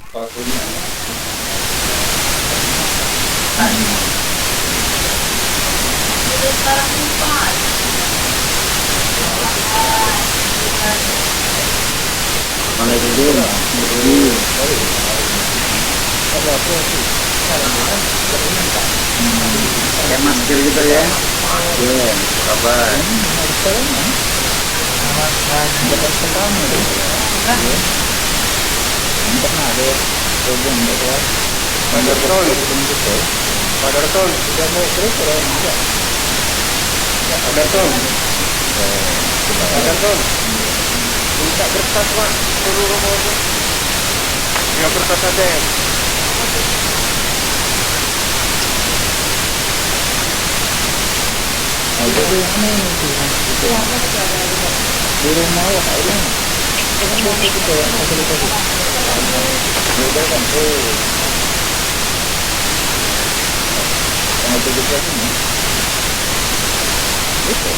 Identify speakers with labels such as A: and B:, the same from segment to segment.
A: Pakai masker gitu ya. Iya, kabar. Pernah ada hubung gitu. Pada tol, pada tol, sudah mau terus atau enggak? Pada tol, pada tol. Minta kertas pak, suruh rumah itu. Ya kertas aja ya. Itu di mana ini? Di rumah ya Pak ini. Itu kita ya fasilitas. Udah kan tuh. Yang itu juga ini. Itu.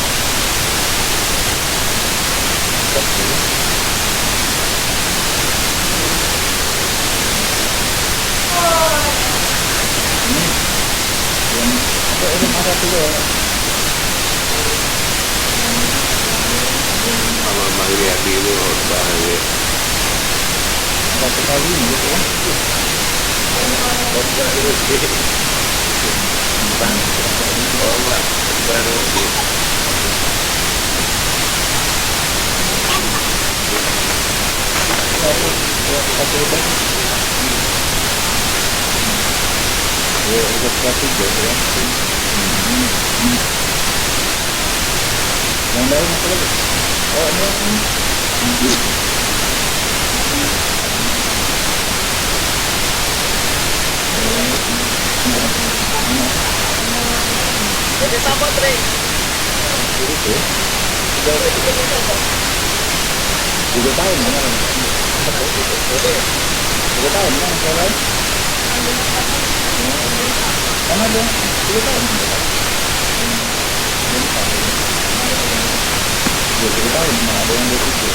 A: Ini ada tuh ya. Sama Bang Riyadi itu bahaya. Satu kali gitu ya. Bang, baru yang lain apa lagi? Oh ini. Jadi sama Tri. Itu. 3 tahun kan? 3 tahun kan kalau sama dong 3 tahun. 3 tahun mana ada yang begitu.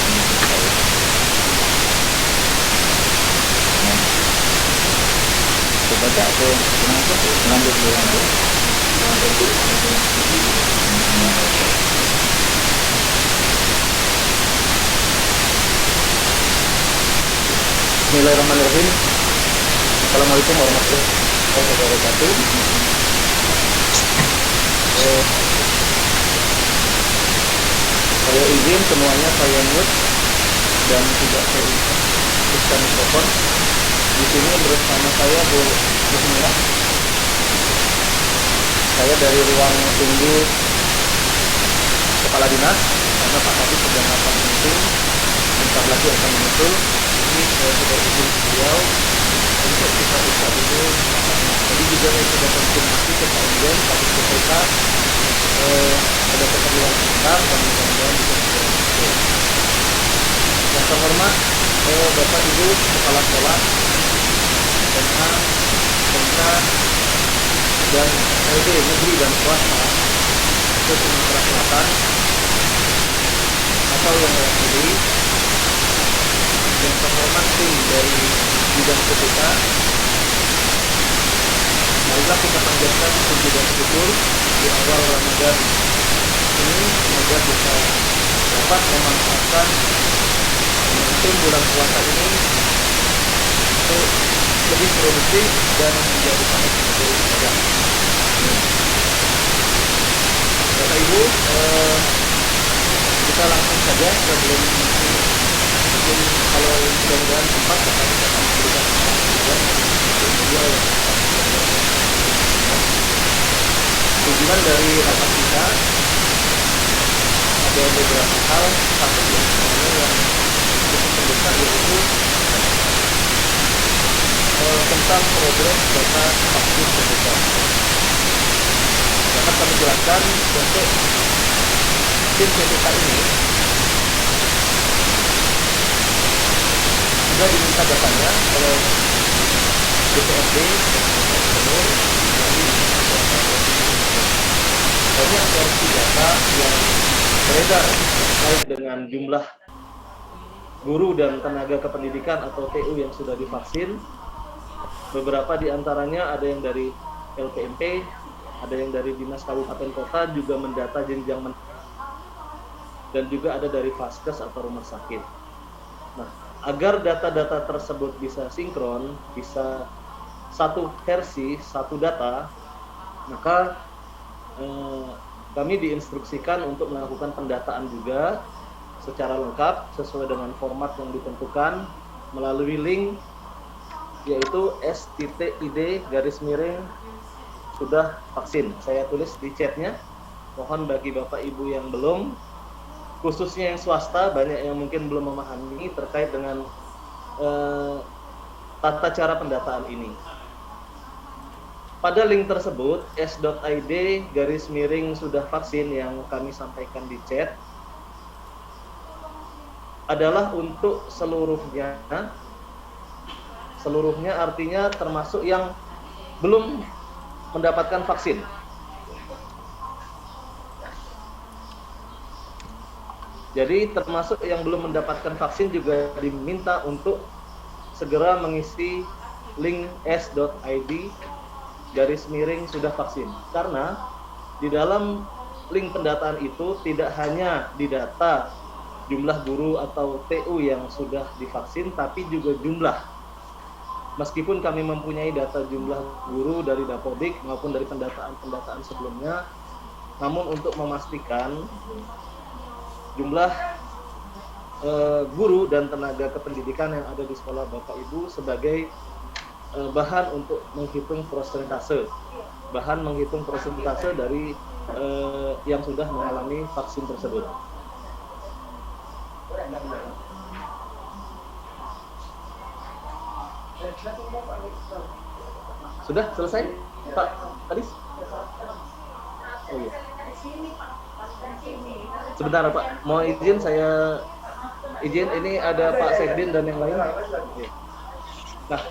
A: Coba cak tuh kenapa tuh lanjut dulu. Bismillahirrahmanirrahim. Assalamualaikum warahmatullahi wabarakatuh. Saya izin semuanya saya mute dan tidak saya aktifkan mikrofon. Di sini bersama saya Bu Bismillah. Saya dari ruang tunggu Kepala Dinas karena Pak Kabit sedang rapat penting. Bentar lagi akan menyusul. Ini saya sudah izin beliau untuk kita buka dulu. Jadi juga saya sudah konfirmasi ke Pak Irjen, Pak BPK ada keperluan sebentar dan mudah-mudahan bisa segera. Yang terhormat Bapak Ibu Kepala Sekolah, SMA, SMK, dan LD negeri dan swasta ke Sumatera Selatan atau yang mewakili, yang terhormat tim dari bidang PPK, marilah kita panjatkan puji dan syukur di awal Ramadan ini, semoga kita dapat memanfaatkan momentum bulan puasa ini untuk lebih produktif dan menjadikan sebagai ibadah. Bapak Ibu, kita langsung saja sebelum mungkin kalau mudah-mudahan sempat akan kita memberikan beliau tujuan dari rapat kita ada beberapa hal. Satu yang cukup terbesar yaitu tentang progres data vaksin PPK. Dapat kami jelaskan untuk tim PPK ini sudah diminta datanya oleh DPRD banyak versi data yang beredar terkait dengan jumlah guru dan tenaga kependidikan atau TU yang sudah divaksin. Beberapa di antaranya ada yang dari LPMP, ada yang dari Dinas Kabupaten Kota juga mendata jenjang dan juga ada dari Vaskes atau rumah sakit. Nah, agar data-data tersebut bisa sinkron, bisa satu versi, satu data, maka kami diinstruksikan untuk melakukan pendataan juga secara lengkap sesuai dengan format yang ditentukan melalui link yaitu s.id sudah vaksin. Saya tulis di chatnya. Mohon bagi Bapak Ibu yang belum, khususnya yang swasta, banyak yang mungkin belum memahami terkait dengan tata cara pendataan ini. Pada link tersebut s.id sudah vaksin yang kami sampaikan di chat adalah untuk seluruhnya artinya termasuk yang belum mendapatkan vaksin. Jadi termasuk yang belum mendapatkan vaksin juga diminta untuk segera mengisi link s.id sudah vaksin. Karena di dalam link pendataan itu tidak hanya didata jumlah guru atau TU yang sudah divaksin, tapi juga jumlah. Meskipun kami mempunyai data jumlah guru dari Dapodik maupun dari pendataan sebelumnya, namun untuk memastikan jumlah guru dan tenaga kependidikan yang ada di sekolah Bapak Ibu sebagai bahan untuk menghitung persentase dari yang sudah mengalami vaksin tersebut. Sudah selesai, Pak Kadis? Oh iya. Sebentar Pak, mau izin saya ini ada Pak Sekdin dan yang lain. Nah,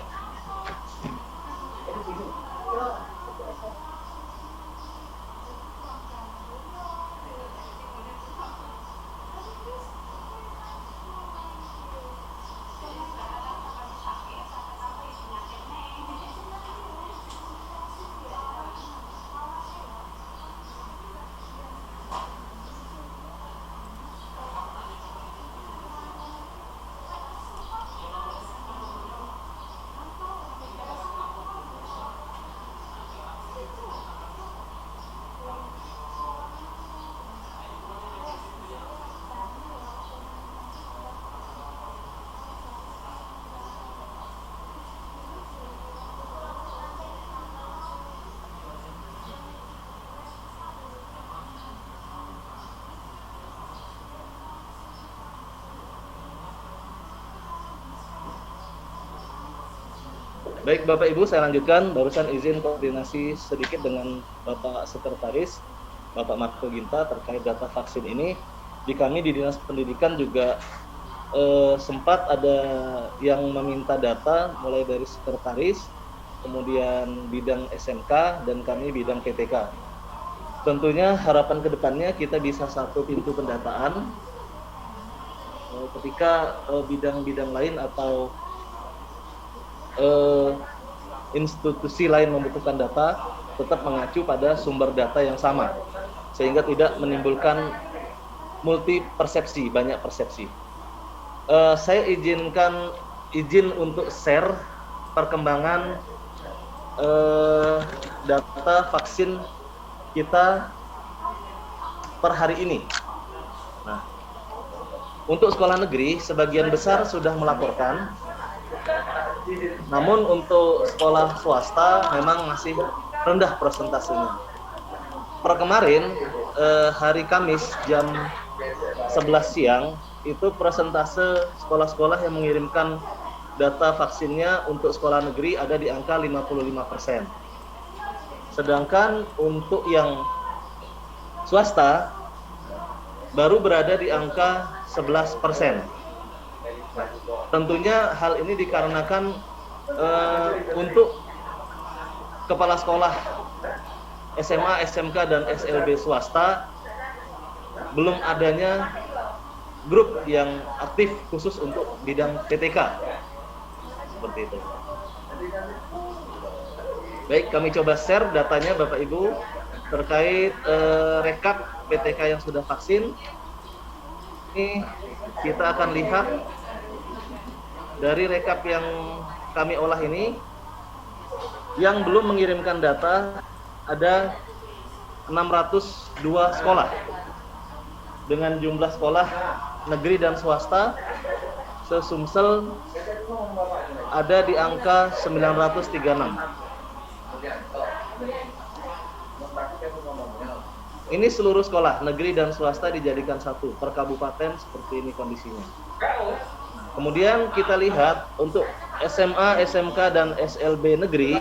A: baik Bapak Ibu, saya lanjutkan. Barusan izin koordinasi sedikit dengan Bapak Sekretaris, Bapak Marco Ginta terkait data vaksin ini. Di kami di Dinas Pendidikan juga sempat ada yang meminta data mulai dari sekretaris, kemudian bidang SMK, dan kami bidang PTK. Tentunya harapan kedepannya kita bisa satu pintu pendataan ketika bidang-bidang lain atau institusi lain membutuhkan data, tetap mengacu pada sumber data yang sama sehingga tidak menimbulkan multi persepsi, banyak persepsi. Saya izin untuk share perkembangan data vaksin kita per hari ini. Nah, untuk sekolah negeri sebagian besar sudah melaporkan. Namun untuk sekolah swasta memang masih rendah persentasenya. Per kemarin hari Kamis jam 11 siang itu persentase sekolah-sekolah yang mengirimkan data vaksinnya untuk sekolah negeri ada di angka 55%. Sedangkan untuk yang swasta baru berada di angka 11%. Tentunya hal ini dikarenakan untuk kepala sekolah SMA, SMK, dan SLB swasta belum adanya grup yang aktif khusus untuk bidang PTK. Seperti itu. Baik, kami coba share datanya Bapak Ibu terkait rekap PTK yang sudah vaksin. Ini kita akan lihat dari rekap yang kami olah ini, yang belum mengirimkan data ada 602 sekolah dengan jumlah sekolah negeri dan swasta se-Sumsel ada di angka 936. Ini seluruh sekolah negeri dan swasta dijadikan satu per kabupaten, seperti ini kondisinya. Kemudian kita lihat untuk SMA, SMK dan SLB negeri.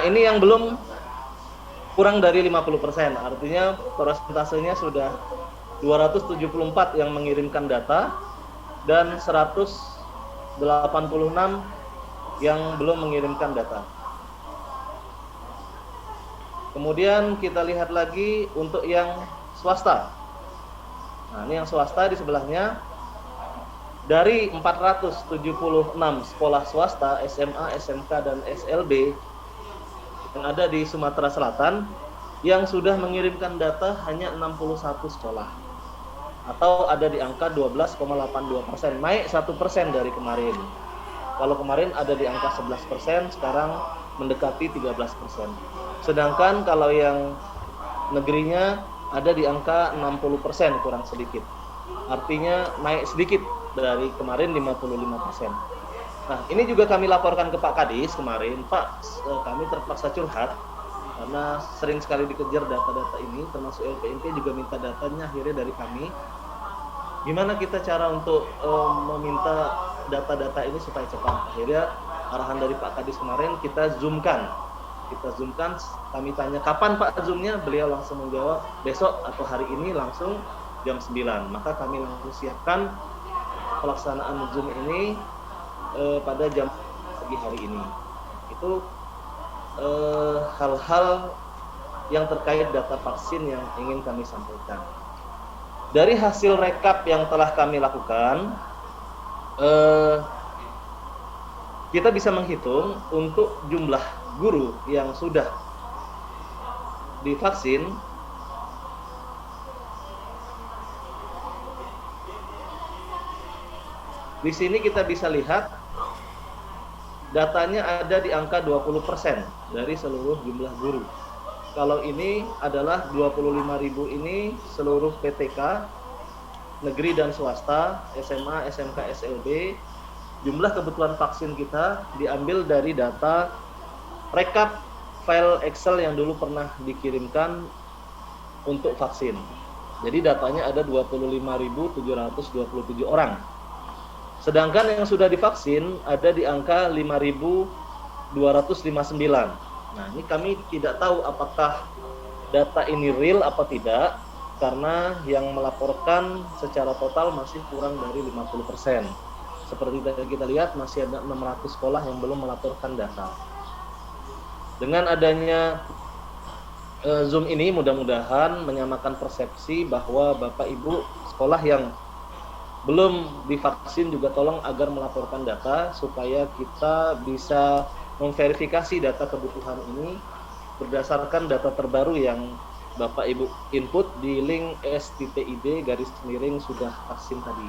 A: Ini yang belum kurang dari 50%, artinya persentasenya sudah 274 yang mengirimkan data dan 186 yang belum mengirimkan data. Kemudian kita lihat lagi untuk yang swasta. Nah, ini yang swasta di sebelahnya. Dari 476 sekolah swasta SMA, SMK dan SLB yang ada di Sumatera Selatan, yang sudah mengirimkan data hanya 61 sekolah, atau ada di angka 12,82%, naik 1% dari kemarin. Kalau kemarin ada di angka 11%, sekarang mendekati 13%. Sedangkan kalau yang negerinya ada di angka 60%, kurang sedikit. Artinya naik sedikit dari kemarin 55%. Nah, ini juga kami laporkan ke Pak Kadis kemarin. Pak, kami terpaksa curhat karena sering sekali dikejar data-data ini, termasuk LPNP juga minta datanya akhirnya dari kami. Gimana kita cara untuk meminta data-data ini supaya cepat? Akhirnya arahan dari Pak Kadis kemarin kita zoomkan, kami tanya kapan Pak zoomnya, beliau langsung menjawab besok atau hari ini langsung jam 9. Maka kami langsung siapkan pelaksanaan zoom ini pada jam pagi hari ini. Itu hal-hal yang terkait data vaksin yang ingin kami sampaikan. Dari hasil rekap yang telah kami lakukan, kita bisa menghitung untuk jumlah guru yang sudah divaksin di sini kita bisa lihat datanya ada di angka 20% dari seluruh jumlah guru. Kalau ini adalah 25.000 ini seluruh PTK negeri dan swasta, SMA, SMK, SLB. Jumlah kebutuhan vaksin kita diambil dari data rekap file Excel yang dulu pernah dikirimkan untuk vaksin. Jadi datanya ada 25.727 orang. Sedangkan yang sudah divaksin ada di angka 5.259. Nah, ini kami tidak tahu apakah data ini real apa tidak, karena yang melaporkan secara total masih kurang dari 50%. Seperti tadi kita lihat masih ada 600 sekolah yang belum melaporkan data. Dengan adanya Zoom ini mudah-mudahan menyamakan persepsi bahwa Bapak Ibu sekolah yang belum divaksin juga tolong agar melaporkan data supaya kita bisa memverifikasi data kebutuhan ini berdasarkan data terbaru yang Bapak Ibu input di link s.id sudah vaksin tadi.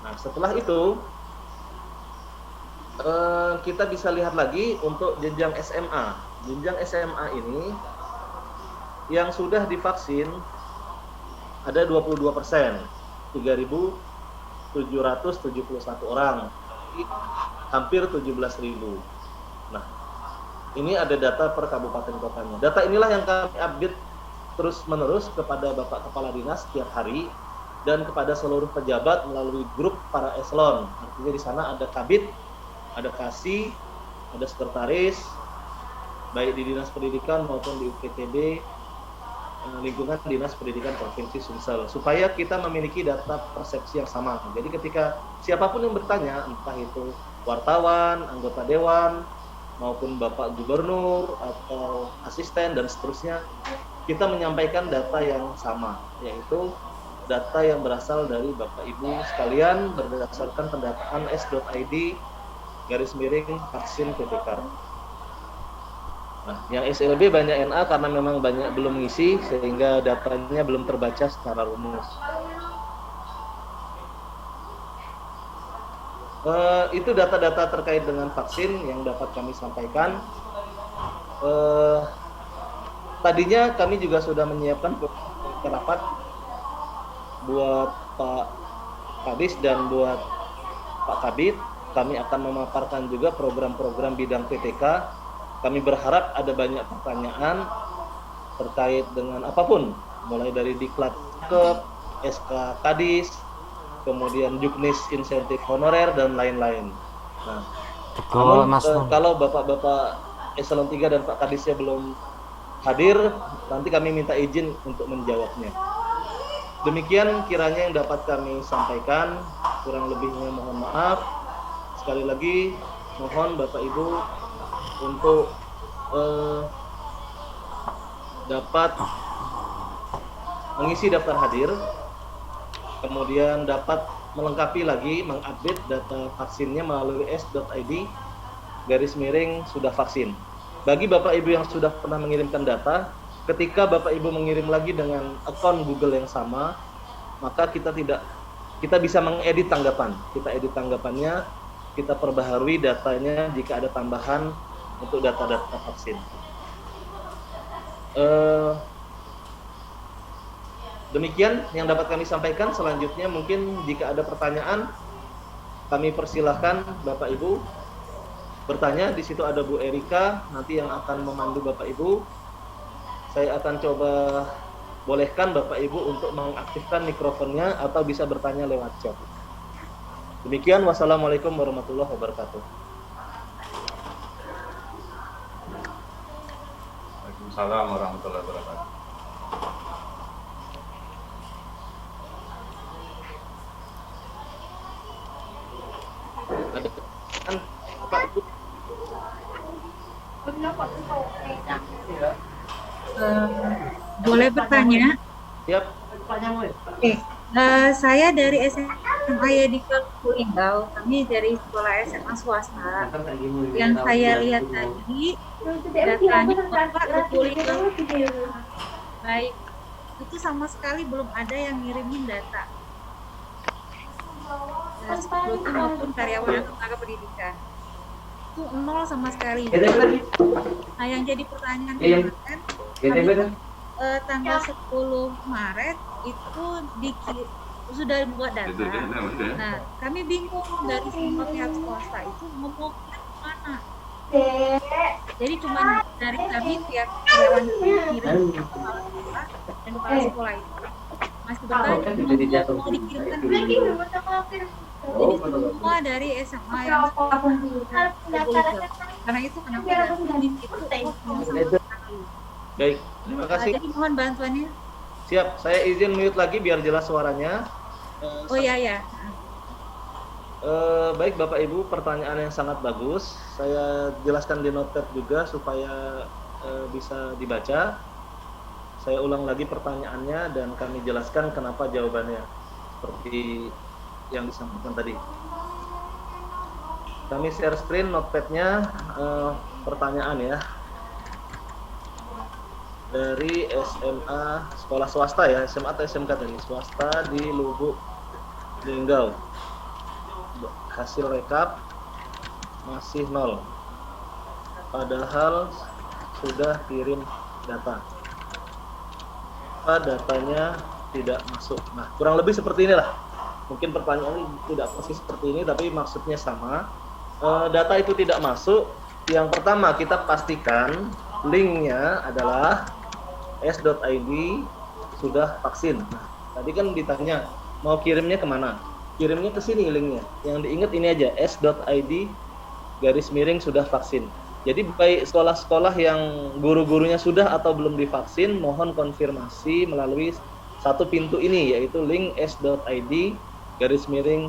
A: Nah, setelah itu kita bisa lihat lagi untuk jenjang SMA. Jenjang SMA ini yang sudah divaksin ada 22%, 3.771 orang, hampir 17.000. Nah, ini ada data per kabupaten kotanya. Data inilah yang kami update terus-menerus kepada Bapak Kepala Dinas setiap hari dan kepada seluruh pejabat melalui grup para eselon. Artinya di sana ada kabid, ada kasih, ada sekretaris, baik di Dinas Pendidikan maupun di UPTD, lingkungan Dinas Pendidikan Provinsi Sumsel, supaya kita memiliki data persepsi yang sama. Jadi ketika siapapun yang bertanya, entah itu wartawan, anggota dewan, maupun Bapak Gubernur atau asisten dan seterusnya, kita menyampaikan data yang sama, yaitu data yang berasal dari Bapak Ibu sekalian berdasarkan pendataan s.id _vaksin PTK. Nah, yang SLB banyak NA karena memang banyak belum mengisi sehingga datanya belum terbaca secara rumus. Itu data-data terkait dengan vaksin yang dapat kami sampaikan. Tadinya kami juga sudah menyiapkan rapat buat Pak Kadis dan buat Pak Kabid. Kami akan memaparkan juga program-program bidang PTK. Kami berharap ada banyak pertanyaan terkait dengan apapun, mulai dari diklat ke SK Kadis, kemudian juknis insentif honorer dan lain-lain. Nah, namun kalau bapak-bapak eselon 3 dan Pak Kadisnya belum hadir, nanti kami minta izin untuk menjawabnya. Demikian kiranya yang dapat kami sampaikan, kurang lebihnya mohon maaf. Sekali lagi mohon Bapak Ibu untuk dapat mengisi daftar hadir, kemudian dapat melengkapi lagi, mengupdate data vaksinnya melalui s.id _sudah vaksin. Bagi Bapak Ibu yang sudah pernah mengirimkan data, ketika Bapak Ibu mengirim lagi dengan akun Google yang sama, maka kita bisa mengedit tanggapan. Kita edit tanggapannya, kita perbaharui datanya jika ada tambahan untuk data-data vaksin. Demikian yang dapat kami sampaikan. Selanjutnya mungkin jika ada pertanyaan, kami persilahkan Bapak Ibu bertanya. Di situ ada Bu Erika nanti yang akan memandu Bapak Ibu. Saya akan coba bolehkan Bapak Ibu untuk mengaktifkan mikrofonnya atau bisa bertanya lewat chat. Demikian, wassalamualaikum warahmatullahi wabarakatuh.
B: Waalaikumsalam warahmatullahi wabarakatuh.
A: Bapak Ibu.
C: Boleh bertanya?
A: Siap.
C: Oke. Saya dari SMA Yadika Kulinggau. Kami dari sekolah SMA swasta. Yang saya lihat tadi datanya Bapak ke Kulinggau. Baik. Itu sama sekali belum ada yang ngirimin data. Security maupun karyawan atau tenaga pendidikan. Itu nol sama sekali. Nah, yang jadi pertanyaan kemarin, tanggal 10 Maret itu sudah buat data. Nah, kami bingung dari semua pihak swasta itu mau kemana. Jadi cuma dari kami pihak karyawan kirim ke kepala sekolah dan kepala sekolah itu masih bertanya mau dikirimkan lagi. Jadi semua dari SMA yang karena itu kenapa itu
A: Baik, terima kasih.
C: Jadi mohon bantuannya.
A: Siap, saya izin mute lagi biar jelas suaranya.
C: Oh ya.
A: Baik Bapak Ibu, pertanyaan yang sangat bagus. Saya jelaskan di notepad juga supaya bisa dibaca. Saya ulang lagi pertanyaannya dan kami jelaskan kenapa jawabannya seperti yang disampaikan tadi. Kami share screen notepadnya. Pertanyaan ya dari SMA sekolah swasta ya, SMA atau SMK tadi, swasta di Lubuk Linggau. Hasil rekap masih 0, padahal sudah kirim data. Datanya tidak masuk. Nah, kurang lebih seperti inilah. Mungkin pertanyaannya tidak persis seperti ini, tapi maksudnya sama. Data itu tidak masuk. Yang pertama kita pastikan linknya adalah s.id sudah vaksin. Nah, tadi kan ditanya mau kirimnya kemana? Kirimnya ke sini linknya. Yang diingat ini aja, s.id sudah vaksin. Jadi baik sekolah-sekolah yang guru-gurunya sudah atau belum divaksin, mohon konfirmasi melalui satu pintu ini, yaitu link s.id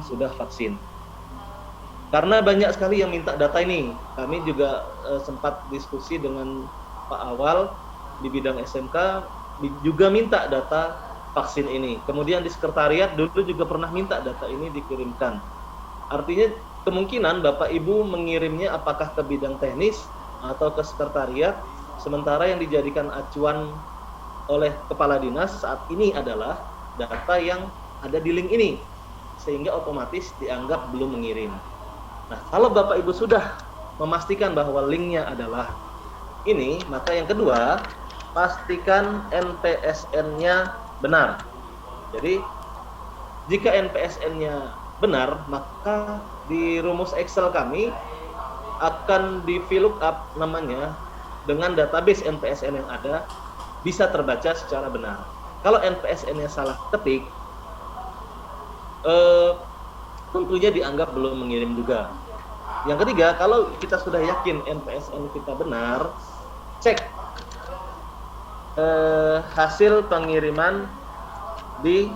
A: sudah vaksin. Karena banyak sekali yang minta data ini. Kami juga sempat diskusi dengan Pak Awal di bidang SMK, juga minta data vaksin ini. Kemudian di sekretariat dulu juga pernah minta data ini dikirimkan. Artinya kemungkinan Bapak Ibu mengirimnya apakah ke bidang teknis atau ke sekretariat, sementara yang dijadikan acuan oleh kepala dinas saat ini adalah data yang ada di link ini, sehingga otomatis dianggap belum mengirim. Nah, kalau Bapak Ibu sudah memastikan bahwa linknya adalah ini, maka yang kedua, pastikan NPSN-nya benar. Jadi, jika NPSN-nya benar, maka di rumus Excel kami akan di VLOOKUP namanya dengan database NPSN yang ada, bisa terbaca secara benar. Kalau NPSN-nya salah ketik, tentunya dianggap belum mengirim juga. Yang ketiga, kalau kita sudah yakin NPSN kita benar, cek hasil pengiriman di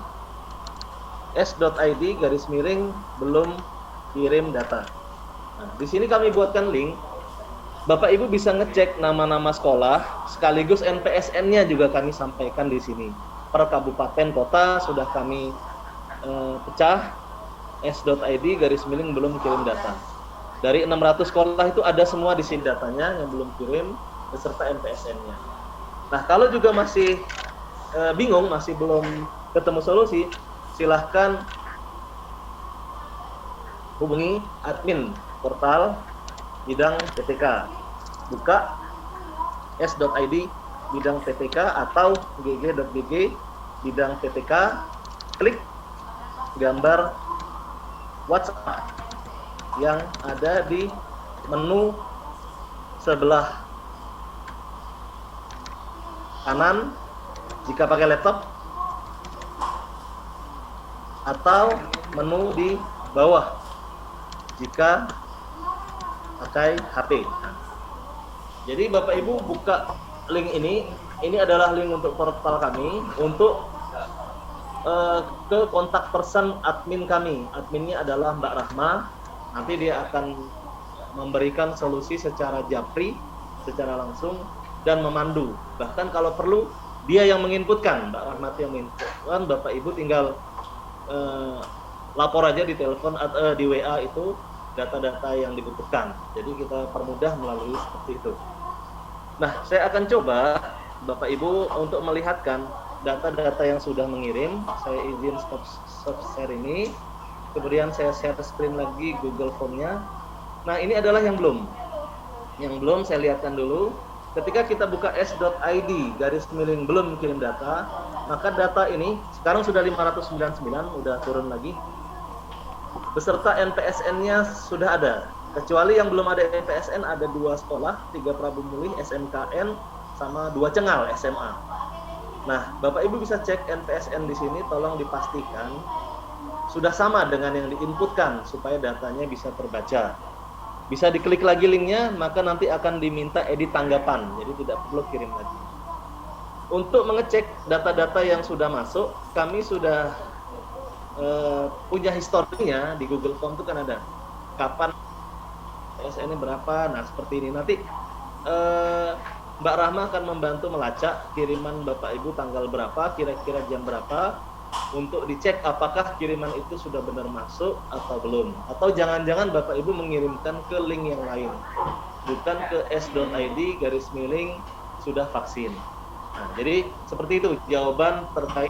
A: s.id belum kirim data. Nah, di sini kami buatkan link. Bapak Ibu bisa ngecek nama-nama sekolah, sekaligus NPSN-nya juga kami sampaikan di sini. Per kabupaten kota sudah kami pecah, s.id belum kirim data. Dari 600 sekolah itu ada semua di sini datanya yang belum kirim beserta NPSN-nya. Nah, kalau juga masih bingung, masih belum ketemu solusi, silahkan hubungi admin portal bidang PTK. Buka s.id bidang PTK atau gg.gg bidang PTK, klik gambar WhatsApp yang ada di menu sebelah kanan jika pakai laptop, atau menu di bawah jika pakai HP. Jadi Bapak Ibu buka link ini adalah link untuk portal kami, untuk ke kontak person admin kami. Adminnya adalah Mbak Rahma. Nanti dia akan memberikan solusi secara japri, secara langsung, dan memandu. Bahkan kalau perlu dia yang menginputkan, Mbak Rahmat yang menginputkan, Bapak Ibu tinggal lapor aja di telepon atau di WA itu data-data yang dibutuhkan. Jadi kita permudah melalui seperti itu. Nah, saya akan coba Bapak Ibu untuk melihatkan data-data yang sudah mengirim. Saya izin stop share ini. Kemudian saya share screen lagi Google Form-nya. Nah, ini adalah yang belum. Yang belum saya lihatkan dulu. Ketika kita buka s.id belum kirim data, maka data ini sekarang sudah 599, udah turun lagi. Beserta NPSN-nya sudah ada. Kecuali yang belum ada NPSN, ada 2 sekolah, 3 Prabu Mulih SMKN sama 2 Cengal SMA. Nah, Bapak Ibu bisa cek NPSN di sini, tolong dipastikan sudah sama dengan yang diinputkan supaya datanya bisa terbaca. Bisa diklik lagi linknya, maka nanti akan diminta edit tanggapan, jadi tidak perlu kirim lagi. Untuk mengecek data-data yang sudah masuk, kami sudah punya historinya di Google Form itu kan ada. Kapan PSN ini berapa, nah seperti ini. Nanti Mbak Rahma akan membantu melacak kiriman Bapak Ibu tanggal berapa, kira-kira jam berapa, untuk dicek apakah kiriman itu sudah benar masuk atau belum. Atau jangan-jangan Bapak Ibu mengirimkan ke link yang lain, bukan ke s.id sudah vaksin. Nah, jadi seperti itu jawaban terkait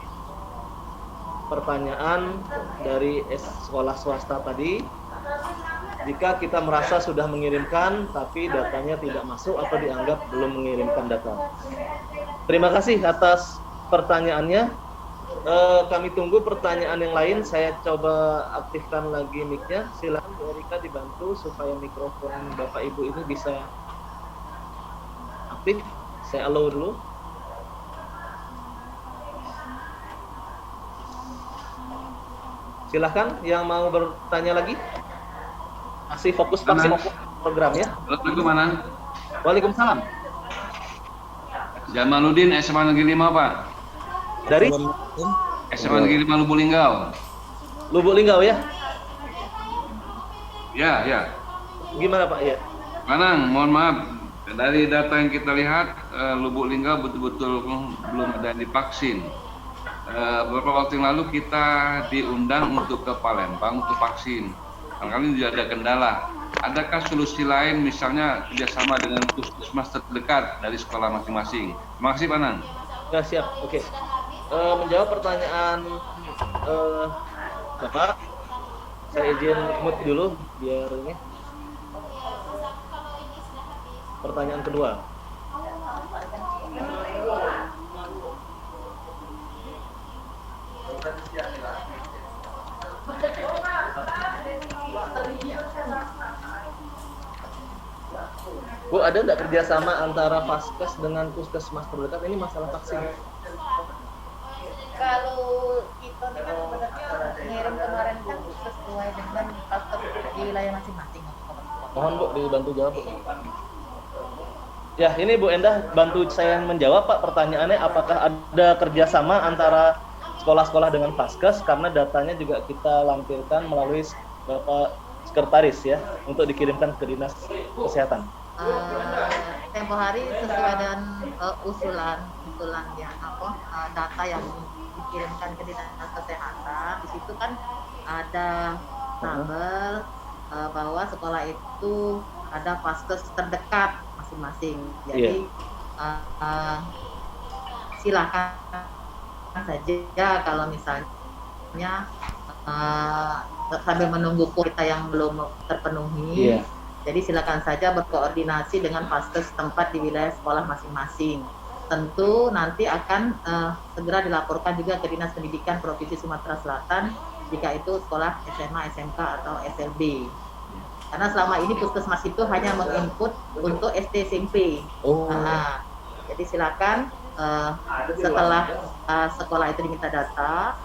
A: pertanyaan dari sekolah swasta tadi. Jika kita merasa sudah mengirimkan tapi datanya tidak masuk atau dianggap belum mengirimkan data. Terima kasih atas pertanyaannya. Kami tunggu pertanyaan yang lain. Saya coba aktifkan lagi mic-nya. Silakan Bu Erika dibantu supaya mikrofon Bapak Ibu ini bisa aktif. Saya allow dulu. Silahkan yang mau bertanya lagi. Masih fokus vaksin program ya.
B: Assalamualaikum Anan.
A: Waalaikumsalam.
B: Jamaluddin SMA Negeri 5 Pak.
A: Dari
B: SMA Negeri 5 Lubuk Linggau.
A: Lubuk Linggau ya?
B: Ya.
A: Gimana Pak ya?
B: Anang, mohon maaf. Dari data yang kita lihat, Lubuk Linggau betul-betul belum ada yang divaksin. Beberapa waktu yang lalu kita diundang untuk ke Palembang untuk vaksin. Kali ini ada kendala. Adakah solusi lain, misalnya kerjasama dengan puskesmas terdekat dari sekolah masing-masing? Terima kasih, Pak Nan.
A: Ya, siap. Oke. Menjawab pertanyaan Bapak, saya izin mute dulu biar ini. Pertanyaan kedua. Bu, ada nggak kerjasama antara Paskes dengan puskesmas terdekat? Ini masalah vaksin.
D: Kalau kita ini kan sebenarnya ngirim kemarin kan sesuai dengan paskes di wilayah masing-masing.
A: Mohon Bu dibantu jawab, Bu. Ya, ini Bu Endah bantu saya menjawab, Pak. Pertanyaannya, apakah ada kerjasama antara sekolah-sekolah dengan Paskes? Karena datanya juga kita lampirkan melalui Bapak Sekretaris ya, untuk dikirimkan ke Dinas Kesehatan.
D: Tempo hari sesuai dengan usulan yang data yang dikirimkan ke Dinas Kesehatan. Di situ kan ada tabel bahwa sekolah itu ada Paskes terdekat masing-masing. Jadi silakan saja kalau misalnya sambil menunggu kuota yang belum terpenuhi. Jadi silakan saja berkoordinasi dengan Paskes tempat di wilayah sekolah masing-masing. Tentu nanti akan segera dilaporkan juga ke Dinas Pendidikan Provinsi Sumatera Selatan jika itu sekolah SMA, SMK atau SLB. Karena selama ini puskesmas itu hanya menginput untuk SD SMP. Jadi silakan setelah sekolah itu diminta data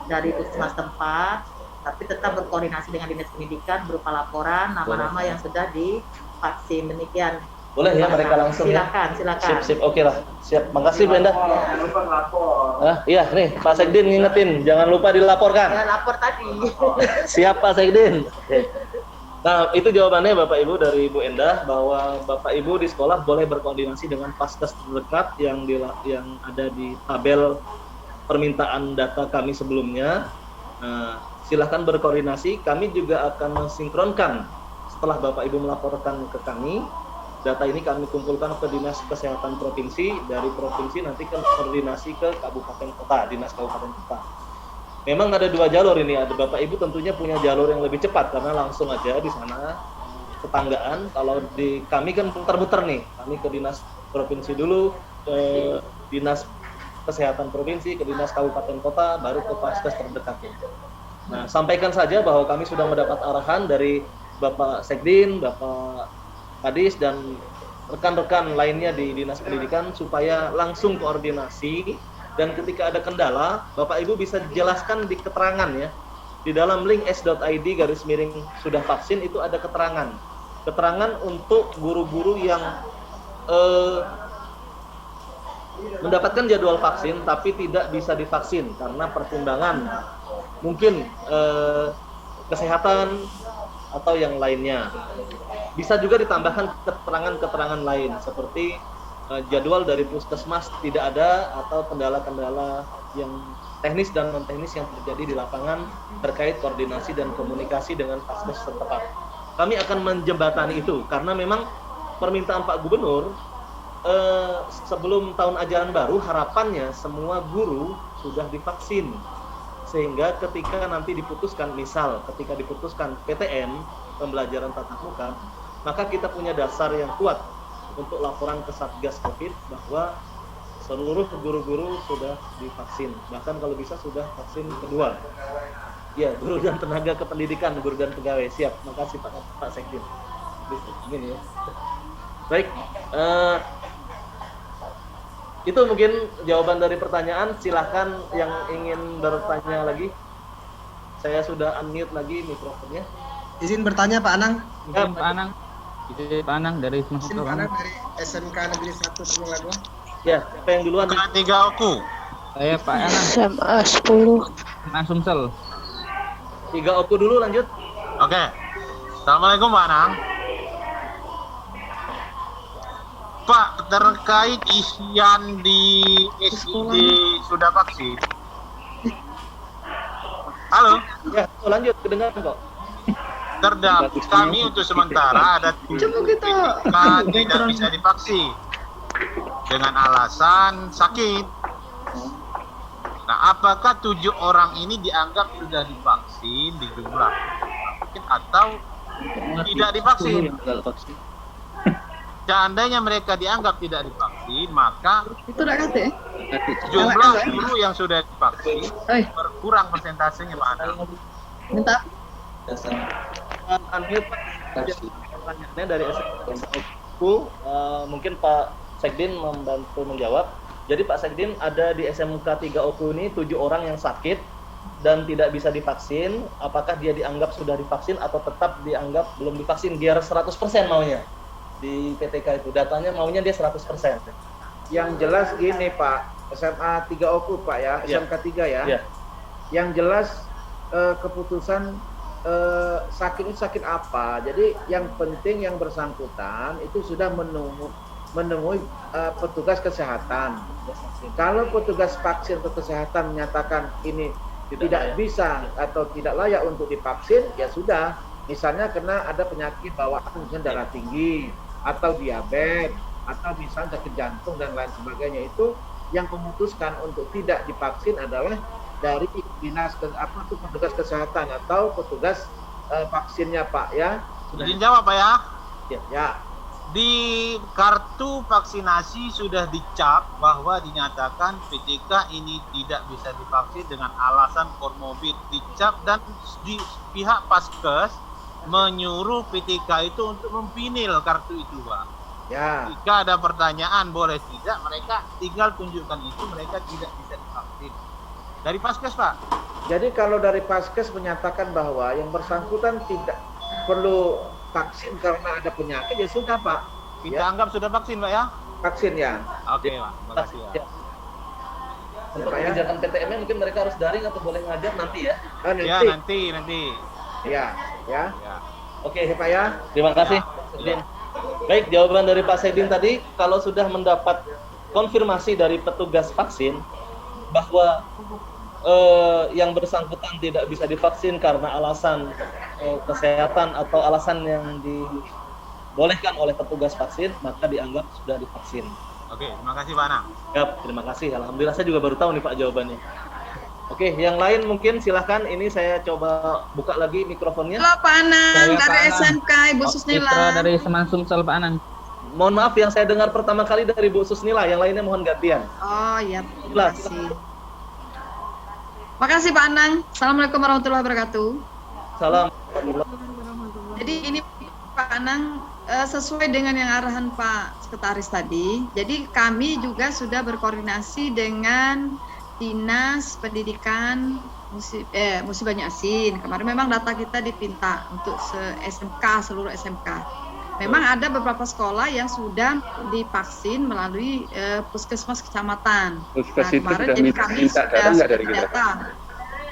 D: dari puskesmas tempat, tapi tetap berkoordinasi dengan Dinas Pendidikan berupa laporan nama-nama yang sudah divaksin. Demikian.
A: Boleh ya mereka langsung.
D: Silakan.
A: Sip. Oke lah. Siap. Makasih Bu Endah. Iya nih Pak Sekdin ngingetin, jangan lupa dilaporkan.
D: Ya, lapor tadi.
A: Siap Pak Sekdin. Nah, itu jawabannya Bapak Ibu dari Bu Endah, bahwa Bapak Ibu di sekolah boleh berkoordinasi dengan Paskes terdekat yang ada di tabel permintaan data kami sebelumnya. Nah, silahkan berkoordinasi. Kami juga akan mensinkronkan setelah Bapak Ibu melaporkan ke kami. Data ini kami kumpulkan ke Dinas Kesehatan Provinsi, dari Provinsi nanti ke koordinasi ke Kabupaten Kota, Dinas Kabupaten Kota. Memang ada dua jalur ini, ada Bapak Ibu tentunya punya jalur yang lebih cepat karena langsung aja di sana tetanggaan. Kalau di kami kan putar-putar nih, kami ke Dinas Provinsi dulu, ke Dinas Kesehatan Provinsi, ke Dinas Kabupaten Kota, baru ke Paskes terdekat. Nah, sampaikan saja bahwa kami sudah mendapat arahan dari Bapak Sekdin, Bapak Kadis dan rekan-rekan lainnya di Dinas Pendidikan supaya langsung koordinasi, dan ketika ada kendala Bapak Ibu bisa jelaskan di keterangan ya. Di dalam link s.id /sudah vaksin itu ada keterangan untuk guru-guru yang mendapatkan jadwal vaksin tapi tidak bisa divaksin karena pertimbangan mungkin kesehatan atau yang lainnya. Bisa juga ditambahkan keterangan-keterangan lain seperti jadwal dari puskesmas tidak ada atau kendala-kendala yang teknis dan non teknis yang terjadi di lapangan terkait koordinasi dan komunikasi dengan Paskes setempat. Kami akan menjembatani itu karena memang permintaan Pak Gubernur sebelum tahun ajaran baru harapannya semua guru sudah divaksin, sehingga ketika nanti diputuskan, misal ketika diputuskan PTM pembelajaran tatap muka, maka kita punya dasar yang kuat untuk laporan ke Satgas Covid bahwa seluruh guru-guru sudah divaksin, bahkan kalau bisa sudah vaksin kedua. Ya, guru dan tenaga kependidikan, guru dan pegawai. Siap, makasih Pak Sekdin. Begini ya. Baik, itu mungkin jawaban dari pertanyaan. Silahkan yang ingin bertanya lagi. Saya sudah unmute lagi mikrofonnya.
E: Izin bertanya Pak Anang.
A: Ya,
F: Pak Anang. Izin Pak Anang dari
E: Izin Pak Anang dari SMK Negeri 1 Sumela 2.
A: Ya, siapa yang duluan?
G: Tiga aku.
F: Saya Pak Anang.
H: SMA 10.
F: Anang Sumsel.
A: 3 Opu dulu, lanjut.
G: Oke. Assalamualaikum Pak Anang. Pak, terkait isian di SID sudah vaksin. Halo,
A: Ya, lanjut, kedengaran kok.
G: terdapat kami untuk sementara ada
D: Coba kita
G: tidak bisa divaksin dengan alasan sakit. Nah, apakah 7 orang ini dianggap sudah divaksin di jumlah atau tidak divaksin? Seandainya mereka dianggap tidak divaksin, maka
D: itu udah kata.
G: jumlah guru yang sudah divaksin berkurang persentasenya, Pak Ana.
D: Minta.
A: Pertanyaannya dari SMK, mungkin Pak Sekdin membantu menjawab. Jadi Pak Sekdin, ada di SMK 3 Oku ini 7 orang yang sakit dan tidak bisa divaksin. Apakah dia dianggap sudah divaksin atau tetap dianggap belum divaksin? Biar 100% maunya di PTK itu, datanya maunya dia 100%.
E: Yang jelas gini Pak, SMA 3 Oku Pak ya, SMK 3 ya.
A: Iya.
E: Yang jelas keputusan sakit itu sakit apa. Jadi yang penting yang bersangkutan itu sudah menemui petugas kesehatan. Kalau petugas vaksin atau kesehatan menyatakan ini tidak bisa atau tidak layak untuk divaksin, ya sudah. Misalnya karena ada penyakit bawaan, misalnya darah tinggi atau diabetes atau misalnya sakit jantung dan lain sebagainya, itu yang memutuskan untuk tidak divaksin adalah dari dinas petugas kesehatan atau petugas vaksinnya Pak ya.
G: Izin jawab Pak ya.
E: Ya.
G: Di kartu vaksinasi sudah dicap bahwa dinyatakan PTK ini tidak bisa divaksin dengan alasan komorbid, dicap, dan di pihak Paskes menyuruh PTK itu untuk mempinil kartu itu, Pak.
E: Ya.
G: Jika ada pertanyaan boleh tidak, mereka tinggal tunjukkan itu, mereka tidak bisa divaksin. Dari Paskes, Pak.
E: Jadi kalau dari Paskes menyatakan bahwa yang bersangkutan tidak perlu vaksin karena ada penyakit, ya sudah Pak.
G: Kita anggap sudah vaksin, Pak ya?
E: Vaksin ya.
G: Oke, Pak. Terima kasih, Pak.
A: Ya. Untuk kebijakan PTM-nya mungkin mereka harus daring atau boleh ngajar nanti ya?
G: Ya, nanti.
E: Ya.
G: Ya.
A: Oke,
E: Pak ya.
A: terima kasih.
G: Ya.
A: Baik, jawaban dari Pak Sekdin tadi, kalau sudah mendapat konfirmasi dari petugas vaksin bahwa yang bersangkutan tidak bisa divaksin karena alasan kesehatan atau alasan yang dibolehkan oleh petugas vaksin, maka dianggap sudah divaksin.
G: Oke, terima kasih Pak Anang.
A: Ya, terima kasih. Alhamdulillah saya juga baru tahu nih Pak jawabannya. Oke, yang lain mungkin silahkan. Ini saya coba buka lagi mikrofonnya.
H: Halo Pak Anang,
F: Saya
H: dari
F: Pak Anang.
H: SMK Ibu Susnila.
F: Citra dari Seman Sumsel, Pak Anang.
A: Mohon maaf, yang saya dengar pertama kali dari Bu Susnila, yang lainnya mohon gantian.
H: Oh iya, terima kasih. Makasih Pak Anang. Assalamualaikum warahmatullahi wabarakatuh.
A: Salam.
H: Jadi ini Pak Anang, sesuai dengan yang arahan Pak Sekretaris tadi. Jadi kami juga sudah berkoordinasi dengan Dinas Pendidikan Musi Banyu-Asin. Kemarin memang data kita dipinta untuk seluruh SMK. Memang ada beberapa sekolah yang sudah divaksin melalui puskesmas kecamatan. Nah, kemarin jadi kami sudah data.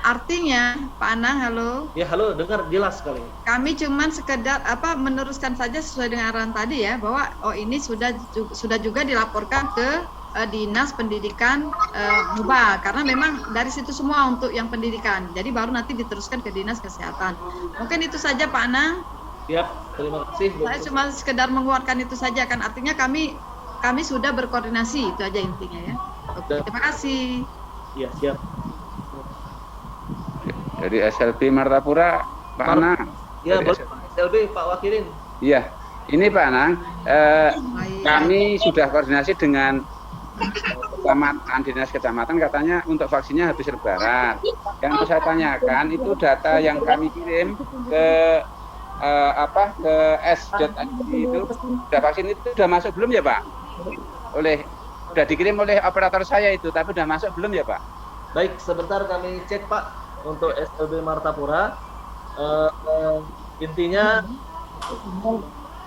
H: Artinya, Pak Anang, halo.
A: Ya, halo, dengar jelas sekali.
H: Kami cuman sekedar meneruskan saja sesuai dengan arahan tadi ya, bahwa ini sudah juga dilaporkan ke Dinas Pendidikan Muba, karena memang dari situ semua untuk yang pendidikan. Jadi baru nanti diteruskan ke Dinas Kesehatan. Mungkin itu saja Pak Anang.
A: Siap, terima kasih.
H: Saya cuma sekedar menguatkan itu saja kan, artinya kami sudah berkoordinasi, itu aja intinya ya. Oke, terima kasih.
A: Iya, siap.
I: Dari SLB Martapura, Pak Anang.
A: Ya,
I: Dari
A: boleh SLB Pak Wakilin.
I: Iya, ini Pak Anang, kami sudah koordinasi dengan kecamatan, dinas kecamatan, katanya untuk vaksinnya habis lebaran. Yang saya tanyakan itu data yang kami kirim ke ke S.ID itu, sudah vaksin itu sudah masuk belum ya Pak? Sudah dikirim oleh operator saya itu, tapi sudah masuk belum ya Pak? Baik, sebentar kami cek Pak untuk SLB Martapura. Intinya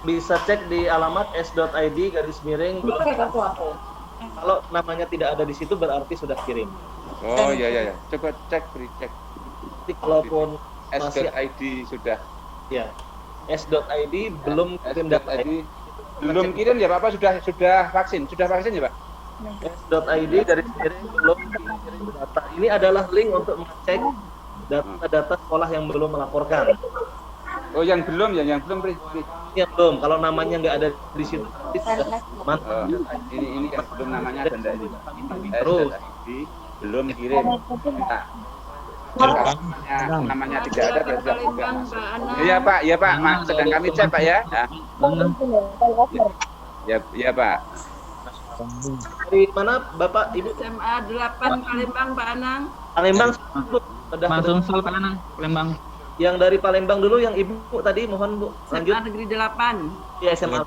I: bisa cek di alamat s.id /. Kalau namanya tidak ada di situ berarti sudah kirim. Oh iya. Coba cek, beri cek.
A: Jadi kalaupun masih
I: S.id sudah.
A: Ya, s.id belum kirim data.
I: S.id Belum kirim ya Pak, sudah vaksin ya Pak?
J: .id dari sendiri belum dikirim data. Ini adalah link untuk mengecek data-data sekolah yang belum melaporkan.
I: Oh, yang belum ya, yang belum.
J: Yang belum, kalau namanya nggak ada di situ.
I: Ini yang belum namanya ada ini.
J: Terus
I: belum kirim. Namanya tidak ada berarti enggak. Iya Pak, sedang kami cek Pak ya. Ya Pak.
J: Dari mana Bapak Ibu?
K: SMA 8 Palembang Pak Anang.
J: Palembang.
F: Sumsel Pak Anang, Palembang.
J: Yang dari Palembang dulu, yang Ibu tadi mohon Bu lanjut.
K: SMA Negeri 8.
J: Ya, SMA.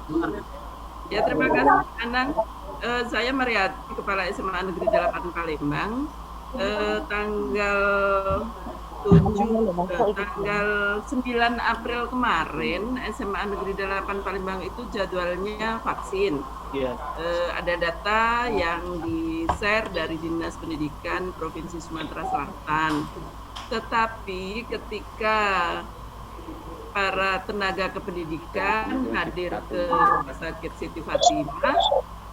K: Ya, terima kasih Pak Anang. Saya Mariati, Kepala SMA Negeri 8 Palembang. Tanggal 9 April kemarin SMA Negeri 8 Palembang itu jadwalnya vaksin.
J: Iya.
K: Ada data yang di-share dari Dinas Pendidikan Provinsi Sumatera Selatan. Tetapi ketika para tenaga kependidikan hadir ke Rumah Sakit Siti Fatimah,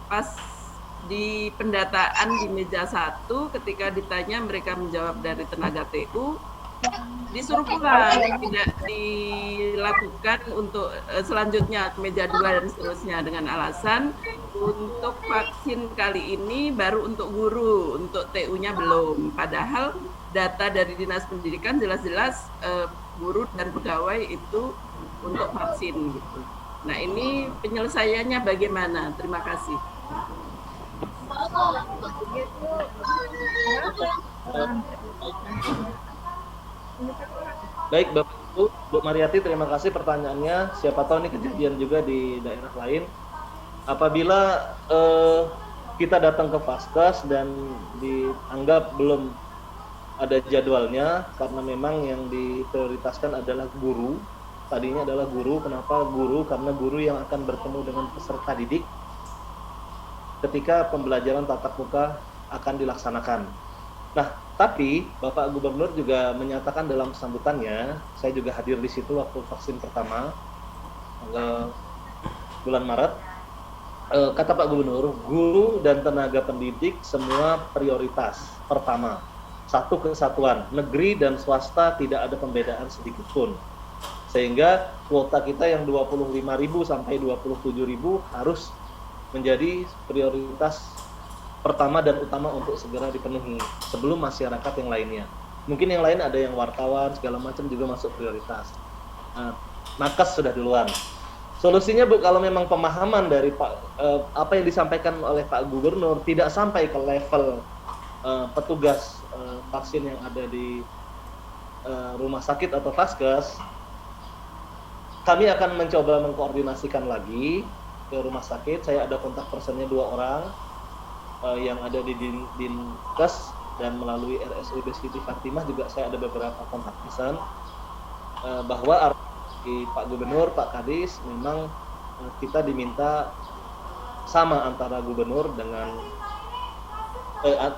K: pas di pendataan di meja 1 ketika ditanya mereka menjawab dari tenaga TU, disuruh pulang, tidak dilakukan untuk selanjutnya ke meja 2 dan seterusnya dengan alasan untuk vaksin kali ini baru untuk guru, untuk TU-nya belum. Padahal data dari Dinas Pendidikan jelas-jelas guru dan pegawai itu untuk vaksin gitu. Nah, ini penyelesaiannya bagaimana? Terima kasih.
J: Baik Bapak Ibu, Bu Mariati, terima kasih pertanyaannya. Siapa tahu ini kejadian juga di daerah lain. Apabila kita datang ke Vaskes dan dianggap belum ada jadwalnya, karena memang yang diprioritaskan adalah guru. Tadinya adalah guru. Kenapa guru? Karena guru yang akan bertemu dengan peserta didik ketika pembelajaran tatap muka akan dilaksanakan. Nah, tapi Bapak Gubernur juga menyatakan dalam sambutannya, saya juga hadir di situ waktu vaksin pertama, bulan Maret. Kata Pak Gubernur, guru dan tenaga pendidik semua prioritas pertama. Satu kesatuan, negeri dan swasta tidak ada pembedaan sedikit pun. Sehingga kuota kita yang 25.000 sampai 27.000 harus menjadi prioritas pertama dan utama untuk segera dipenuhi sebelum masyarakat yang lainnya. Mungkin yang lain ada yang wartawan segala macam juga masuk prioritas. Nakes sudah duluan. Solusinya Bu, kalau memang pemahaman dari apa yang disampaikan oleh Pak Gubernur tidak sampai ke level petugas vaksin yang ada di rumah sakit atau Vaskes, kami akan mencoba mengkoordinasikan lagi ke rumah sakit. Saya ada kontak personnya 2 orang yang ada di Dinkes, dan melalui RSUD Siti Fatimah juga saya ada beberapa kontak person bahwa Pak Gubernur, Pak Kadis, memang kita diminta sama antara gubernur dengan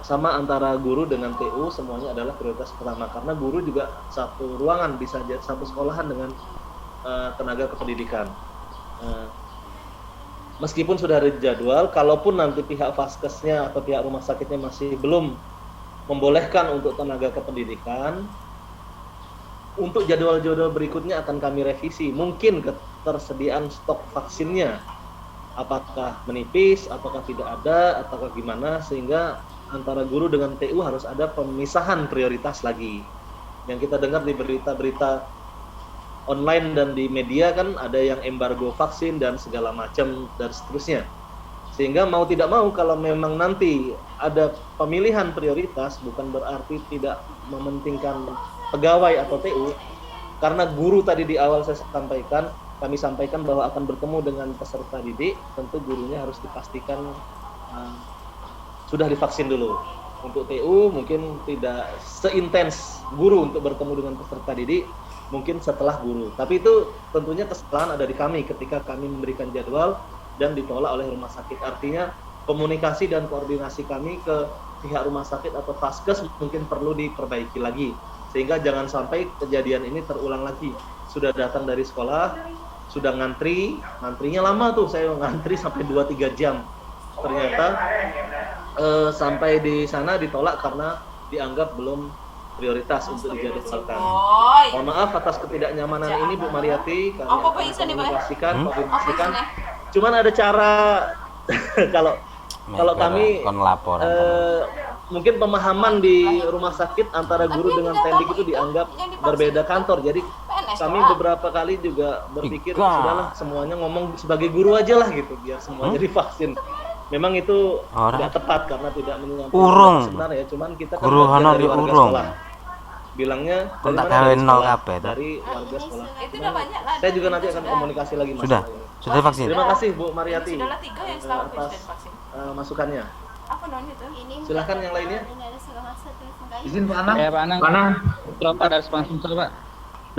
J: sama antara guru dengan TU, semuanya adalah prioritas pertama, karena guru juga satu ruangan, bisa jadi satu sekolahan dengan tenaga kependidikan. Meskipun sudah ada jadwal, kalaupun nanti pihak Vaskesnya atau pihak rumah sakitnya masih belum membolehkan untuk tenaga kependidikan, untuk jadwal-jadwal berikutnya akan kami revisi. Mungkin ketersediaan stok vaksinnya apakah menipis, apakah tidak ada, ataukah gimana, sehingga antara guru dengan TU harus ada pemisahan prioritas lagi. Yang kita dengar di berita-berita online dan di media kan ada yang embargo vaksin dan segala macam dan seterusnya. Sehingga mau tidak mau kalau memang nanti ada pemilihan prioritas, bukan berarti tidak mementingkan pegawai atau TU, karena guru tadi di awal kami sampaikan bahwa akan bertemu dengan peserta didik, tentu gurunya harus dipastikan sudah divaksin dulu. Untuk TU mungkin tidak seintens guru untuk bertemu dengan peserta didik, mungkin setelah guru. Tapi itu tentunya kesalahan ada di kami ketika kami memberikan jadwal dan ditolak oleh rumah sakit. Artinya komunikasi dan koordinasi kami ke pihak rumah sakit atau Vaskes mungkin perlu diperbaiki lagi, sehingga jangan sampai kejadian ini terulang lagi. Sudah datang dari sekolah, sudah ngantrinya lama tuh, saya ngantri sampai 2-3 jam. Ternyata sampai di sana ditolak karena dianggap belum prioritas untuk dijadwalkan. Mohon maaf atas ketidaknyamanan ini Bu Mariati, karena komunikasikan. Cuman ada cara kalau kami mungkin pemahaman di rumah sakit antara guru dengan tendik itu dianggap berbeda kantor. Jadi kami beberapa kali juga berpikir sudahlah semuanya ngomong sebagai guru aja lah gitu, biar semuanya divaksin. Memang itu tidak tepat karena tidak menyampaikan sebenarnya. Cuman kita kan dari warga sekolah. Bilangnya dari warga sekolah. Saya juga nanti akan komunikasi lagi Mas.
I: Sudah vaksin.
J: Terima kasih Bu Mariati atas masukannya. Silahkan yang lainnya.
A: Izin Pak Anang.
F: Ya Pak Anang.
A: Pak Anang.
F: Pak dari Sumsel Pak.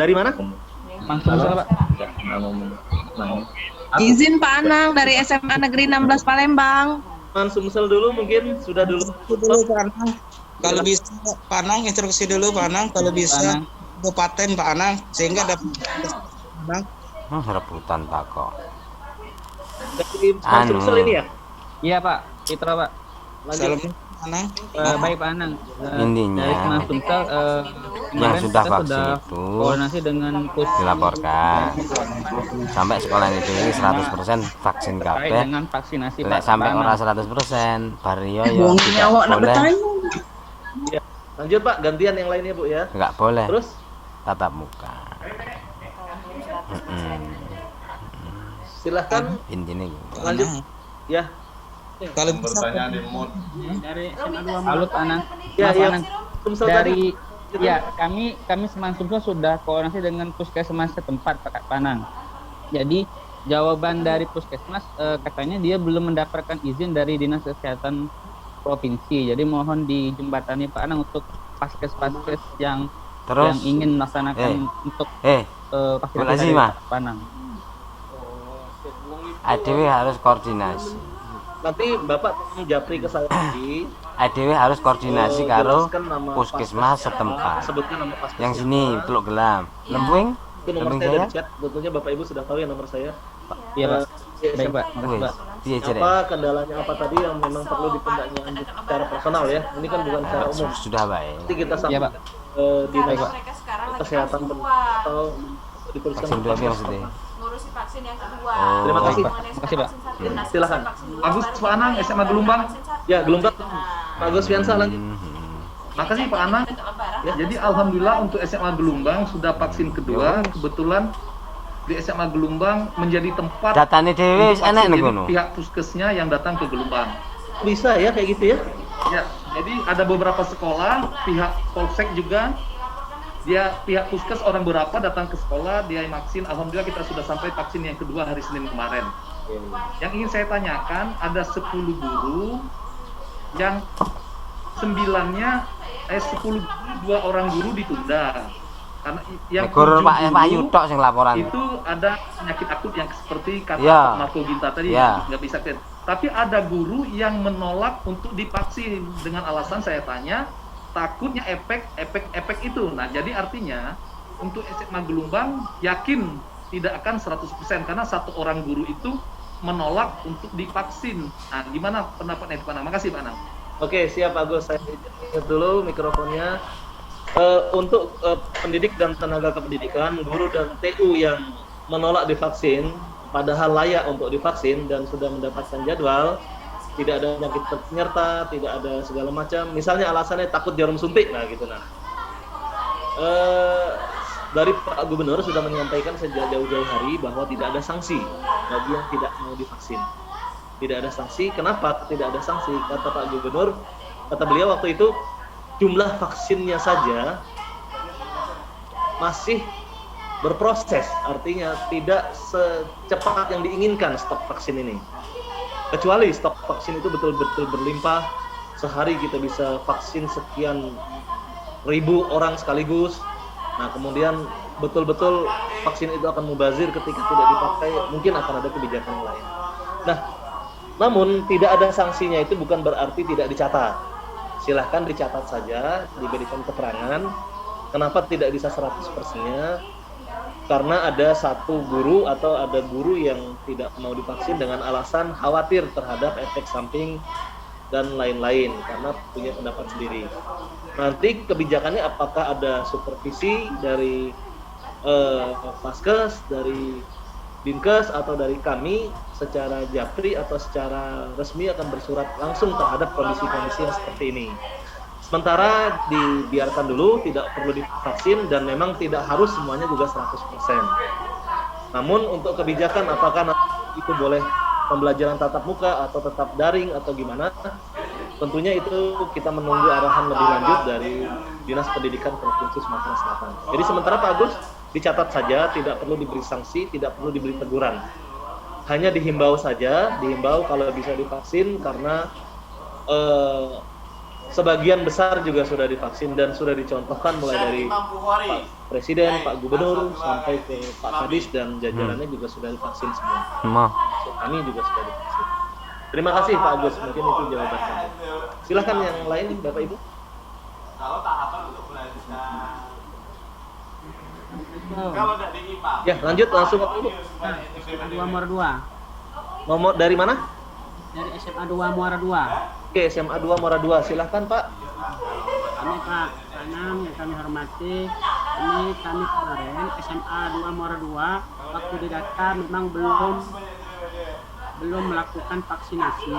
J: Dari mana?
F: Sumsel Pak.
L: Izin Pak Anang dari SMA Negeri 16 Palembang.
J: Sumsel dulu mungkin sudah dulu.
M: Pak Anang. Kalau bisa Pak Anang instruksi dulu Pak Anang, kalau bisa kabupaten Pak Anang sehingga dapat Anang.
I: Rebutan Pak kok.
J: Dari Sumsel ini ya?
F: Iya Pak, Citra Pak.
J: Lanjut.
M: Anang.
F: Baik Pak Anang.
I: Intinya
F: dari Sumsel
I: yang sudah vaksin itu
F: koordinasi dengan
I: dilaporkan sampai sekolah itu 100% vaksin kabeh.
F: Dengan vaksinasi
I: Lek sampai ora 100% vario yo tidak boleh.
J: Ya. Lanjut Pak, gantian yang lainnya Bu ya.
I: Enggak boleh.
J: Terus
I: tatap muka.
J: Silahkan
I: intinya
J: lanjut. Ya.
M: Kalau bisa
F: dari Alut Anang.
J: Ya,
F: Anang.
J: Dari
F: kami Sumsel sudah koordinasi dengan puskesmas setempat Pak Panang. Jadi jawaban dari puskesmas katanya dia belum mendapatkan izin dari Dinas Kesehatan Provinsi. Jadi mohon dijembatani Pak Anang untuk paskes-paskes yang ingin melaksanakan untuk vaksinasi Pak Panang.
I: ADW harus koordinasi.
J: Nanti Bapak japri ke saya lagi.
I: ADW harus koordinasi karo puskesmas setempat.
J: Sebutkan nama paskes.
I: Yang sini Teluk Gelam. Lembung.
J: Itu nomor saya dari chat. Tentunya Bapak Ibu sudah tahu ya nomor saya.
F: Iya Pak. Baik Pak.
J: Apa kendalanya apa tadi yang memang perlu dipendaknya secara personal ya? Ini kan bukan secara umum.
I: Sudah baik.
J: Nanti kita sampaikan di kesehatan atau dituliskan
I: maksudnya.
C: Ngurusi vaksin yang kedua.
J: Terima kasih.
F: Terima kasih Pak.
J: Silakan.
A: Agus Pak Anang, SMA Gelombang.
J: Ya, Gelombang. Pak Agus Fiansa lanjut.
A: Makasih Pak Anang. Ya, jadi alhamdulillah untuk SMA Gelombang sudah vaksin kedua. Kebetulan di SMA Gelombang menjadi tempat
I: datanya dewe enak nih kono.
A: Pihak puskesnya yang datang ke Gelombang.
J: Bisa ya kayak gitu ya?
A: Ya, jadi ada beberapa sekolah, pihak Polsek juga pihak puskes orang berapa datang ke sekolah, dia vaksin. Alhamdulillah kita sudah sampai vaksin yang kedua hari Senin kemarin. Yang ingin saya tanyakan, ada 10 guru yang 9-nya 10 2 orang guru ditunda. Karena yang
I: Pak Yutok sing laporan.
A: Itu ada penyakit akut yang seperti kata Pak Marco Ginta tadi nggak bisa kan. Tapi ada guru yang menolak untuk divaksin dengan alasan saya tanya takutnya efek itu. Nah, jadi artinya untuk SMA Gelombang yakin tidak akan 100% karena satu orang guru itu menolak untuk divaksin. Nah, gimana pendapatnya Pak Anang? Makasih Pak Anang.
J: Oke, siap Agus. Saya lihat dulu mikrofonnya. Untuk pendidik dan tenaga kependidikan, guru dan TU yang menolak divaksin, padahal layak untuk divaksin dan sudah mendapatkan jadwal, tidak ada penyakit penyerta, tidak ada segala macam. Misalnya alasannya takut jarum suntik, nah gitu nah. Dari Pak Gubernur sudah menyampaikan sejak jauh-jauh hari bahwa tidak ada sanksi bagi yang tidak mau divaksin. Tidak ada sanksi. Kenapa tidak ada sanksi? Kata Pak Gubernur, kata beliau waktu itu, jumlah vaksinnya saja masih berproses, artinya tidak secepat yang diinginkan stok vaksin ini. Kecuali stok vaksin itu betul-betul berlimpah, sehari kita bisa vaksin sekian ribu orang sekaligus. Nah, kemudian betul-betul vaksin itu akan mubazir ketika tidak dipakai, mungkin akan ada kebijakan lain. Nah, namun tidak ada sanksinya itu bukan berarti tidak dicatat. Silahkan dicatat saja, diberikan keterangan kenapa tidak bisa 100%-nya. karena ada satu guru atau ada guru yang tidak mau divaksin dengan alasan khawatir terhadap efek samping dan lain-lain karena punya pendapat sendiri. Nanti kebijakannya apakah ada supervisi dari Vaskes, dari Dinkes atau dari kami secara japri atau secara resmi akan bersurat langsung terhadap kondisi-kondisi yang seperti ini. Sementara dibiarkan dulu, tidak perlu divaksin dan memang tidak harus semuanya juga 100%. Namun untuk kebijakan apakah nanti itu boleh pembelajaran tatap muka atau tetap daring atau gimana, tentunya itu kita menunggu arahan lebih lanjut dari Dinas Pendidikan Provinsi Sumatera Selatan. Jadi sementara Pak Agus dicatat saja, tidak perlu diberi sanksi, tidak perlu diberi teguran. Hanya dihimbau saja, dihimbau kalau bisa divaksin karena sebagian besar juga sudah divaksin dan sudah dicontohkan mulai dari Pak Presiden, Pak Gubernur, sampai ke Pak Kadis dan jajarannya juga sudah divaksin semua. Kami juga sudah divaksin. Terima kasih Pak Agus, mungkin itu jawaban kami. Silahkan yang lain Bapak Ibu.
N: Kalau tahapan untuk melanjutkan. Kalau tidak diimbang.
J: Ya, lanjut langsung Bapak Ibu.
O: SMA 2 Muara 2.
J: Nomor dari mana?
O: Dari SMA 2 Muara 2.
J: Oke, SMA 2 Muara 2. Silahkan Pak.
O: Kami Pak Anam yang kami hormati, ini kami kemarin SMA 2 Muara 2 waktu didata memang belum melakukan vaksinasi.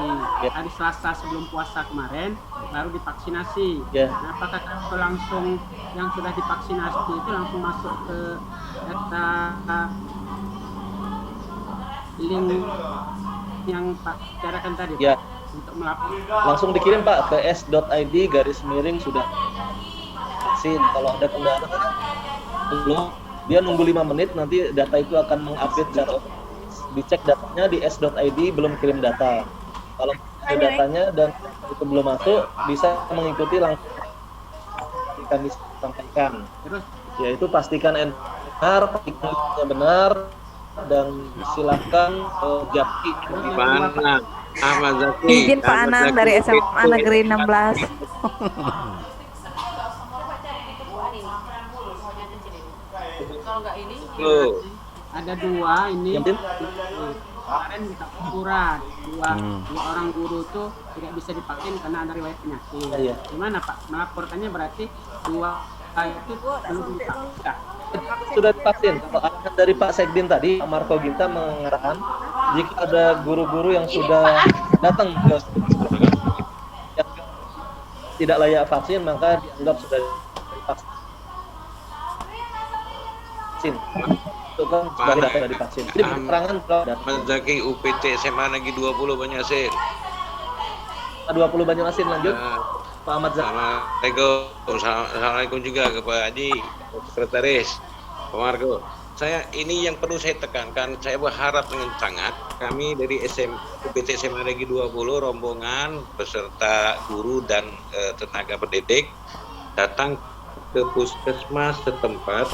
O: Hari Selasa sebelum puasa kemarin baru divaksinasi. Nah, apakah itu langsung yang sudah divaksinasi itu langsung masuk ke data link yang Pak bicarakan tadi?
J: Ya.
O: Untuk melakukan
J: langsung dikirim Pak ke s.id/miring sudah vaksin. Kalau ada kendala belum, dia nunggu 5 menit, nanti data itu akan mengupdate secara dicek datanya di s.id belum kirim data. Kalau ada datanya dan itu belum masuk, bisa mengikuti langsung kami sampaikan. Yaitu pastikan benar, pastikan benar, dan silakan japri di mana.
L: Ahmad Zaki. Izin Pak Anang dari SMA Negeri 16.
O: Ada 2 ini. Kemarin kita ukuran dua orang guru tuh tidak bisa divaksin karena ada riwayat penyakit. Gimana Pak? Melaporkannya berarti 2 itu belum divaksin.
J: Sudah divaksin. Arahan dari Pak Sekdin tadi, Pak Marco Ginta mengarahkan jika ada guru-guru yang sudah datang ke yang tidak layak vaksin maka dianggap sudah divaksin. Itu kan sebagai data dari vaksin. Jadi keterangan
P: Ahmad Zaki UPT SMA Negeri 20 Banjarmasin.
J: 20 Banjarmasin lanjut. Pak Ahmad Zaki.
P: Assalamualaikum juga ke Pak Haji, Sekretaris, Pak Margo. Ini yang perlu saya tekankan, saya berharap dengan sangat kami dari UPT SMA Negeri 20 rombongan beserta guru dan tenaga pendidik datang ke puskesmas setempat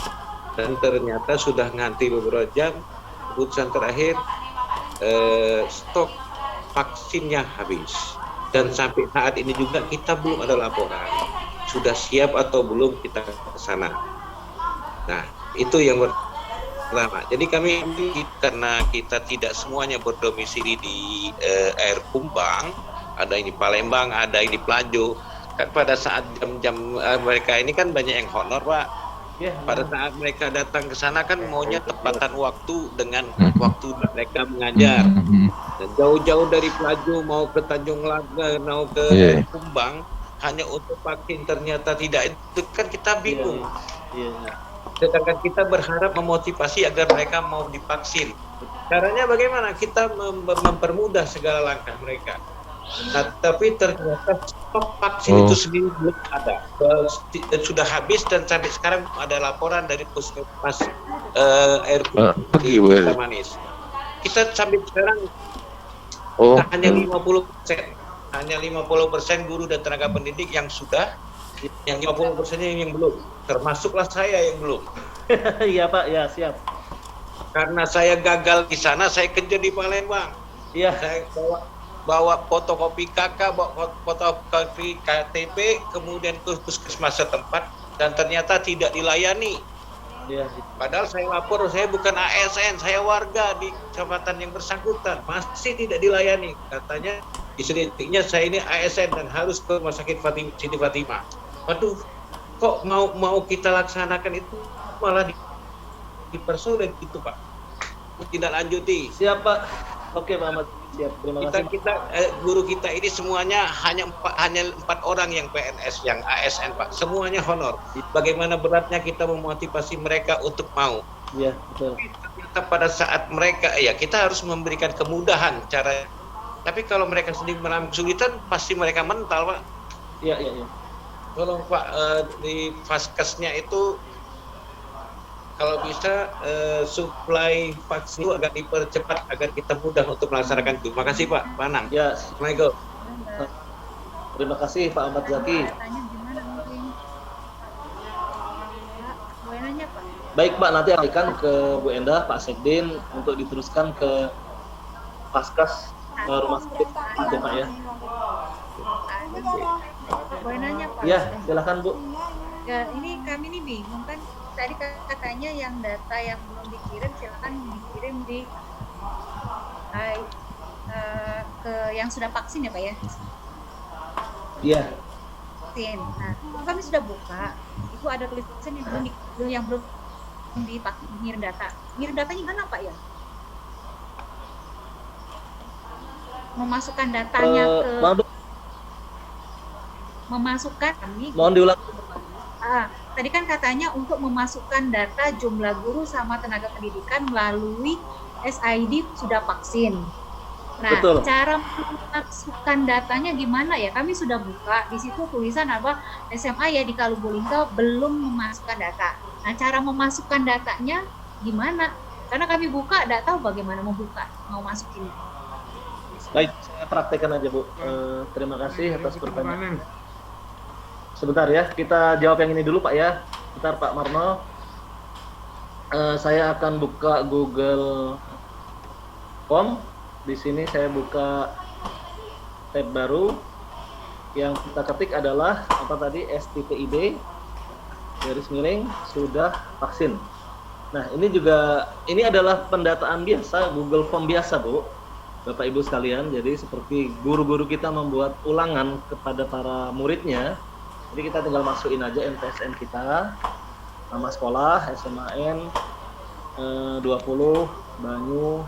P: dan ternyata sudah ngantri beberapa jam. Keputusan terakhir stok vaksinnya habis. Dan sampai saat ini juga kita belum ada laporan sudah siap atau belum kita ke sana. Nah, itu yang pertama. Jadi kami karena kita tidak semuanya berdomisili di Air Kumbang, ada ini Palembang, ada ini Pelajo. Kan pada saat jam-jam mereka ini kan banyak yang honor, Pak. Pada saat mereka datang ke sana kan maunya tepatan waktu dengan waktu mereka mengajar. Dan jauh-jauh dari Pelajo mau ke Tanjung Laga, mau ke Kumbang hanya untuk vaksin ternyata tidak, itu kan kita bingung. Sedangkan kita berharap memotivasi agar mereka mau divaksin. Caranya bagaimana? Kita mempermudah segala langkah mereka. Nah, tapi ternyata stok vaksin itu sendiri belum ada, sudah habis dan sampai sekarang ada laporan dari puskesmas Air Manis. Kita sampai sekarang hanya 50% guru dan tenaga pendidik yang sudah, yang 50%-nya yang belum, termasuklah saya yang belum.
J: Iya Pak, ya siap.
P: Karena saya gagal di sana, saya kerja di Palembang.
J: Iya.
P: Saya bawa fotokopi KK, bawa fotokopi KTP, kemudian ke puskesmas setempat dan ternyata tidak dilayani.
J: Iya.
P: Padahal saya lapor, saya bukan ASN, saya warga di kecamatan yang bersangkutan, masih tidak dilayani. Katanya istrinya saya ini ASN dan harus ke Rumah Sakit Siti Fatimah. Waduh, kok mau kita laksanakan itu malah dipersulit gitu Pak. Tidak lanjuti.
J: Siapa? Oke Pak Ahmad. Siap, terima kasih.
P: Guru kita ini semuanya hanya 4 orang yang PNS, yang ASN Pak. Semuanya honor. Bagaimana beratnya kita memotivasi mereka untuk mau.
J: Iya, betul.
P: Ternyata pada saat mereka, ya kita harus memberikan kemudahan cara. Tapi kalau mereka sendiri mengalami kesulitan, pasti mereka mental Pak.
J: Iya, iya, iya.
P: Tolong Pak, di Vaskesnya itu kalau bisa suplai vaksin itu agar dipercepat agar kita mudah untuk melaksanakan itu. Terima kasih Pak Panang.
J: Ya,
P: Assalamualaikum.
J: Terima kasih Pak Ahmad Zaki. Baik Pak, nanti akan ke Bu Endah, Pak Sekdin untuk diteruskan ke Paskas Rumah Sakit ada Pak ya.
C: Boleh nanya Pak?
J: Iya, silakan Bu.
C: Ya, ini kami nih bingung kan. Tadi katanya yang data yang belum dikirim silakan dikirim di ke yang sudah vaksin ya Pak ya?
J: Iya.
C: Vaksin. Nah, kami sudah buka. Itu ada tulisan yang belum divaksin, ngirim data. Ngirim datanya mana Pak ya? Memasukkan datanya memasukkan kami.
J: Mohon diulang.
C: Tadi kan katanya untuk memasukkan data jumlah guru sama tenaga pendidikan melalui SID sudah vaksin. Nah,
J: betul.
C: Cara memasukkan datanya gimana ya? Kami sudah buka, di situ tulisan apa SMA ya di Kalubulingga belum memasukkan data. Nah, cara memasukkan datanya gimana? Karena kami buka, tidak tahu bagaimana membuka, mau masukin.
J: Baik, saya praktekkan aja Bu. Terima kasih atas pertanyaan. Sebentar ya, kita jawab yang ini dulu Pak ya. Bentar Pak Marno. Saya akan buka Google Form. Di sini saya buka tab baru. Yang kita ketik adalah apa tadi? STPID garis miring sudah vaksin. Nah, ini adalah pendataan biasa, Google Form biasa Bu. Bapak Ibu sekalian, jadi seperti guru-guru kita membuat ulangan kepada para muridnya. Jadi kita tinggal masukin aja NPSN kita, nama sekolah, SMAN 20 Banyu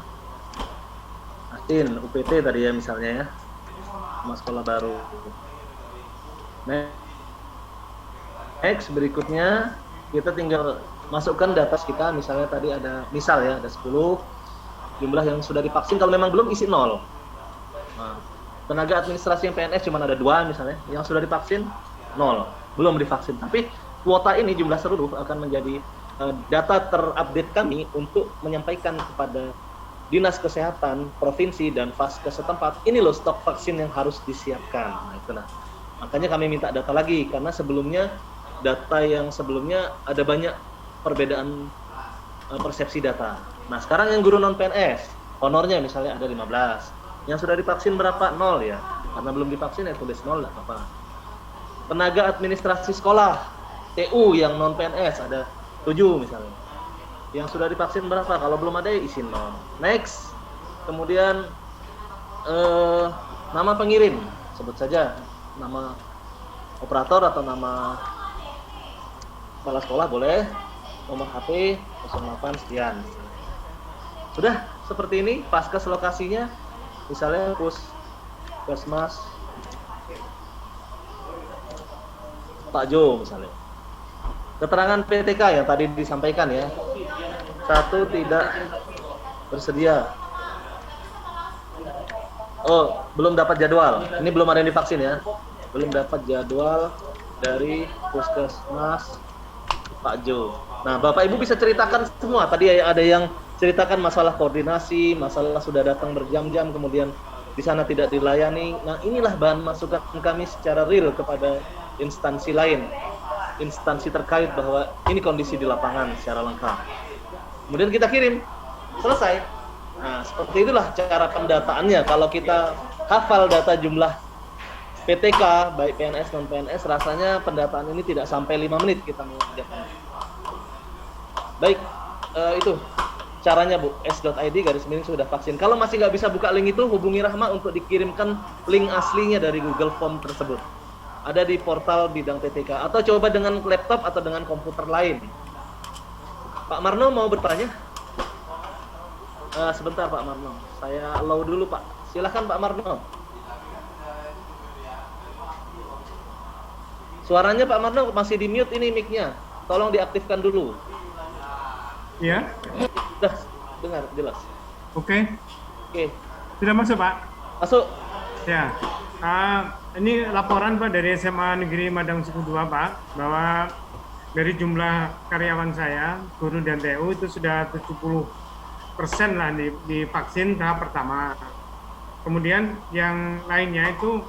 J: Asin, UPT tadi ya misalnya ya, nama sekolah baru. Next berikutnya kita tinggal masukkan data kita, misalnya tadi ada 10 jumlah yang sudah divaksin, kalau memang belum isi 0. Nah, tenaga administrasi yang PNS cuma ada 2 misalnya, yang sudah divaksin 0, belum divaksin. Tapi kuota ini jumlah seluruh akan menjadi data terupdate kami untuk menyampaikan kepada Dinas Kesehatan Provinsi dan Vaskes setempat, ini loh stok vaksin yang harus disiapkan. Nah, itu makanya kami minta data lagi, karena sebelumnya data yang sebelumnya ada banyak perbedaan persepsi data. Nah, sekarang yang guru non PNS, honornya misalnya ada 15. Yang sudah divaksin berapa? 0 ya. Karena belum divaksin ya tulis 0 enggak apa-apa. Tenaga administrasi sekolah, TU yang non PNS ada 7 misalnya. Yang sudah divaksin berapa? Kalau belum ada ya isi 0. Next. Kemudian nama pengirim, sebut saja nama operator atau nama kepala sekolah boleh. Nomor HP 08 sekian. Sudah seperti ini. Vaskes lokasinya misalnya Puskesmas Pak Jo misalnya. Keterangan PTK yang tadi disampaikan ya. 1 tidak bersedia. Oh, belum dapat jadwal. Ini belum ada yang divaksin ya. Belum dapat jadwal dari Puskesmas Pak Jo. Nah, Bapak Ibu bisa ceritakan semua. Tadi ada yang ceritakan masalah koordinasi, masalah sudah datang berjam-jam, kemudian di sana tidak dilayani. Nah, inilah bahan masukan kami secara real kepada instansi lain, instansi terkait bahwa ini kondisi di lapangan secara lengkap. Kemudian kita kirim, selesai. Nah, seperti itulah cara pendataannya. Kalau kita hafal data jumlah PTK, baik PNS non PNS, rasanya pendataan ini tidak sampai 5 menit kita mengerjakan. Baik, itu caranya Bu, s.id/sudah vaksin. Kalau masih nggak bisa buka link itu, hubungi Rahma untuk dikirimkan link aslinya dari Google Form tersebut. Ada di portal bidang PTK, atau coba dengan laptop atau dengan komputer lain. Pak Marno mau bertanya? Sebentar Pak Marno, saya allow dulu Pak. Silahkan Pak Marno. Suaranya Pak Marno masih di mute ini mic-nya. Tolong diaktifkan dulu.
Q: Ya.
J: Sudah dengar jelas.
Q: Oke. Sudah masuk Pak?
J: Masuk.
Q: Ya. Ini laporan Pak dari SMA Negeri Madang Suku 2 Pak, bahwa dari jumlah karyawan saya, guru dan TU itu sudah 70% lah divaksin tahap pertama. Kemudian yang lainnya itu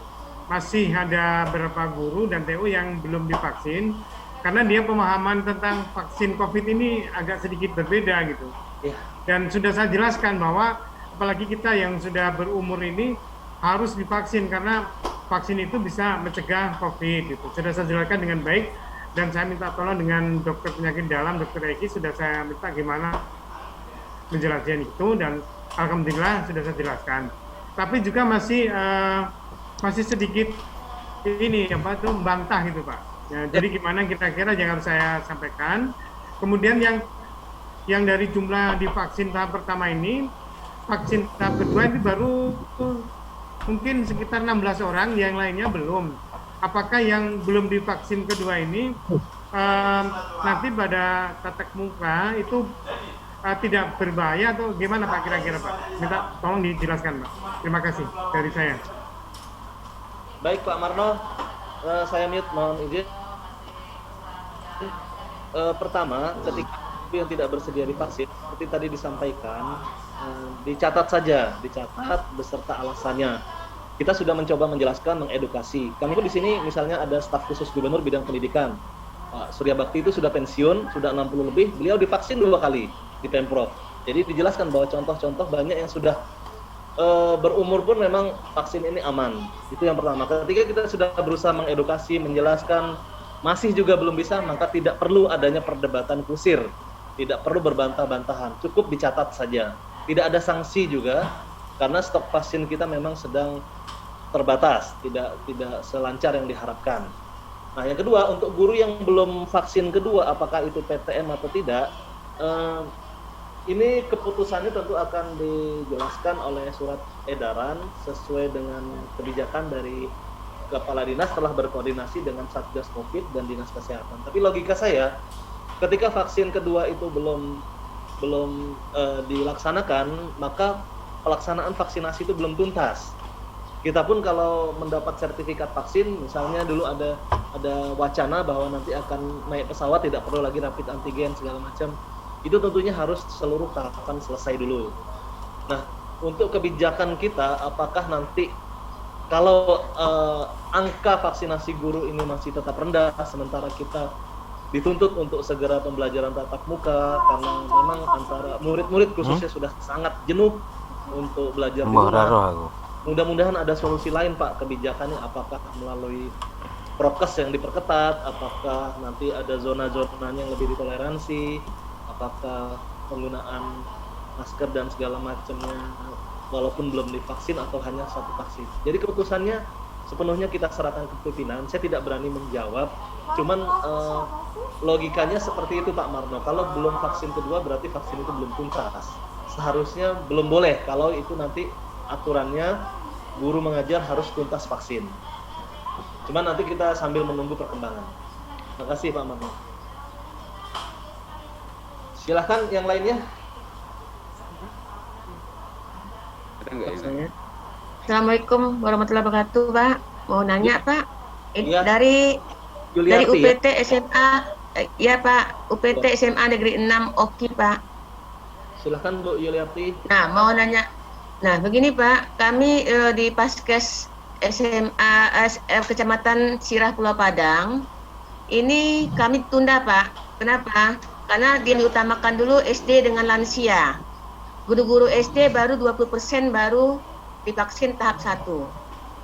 Q: masih ada beberapa guru dan TU yang belum divaksin, karena dia pemahaman tentang vaksin COVID ini agak sedikit berbeda gitu. Dan sudah saya jelaskan bahwa apalagi kita yang sudah berumur ini harus divaksin, karena vaksin itu bisa mencegah COVID gitu. Sudah saya jelaskan dengan baik, dan saya minta tolong dengan dokter penyakit dalam, dokter Eki, sudah saya minta gimana menjelaskan itu, dan alhamdulillah sudah saya jelaskan. Tapi juga masih sedikit ini membantah gitu Pak. Ya, jadi gimana kira-kira yang harus saya sampaikan. Kemudian yang dari jumlah divaksin tahap pertama ini, vaksin tahap kedua itu baru mungkin sekitar 16 orang, yang lainnya belum. Apakah yang belum divaksin kedua ini nanti pada tatap muka itu tidak berbahaya atau gimana Pak kira-kira Pak? Minta tolong dijelaskan Pak. Terima kasih dari saya.
J: Baik Pak Marno, saya mute, mohon izin. Pertama, ketika yang tidak bersedia divaksin, seperti tadi disampaikan, dicatat beserta alasannya. Kita sudah mencoba menjelaskan, mengedukasi. Kami pun di sini misalnya ada staf khusus gubernur bidang pendidikan, Pak Surya Bakti itu sudah pensiun, sudah 60 lebih, beliau divaksin 2 kali di Pemprov. Jadi dijelaskan bahwa contoh-contoh banyak yang sudah berumur pun memang vaksin ini aman. Itu yang pertama. Ketika kita sudah berusaha mengedukasi, menjelaskan, masih juga belum bisa, maka tidak perlu adanya perdebatan kusir, tidak perlu berbantah-bantahan, cukup dicatat saja. Tidak ada sanksi juga, karena stok vaksin kita memang sedang terbatas, tidak selancar yang diharapkan. Nah, yang kedua, untuk guru yang belum vaksin kedua, apakah itu PTM atau tidak, ini keputusannya tentu akan dijelaskan oleh surat edaran sesuai dengan kebijakan dari Kepala Dinas setelah berkoordinasi dengan Satgas Covid dan Dinas Kesehatan. Tapi logika saya, ketika vaksin kedua itu belum dilaksanakan, maka pelaksanaan vaksinasi itu belum tuntas. Kita pun kalau mendapat sertifikat vaksin, misalnya dulu ada wacana bahwa nanti akan naik pesawat, tidak perlu lagi rapid antigen segala macam, itu tentunya harus seluruh tahapan selesai dulu. Nah, untuk kebijakan kita, apakah nanti kalau angka vaksinasi guru ini masih tetap rendah, sementara kita dituntut untuk segera pembelajaran tatap muka, karena memang antara murid-murid khususnya sudah sangat jenuh untuk belajar di rumah. Mudah-mudahan ada solusi lain Pak, kebijakannya apakah melalui prokes yang diperketat, apakah nanti ada zona-zonanya yang lebih ditoleransi, apakah penggunaan masker dan segala macamnya walaupun belum divaksin atau hanya satu vaksin. Jadi keputusannya sepenuhnya kita serahkan ke pimpinan. Saya tidak berani menjawab, cuman logikanya seperti itu Pak Marno. Kalau belum vaksin kedua berarti vaksin itu belum tuntas. Seharusnya belum boleh kalau itu nanti aturannya guru mengajar harus tuntas vaksin. Cuman nanti kita sambil menunggu perkembangan. Terima kasih Pak Marno. Silahkan yang lainnya.
L: Assalamualaikum warahmatullahi wabarakatuh Pak. Mau nanya Pak,
J: Ya.
L: dari
J: Yuliarti,
L: UPT SMA, ya Pak, UPT SMA Negeri 6 Oki Pak.
J: Silahkan Bu Yuliarti.
L: Nah, mau nanya. Nah, begini Pak, kami di Paskes SMA Kecamatan Sirah Pulau Padang, ini kami tunda Pak. Kenapa? Karena dia diutamakan dulu SD dengan lansia. Guru-guru SD baru 20% baru divaksin tahap 1.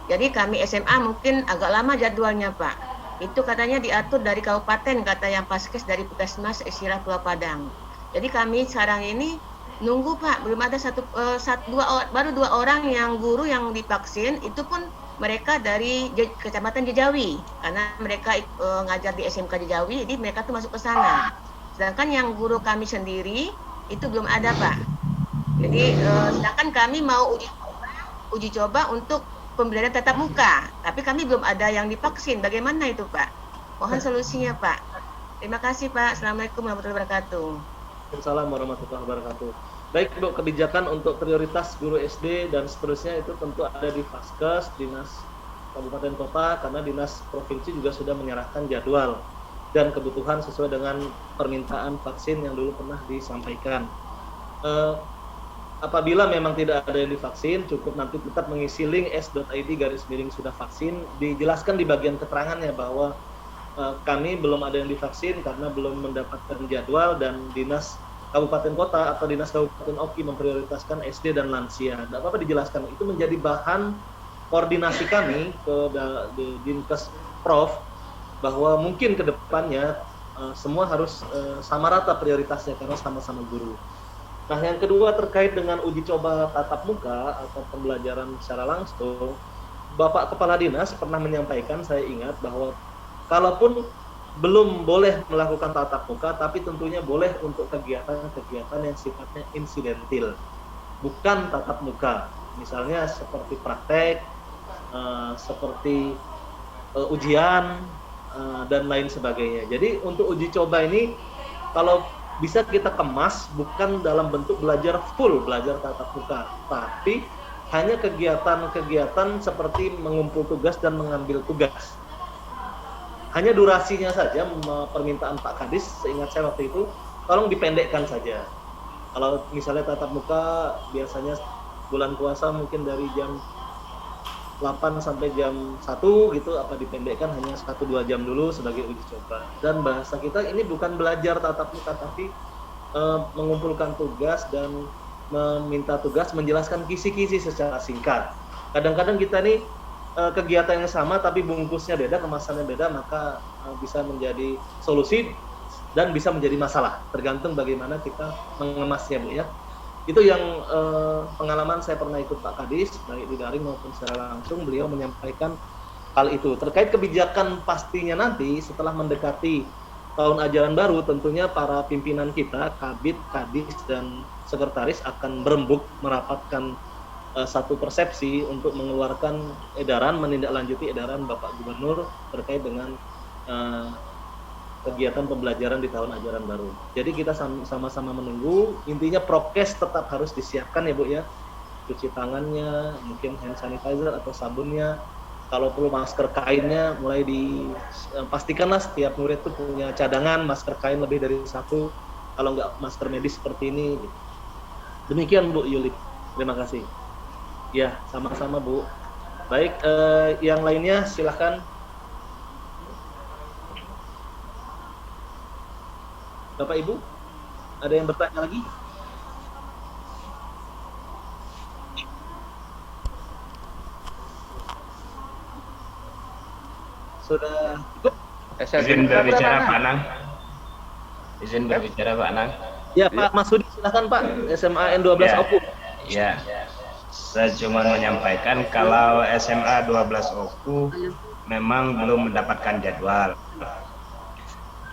L: Jadi kami SMA mungkin agak lama jadwalnya Pak. Itu katanya diatur dari kabupaten, kata yang Paskes dari Puskesmas Sirah Pulau Padang. Jadi kami sekarang ini nunggu Pak, belum ada baru 2 orang yang guru yang divaksin, itu pun mereka dari Kecamatan Jejawi, karena mereka ngajar di SMK Jejawi, jadi mereka tuh masuk ke sana. Sedangkan yang guru kami sendiri itu belum ada Pak. Jadi sedangkan kami mau uji coba untuk pembelajaran tatap muka, tapi kami belum ada yang divaksin. Bagaimana itu Pak? Mohon solusinya Pak. Terima kasih Pak. Assalamualaikum warahmatullahi wabarakatuh.
J: Waalaikumsalam warahmatullahi wabarakatuh. Baik Bu, kebijakan untuk prioritas guru SD dan seterusnya itu tentu ada di Faskes, Dinas Kabupaten Kota, karena Dinas Provinsi juga sudah menyerahkan jadwal dan kebutuhan sesuai dengan permintaan vaksin yang dulu pernah disampaikan. Apabila memang tidak ada yang divaksin, cukup nanti tetap mengisi link s.id/sudah vaksin, dijelaskan di bagian keterangannya bahwa kami belum ada yang divaksin karena belum mendapatkan jadwal dan Dinas Kabupaten Kota atau Dinas Kabupaten Oki memprioritaskan SD dan lansia. Tidak apa-apa dijelaskan, itu menjadi bahan koordinasi kami ke Dinkes Prof bahwa mungkin ke depannya semua harus sama rata prioritasnya karena sama-sama guru. Nah, yang kedua terkait dengan uji coba tatap muka atau pembelajaran secara langsung, Bapak Kepala Dinas pernah menyampaikan, saya ingat, bahwa kalaupun belum boleh melakukan tatap muka, tapi tentunya boleh untuk kegiatan-kegiatan yang sifatnya insidentil, bukan tatap muka. Misalnya seperti praktek, seperti ujian, dan lain sebagainya. Jadi untuk uji coba ini, kalau bisa kita kemas bukan dalam bentuk belajar full, belajar tatap muka, tapi hanya kegiatan-kegiatan seperti mengumpul tugas dan mengambil tugas. Hanya durasinya saja, permintaan Pak Kadis, seingat saya waktu itu, tolong dipendekkan saja. Kalau misalnya tatap muka, biasanya bulan puasa mungkin dari jam 8 sampai jam 1 gitu, apa dipendekkan hanya 1-2 jam dulu sebagai uji coba. Dan bahasa kita ini bukan belajar tatap muka, tapi mengumpulkan tugas dan meminta tugas, menjelaskan kisi-kisi secara singkat. Kadang-kadang kita nih kegiatan yang sama tapi bungkusnya beda, kemasannya beda, maka bisa menjadi solusi dan bisa menjadi masalah, tergantung bagaimana kita mengemasnya Bu ya. Itu yang pengalaman saya pernah ikut Pak Kadis, baik di daring maupun secara langsung, beliau menyampaikan hal itu. Terkait kebijakan pastinya nanti setelah mendekati tahun ajaran baru, tentunya para pimpinan kita, Kabid, Kadis, dan Sekretaris akan berembuk merapatkan satu persepsi untuk mengeluarkan edaran, menindaklanjuti edaran Bapak Gubernur terkait dengan kegiatan pembelajaran di tahun ajaran baru. Jadi kita sama-sama menunggu, intinya prokes tetap harus disiapkan ya Bu ya, cuci tangannya, mungkin hand sanitizer atau sabunnya, kalau perlu masker kainnya mulai dipastikanlah setiap murid itu punya cadangan masker kain lebih dari 1, kalau nggak masker medis seperti ini. Demikian Bu Yuli, terima kasih. Ya, sama-sama Bu. Baik, yang lainnya silahkan. Bapak Ibu, ada yang bertanya lagi? Sudah cukup?
R: Izin berbicara Pak Anang. Izin berbicara Pak Anang.
J: Ya Pak Masudi, silahkan Pak, SMA N12 Oku.
R: Ya, saya cuma menyampaikan kalau SMA 12 Oku memang belum mendapatkan jadwal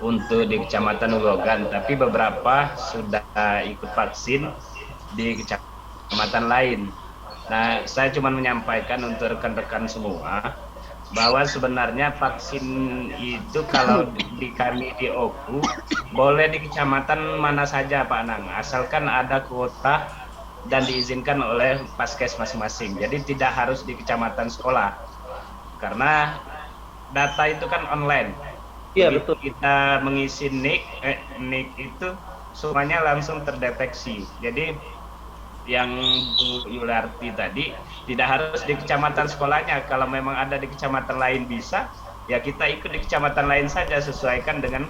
R: untuk di Kecamatan Ulogan, tapi beberapa sudah ikut vaksin di kecamatan lain. Nah, saya cuma menyampaikan untuk rekan-rekan semua bahwa sebenarnya vaksin itu kalau di kami di Oku boleh di kecamatan mana saja Pak Anang, asalkan ada kuota dan diizinkan oleh Paskes masing-masing. Jadi tidak harus di kecamatan sekolah, karena data itu kan online. Iya betul. Kita mengisi NIK itu semuanya langsung terdeteksi. Jadi yang Bu Yularti tadi tidak harus di kecamatan sekolahnya. Kalau memang ada di kecamatan lain bisa, ya kita ikut di kecamatan lain saja, sesuaikan dengan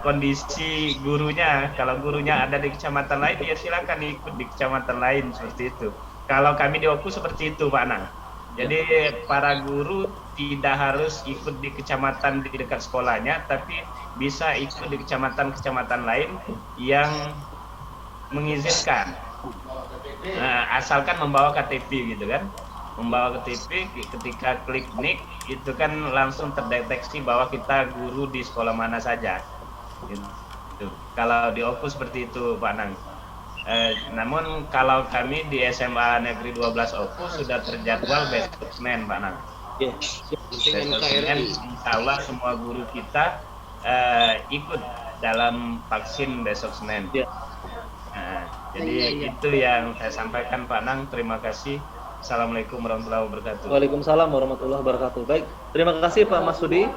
R: kondisi gurunya. Kalau gurunya ada di kecamatan lain, ya silakan ikut di kecamatan lain seperti itu. Kalau kami di Oku seperti itu Pak Anang. Jadi para guru tidak harus ikut di kecamatan di dekat sekolahnya, tapi bisa ikut di kecamatan-kecamatan lain yang mengizinkan, asalkan membawa KTP gitu kan. Membawa KTP, ketika klik nik itu kan langsung terdeteksi bahwa kita guru di sekolah mana saja gitu. Kalau di OKU seperti itu Pak Nang. Namun kalau kami di SMA Negeri 12 OKU sudah terjadwal besok Senin Pak Nang. Besok Senin insya Allah semua guru kita ikut dalam vaksin besok Senin. Jadi itu yang saya sampaikan Pak Nang. Terima kasih. Assalamualaikum warahmatullahi wabarakatuh.
J: Waalaikumsalam warahmatullahi wabarakatuh. Baik, terima kasih Pak Masudi.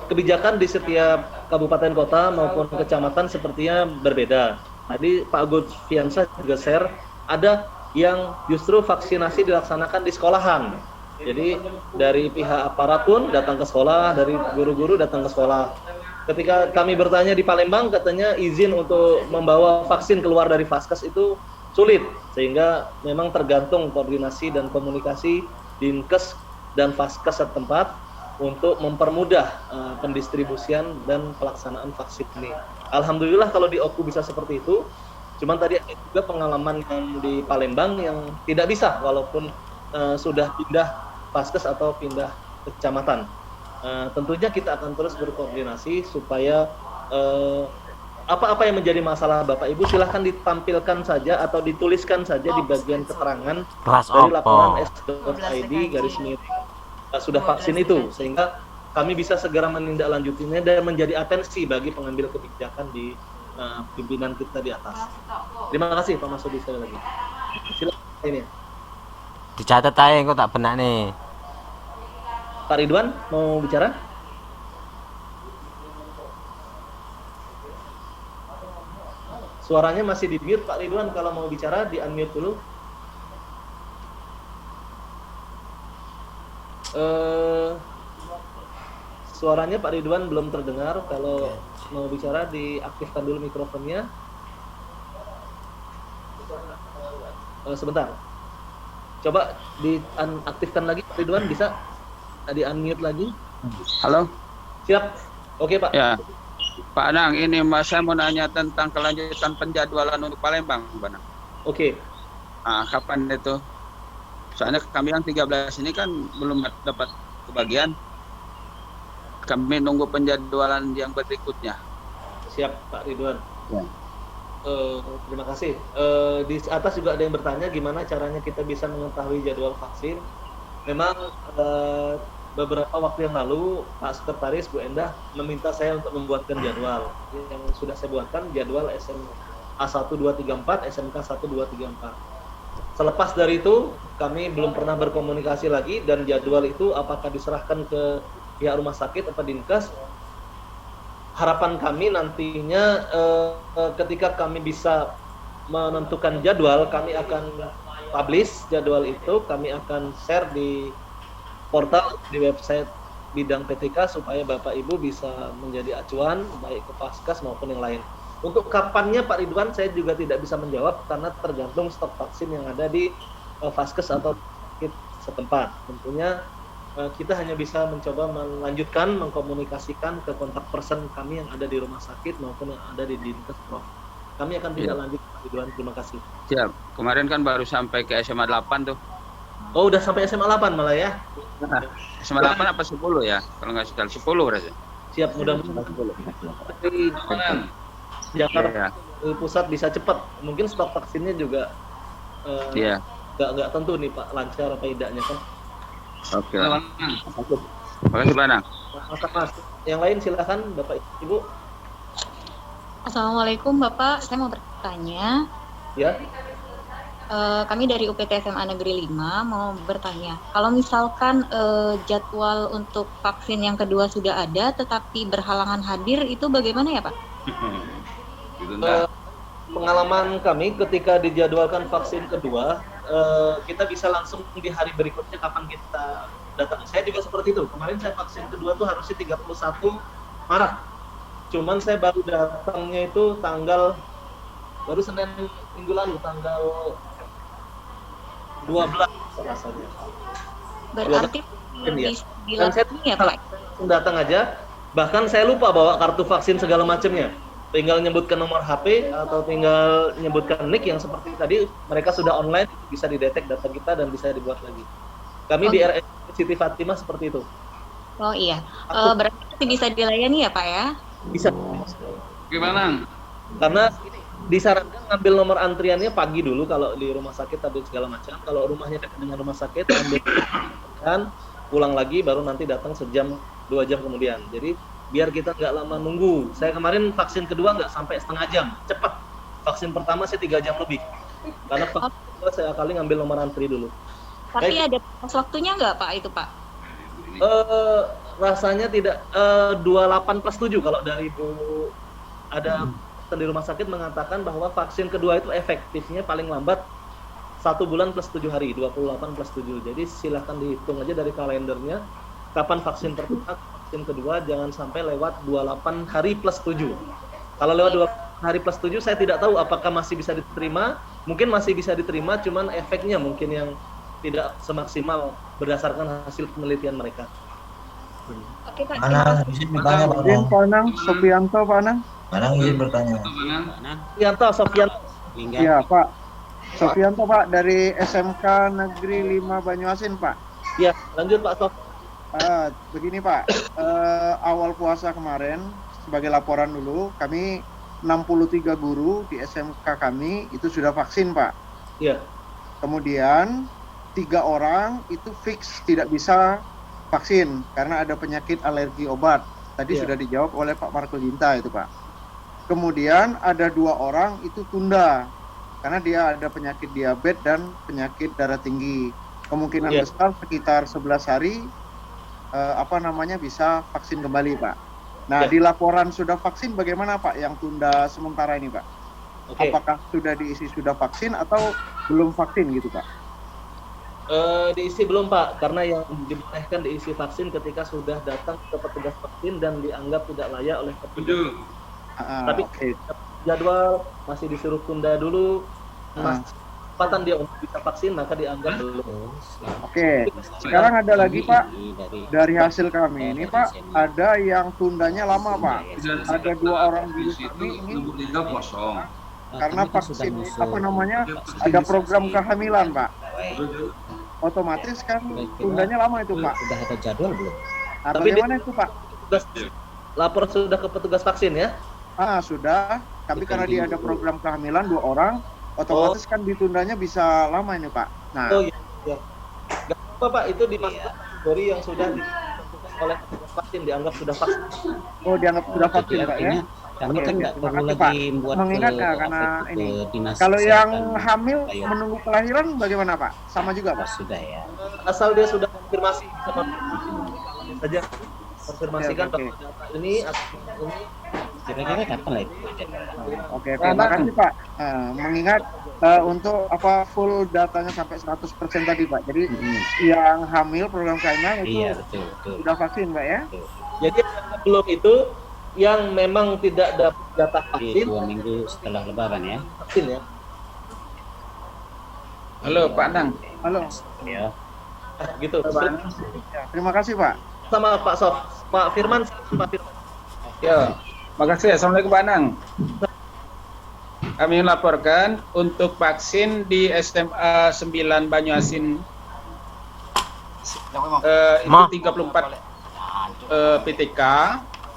J: Kebijakan di setiap kabupaten kota maupun kecamatan sepertinya berbeda. Tadi Pak Agus Fiansyah juga share, ada yang justru vaksinasi dilaksanakan di sekolahan. Jadi dari pihak aparat pun datang ke sekolah, dari guru-guru datang ke sekolah. Ketika kami bertanya di Palembang, katanya izin untuk membawa vaksin keluar dari Vaskes itu sulit, sehingga memang tergantung koordinasi dan komunikasi Dinkes dan Vaskes setempat untuk mempermudah pendistribusian dan pelaksanaan vaksin ini. Alhamdulillah kalau di OKU bisa seperti itu. Cuman tadi ada juga pengalaman yang di Palembang yang tidak bisa walaupun sudah pindah Vaskes atau pindah kecamatan. Tentunya kita akan terus berkoordinasi supaya apa-apa yang menjadi masalah Bapak Ibu silahkan ditampilkan saja atau dituliskan saja di bagian keterangan dari laporan s.id sudah vaksin itu, sehingga kami bisa segera menindaklanjutinya dan menjadi atensi bagi pengambil kebijakan di pimpinan kita di atas. Terima kasih Pak Masudi sekali lagi. Silakan ini.
S: Dicatat aja kok tak benak nih.
J: Pak Ridwan mau bicara? Suaranya masih di mute Pak Ridwan, kalau mau bicara di unmute dulu. Suaranya Pak Ridwan belum terdengar, kalau mau bicara diaktifkan dulu mikrofonnya. Sebentar. Coba diaktifkan lagi Pak Ridwan, bisa? Di unmute lagi.
I: Halo.
J: Siap. Oke Pak.
I: Ya. Pak Anang, ini Mas, saya mau nanya tentang kelanjutan penjadwalan untuk Palembang, Pak Anang.
J: Oke.
I: Nah, kapan itu? Soalnya kami yang 13 ini kan belum dapat kebagian. Kami nunggu penjadwalan yang berikutnya.
J: Siap, Pak Ridwan.
I: Ya.
J: Terima kasih. Di atas juga ada yang bertanya gimana caranya kita bisa mengetahui jadwal vaksin. Memang beberapa waktu yang lalu Pak Sekretaris Bu Endah meminta saya untuk membuatkan jadwal. Yang sudah saya buatkan jadwal SMA 1234, SMK 1234. Selepas dari itu kami belum pernah berkomunikasi lagi, dan jadwal itu apakah diserahkan ke pihak rumah sakit atau Dinkes. Harapan kami nantinya ketika kami bisa menentukan jadwal, kami akan publish jadwal itu, kami akan share di portal di website bidang PTK supaya Bapak Ibu bisa menjadi acuan baik ke Vaskes maupun yang lain. Untuk kapannya Pak Ridwan saya juga tidak bisa menjawab karena tergantung stok vaksin yang ada di Vaskes atau kit setempat. Tentunya kita hanya bisa mencoba melanjutkan mengkomunikasikan ke kontak person kami yang ada di rumah sakit maupun yang ada di Dinkes Prof. Kami akan tidak lanjut Pak Ridwan, terima kasih.
I: Siap. Kemarin kan baru sampai ke SMA 8 tuh.
J: Oh, udah sampai SMA 8 malah ya?
I: Nah, SMA 8 apa 10 ya? Kalau nggak salah 10 berarti.
J: Siap, mudah-mudahan 10. Jakarta pusat bisa cepat. Mungkin stok vaksinnya juga nggak tentu nih Pak, lancar apa tidaknya kan.
I: Oke. Terima kasih Pak Anang.
J: Mas, yang lain silakan Bapak Ibu.
T: Assalamualaikum Bapak, saya mau bertanya.
J: Ya.
T: Kami dari UPT SMA Negeri 5 mau bertanya, kalau misalkan jadwal untuk vaksin yang kedua sudah ada tetapi berhalangan hadir, itu bagaimana ya Pak?
J: Pengalaman kami ketika dijadwalkan vaksin kedua, kita bisa langsung di hari berikutnya kapan kita datang. Saya juga seperti itu. Kemarin saya vaksin kedua tuh harusnya 31 Maret. Cuman saya baru datangnya itu baru Senin minggu lalu, tanggal 12 rasanya.
T: Berarti
J: dan saya
T: ya Pak?
J: datang aja, Bahkan saya lupa bawa kartu vaksin segala macamnya. Tinggal nyebutkan nomor HP atau tinggal nyebutkan nick yang seperti tadi, mereka sudah online, bisa didetek data kita dan bisa dibuat lagi. Kami di RS Siti Fatimah seperti itu.
T: Oh iya, berarti bisa dilayani ya Pak ya?
J: Bisa.
B: Gimana?
J: Karena disarankan ngambil nomor antriannya pagi dulu kalau di rumah sakit atau segala macam. Kalau rumahnya dekat dengan rumah sakit, ambil kan pulang lagi baru nanti datang sejam 2 jam kemudian. Jadi biar kita nggak lama nunggu. Saya kemarin vaksin kedua nggak sampai setengah jam, cepat. Vaksin pertama saya 3 jam lebih. Karena vaksin kedua saya kali ngambil nomor antri dulu.
T: Tapi ada batas waktunya nggak Pak itu Pak?
J: Rasanya tidak 28+7 kalau dari Bu ada di rumah sakit mengatakan bahwa vaksin kedua itu efektifnya paling lambat 1 bulan plus 7 hari, 28+7. Jadi silahkan dihitung aja dari kalendernya kapan vaksin pertama, vaksin kedua, jangan sampai lewat 28 hari plus 7. Kalau lewat 2 hari plus 7 saya tidak tahu apakah masih bisa diterima, mungkin masih bisa diterima, cuman efeknya mungkin yang tidak semaksimal berdasarkan hasil penelitian mereka.
T: Oke Pak.
U: Anang, izin bertanya Pak Anang.
E: Pak Anang, Sofianto Pak Anang.
U: Anang izin bertanya.
J: Sofianto.
E: Iya Pak. Sofianto Pak dari SMK Negeri 5 Banyuasin Pak.
J: Iya, lanjut Pak Sof.
E: Begini Pak, awal puasa kemarin sebagai laporan dulu, kami 63 guru di SMK kami itu sudah vaksin Pak.
J: Iya.
E: Kemudian 3 orang itu fix tidak bisa vaksin karena ada penyakit alergi obat. Tadi sudah dijawab oleh Pak Marco Jinta itu Pak. Kemudian ada 2 orang itu tunda karena dia ada penyakit diabetes dan penyakit darah tinggi. Kemungkinan besar sekitar 11 hari bisa vaksin kembali Pak. Nah di laporan sudah vaksin bagaimana Pak yang tunda sementara ini Pak? Apakah sudah diisi sudah vaksin atau belum vaksin gitu Pak?
J: Diisi belum Pak, karena yang dibolehkan diisi vaksin ketika sudah datang ke petugas vaksin dan dianggap tidak layak oleh petugas. Tapi jadwal masih disuruh tunda dulu, kesempatan dia untuk bisa vaksin maka dianggap belum. Sekarang ada lagi Pak, dari hasil kami ini Pak, ada yang tundanya lama Pak. Ada 2 orang di kami ini
B: kosong.
E: Karena vaksin ada program kehamilan Pak. Otomatis kan tundanya lama itu Pak.
U: Sudah ada jadwal belum?
E: Tapi bagaimana itu Pak?
J: Lapor sudah ke petugas vaksin ya?
E: Sudah. Tapi karena dia ada program kehamilan 2 orang, otomatis kan ditundanya bisa lama ini Pak. Nah.
J: Gak apa Pak, itu dimasukkan kategori yang sudah ditentukan oleh petugas vaksin, dianggap sudah vaksin.
E: Dianggap sudah vaksin Pak ya?
U: Kami kan nggak perlu lagi buat
E: mengingat karena ini kalau yang hamil menunggu kelahiran bagaimana Pak? Sama juga Pak?
U: Sudah ya.
J: Asal dia sudah konfirmasi sama saja konfirmasikan bahwa data ini
U: kira-kira kapan lah itu?
E: Oke, terima kasih Pak. Mengingat untuk full datanya sampai 100% tadi Pak. Jadi yang hamil program kayaknya itu sudah vaksin Pak ya?
J: Jadi belum itu yang memang tidak dapat jatah vaksin
U: 2 minggu setelah Lebaran ya.
J: Vaksin ya.
I: Halo Pak Anang.
E: Halo.
U: Ya.
J: Gitu.
E: Terima kasih Pak.
J: Sama Pak Sof. Pak Firman.
I: Ya. Makasih. Assalamualaikum Pak Anang. Kami melaporkan untuk vaksin di SMA 9 Banyuasin itu 34 PTK.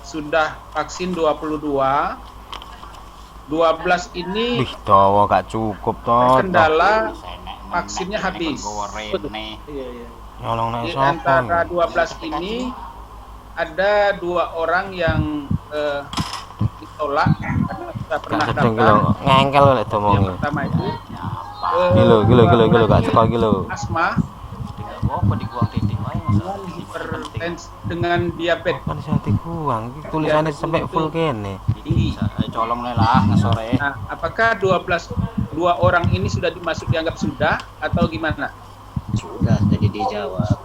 I: Sudah vaksin 22. 12 ini
S: gak cukup toh.
I: Kendala vaksinnya habis. Di antara 12 ini ada 2 orang yang ditolak karena sudah pernah daftar.
S: Ngengkel oleh domongnya.
I: Yang pertama itu
S: gilo gak cukup gilo.
I: Asma. Dengan diabetes.
S: Tulisannya sampai full kene.
U: Colong lah sore.
I: Nah, apakah 2 orang ini sudah dianggap sudah atau gimana?
U: Sudah tadi dijawab.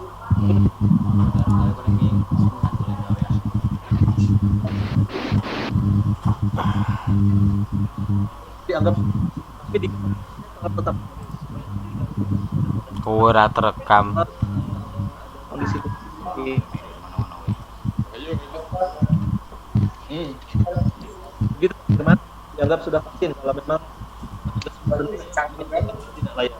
J: Dianggap tetap
S: ora terekam.
J: Kondisi Begitu teman, dianggap sudah vaksin kalau memang tidak layak.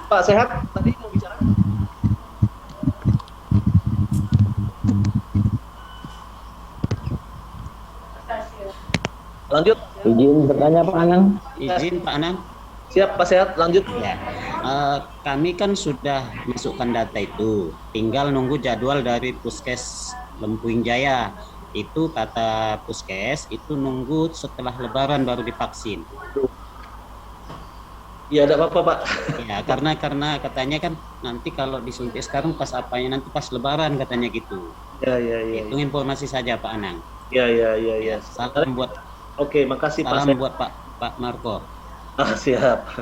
J: Pak Sehat tadi mau bicara. Lanjut.
U: Izin bertanya Pak Anang. Izin Pak Anang.
J: Siap Pak Sehat, lanjut.
U: Ya. Kami kan sudah masukkan data itu, tinggal nunggu jadwal dari Puskes Lempuing Jaya. Itu kata Puskes itu nunggu setelah Lebaran baru divaksin.
J: Iya, ada apa-apa Pak.
U: Ya, karena katanya kan nanti kalau disuntik sekarang pas apanya nanti pas Lebaran katanya gitu.
J: Ya.
U: Itu informasi saja Pak Anang.
J: Ya.
U: Salam buat.
J: Oke, makasih Pak.
U: Salam buat Pak Marco.
J: Siap.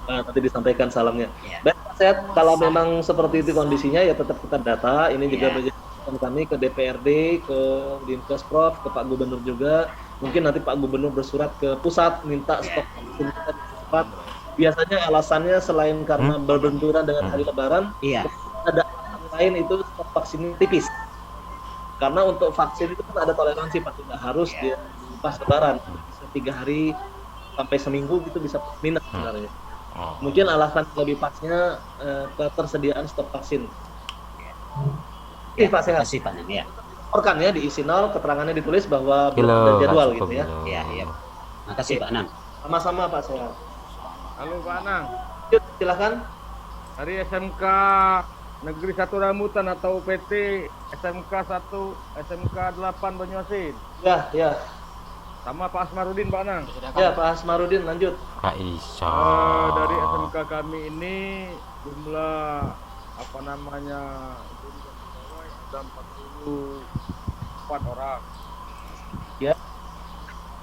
J: Nanti disampaikan salamnya. Baik Pak Sehat, kalau memang seperti itu kondisinya ya tetap kita data. Ini juga berjalan kami ke DPRD, ke Dinkes Prof, ke Pak Gubernur juga. Mungkin nanti Pak Gubernur bersurat ke pusat minta stok vaksin cepat. Biasanya alasannya selain karena berbenturan dengan hari Lebaran, ada alasan lain itu stok vaksin tipis. Karena untuk vaksin itu kan ada toleransi Pak, tidak harus dia pas Lebaran, bisa 3 hari sampai seminggu gitu bisa minus sebenarnya. Mungkin alasan lebih pasnya ketersediaan stok vaksin. Pak Sehat.
U: Terima kasih Pak Anang ya.
J: Laporkan ya di isi 0 keterangannya ditulis bahwa belum ada jadwal gitu ya.
U: Iya. Makasih Pak Anang.
J: Sama-sama Pak Sehat.
A: Halo Pak Anang.
J: Silakan.
A: Dari SMK Negeri 1 Rambutan atau PT SMK 1 SMK 8 Banyuasin.
J: Ya.
A: Sama Pak Asmarudin Pak Anang.
J: Ya Pak Asmarudin lanjut.
S: Kak Isa.
A: Dari SMK kami ini jumlah ada 44 orang.
J: Ya.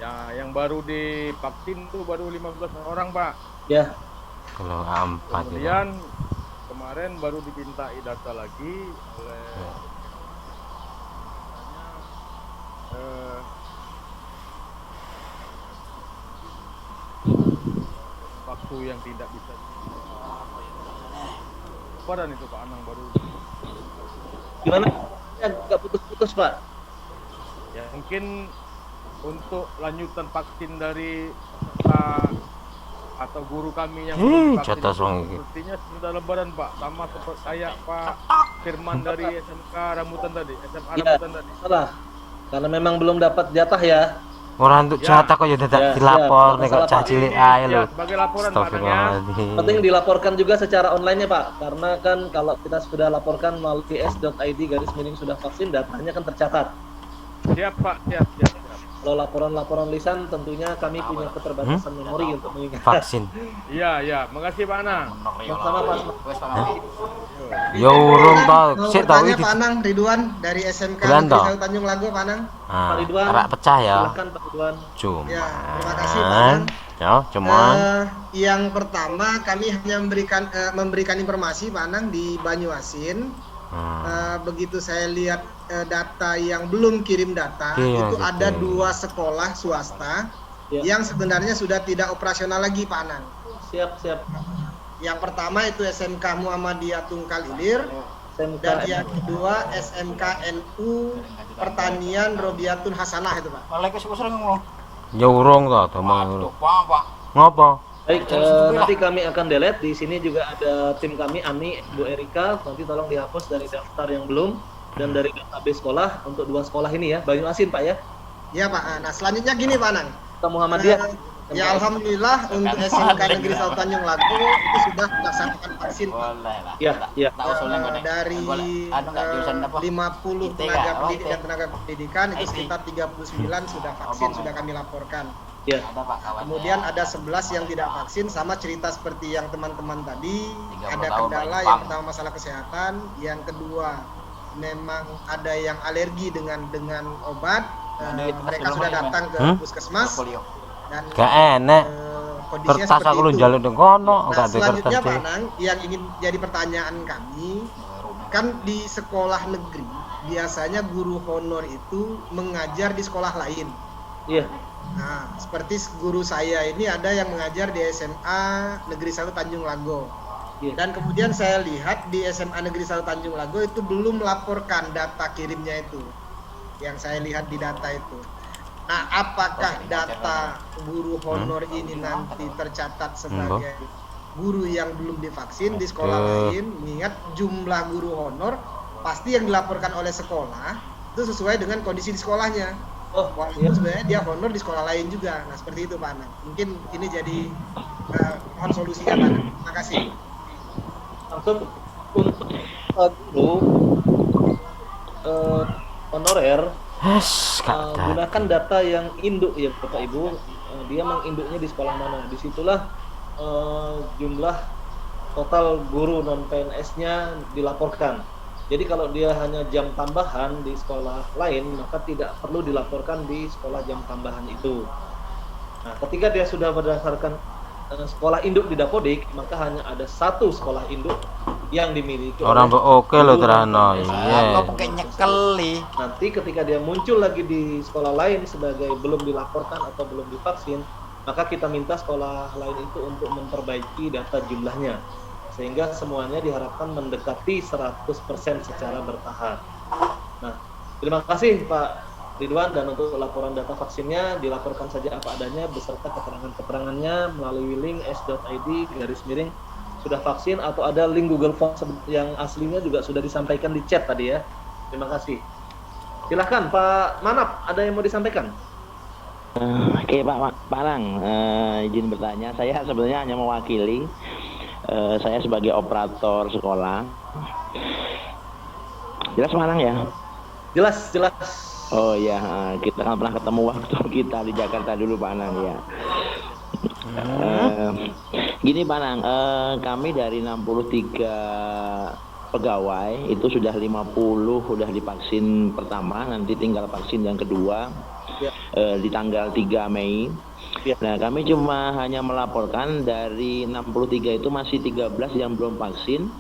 A: Ya, yang baru divaksin tuh baru 15 orang Pak.
J: Ya.
S: Kalau 4
A: kemudian kemarin baru dimintai data lagi oleh waktu yang tidak bisa badan itu Pak Anang baru
J: gimana agak putus-putus Pak
A: ya mungkin untuk lanjutan vaksin dari peserta atau guru kami yang sepertinya sudah Lebaran Pak, sama seperti kayak Pak Firman dari SMK Rambutan tadi, SMA Rambutan tadi.
J: Salah, karena memang belum dapat jatah ya.
S: Orang untuk jatah kok ya tidak dilapor nih kok cah cilik ae lho.
A: Sebagai laporan Pak ya.
J: Penting dilaporkan juga secara online-nya Pak, karena kan kalau kita sudah laporkan melalui ts.id sudah vaksin datanya kan tercatat.
A: Siap Pak, siap.
J: Kalau laporan-laporan lisan tentunya kami punya keterbatasan memori untuk mengingat.
S: Vaksin.
A: Iya, makasih Pak Anang.
J: Sama Pak.
S: Ya urung tau, sik tau
D: iki. Pak Anang Ridwan dari SMK
S: Negeri
D: Tanjung Lago Pak Anang.
J: Pak Ridwan.
S: Arak pecah ya.
J: Silakan Pak Ridwan.
D: Ya, terima kasih Pak Anang.
S: Ya, cuman
D: yang pertama kami hanya memberikan informasi Pak Anang di Banyuasin. Begitu saya lihat data yang belum kirim data itu ada 2 sekolah swasta yang sebenarnya sudah tidak operasional lagi Pak Anang.
J: Siap.
D: Yang pertama itu SMK Muhammadiyah Tungkal Ilir dan yang kedua SMK NU Pertanian Robiatun Hasanah itu Pak.
S: ya urung to ngomong. Ngopo?
J: Baik, nanti kami akan delete. Di sini juga ada tim kami, Ani, Bu Erika. Nanti tolong dihapus dari daftar yang belum dan dari database sekolah untuk 2 sekolah ini ya. Banyuasin Pak ya.
D: Ya Pak. Nah selanjutnya gini Pak Anang.
J: Muhammadiyah.
D: Ya alhamdulillah untuk SMK Negeri 1 Tanjung Lago itu sudah melaksanakan vaksin.
J: Ya.
D: Dari 50 tenaga pendidik dan tenaga pendidikan itu sekitar 39 sudah vaksin, sudah kami laporkan.
J: Ya.
D: Kemudian ada 11 yang tidak vaksin, sama cerita seperti yang teman-teman tadi, ada kendala. Yang pertama masalah kesehatan, yang kedua memang ada yang alergi dengan obat. Mereka sudah datang ke puskesmas dan
S: gak enak. Kertas aku lu njaluk nang kono,
D: gak ada kertas. Selanjutnya Pak Nang, yang ingin jadi pertanyaan kami, kan di sekolah negeri biasanya guru honor itu mengajar di sekolah lain.
J: Iya.
D: Nah, seperti guru saya ini ada yang mengajar di SMA Negeri 1 Tanjung Lago. Dan kemudian saya lihat di SMA Negeri 1 Tanjung Lago itu belum melaporkan data kirimnya itu. Yang saya lihat di data itu. Nah, apakah data guru honor ini nanti tercatat sebagai guru yang belum divaksin di sekolah lain? Mengingat jumlah guru honor pasti yang dilaporkan oleh sekolah itu sesuai dengan kondisi di sekolahnya. Walaupun sebenarnya dia honor di sekolah lain juga. Nah, seperti itu Pak Anang. Mungkin ini jadi mohon solusinya Pak Anang. Terima kasih.
J: Langsung untuk guru honorer, gunakan data yang induk ya Bapak Ibu. Dia menginduknya di sekolah mana. Disitulah jumlah total guru non PNS-nya dilaporkan. Jadi kalau dia hanya jam tambahan di sekolah lain, maka tidak perlu dilaporkan di sekolah jam tambahan itu. Nah, ketika dia sudah berdasarkan sekolah induk di Dapodik, maka hanya ada satu sekolah induk yang dimiliki
S: orang oke loh Terano. Iya.
J: Nanti ketika dia muncul lagi di sekolah lain sebagai belum dilaporkan atau belum divaksin, maka kita minta sekolah lain itu untuk memperbaiki data jumlahnya. Sehingga semuanya diharapkan mendekati 100% secara bertahap. Nah, terima kasih Pak Ridwan, dan untuk laporan data vaksinnya dilaporkan saja apa adanya beserta keterangan-keterangannya melalui link s.id/ sudah vaksin, atau ada link Google Forms yang aslinya juga sudah disampaikan di chat tadi ya. Terima kasih. Silahkan Pak Manap, ada yang mau disampaikan?
G: Oke Pak Parang, izin bertanya, saya sebenarnya hanya mewakili. Saya sebagai operator sekolah. Jelas Parang ya?
J: Jelas.
G: Oh ya, kita kan pernah ketemu waktu kita di Jakarta dulu Pak Anang ya. Gini Pak Anang, kami dari 63 pegawai itu sudah 50 sudah divaksin pertama, nanti tinggal vaksin yang kedua di tanggal 3 Mei. Nah, kami cuma hanya melaporkan dari 63 itu masih 13 yang belum vaksin.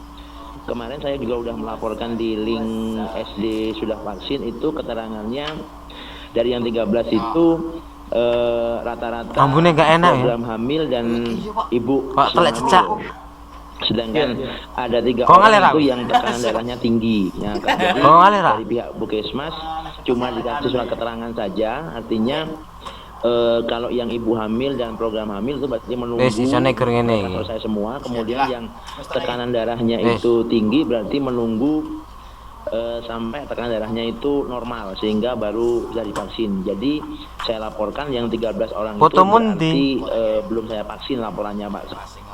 G: Kemarin saya juga sudah melaporkan di link SD sudah vaksin, itu keterangannya dari yang 13 itu rata-rata program hamil dan ibu hamil. Sedangkan ada 3 orang itu yang tekanan darahnya tinggi. Ya, jadi dari pihak Bukesmas cuma dikasih surat keterangan saja, artinya kalau yang ibu hamil dan program hamil itu berarti menunggu selesai semua. Kemudian yang tekanan darahnya itu tinggi berarti menunggu sampai tekanan darahnya itu normal sehingga baru bisa divaksin. Jadi saya laporkan yang 13 orang itu berarti belum saya vaksin laporannya Pak.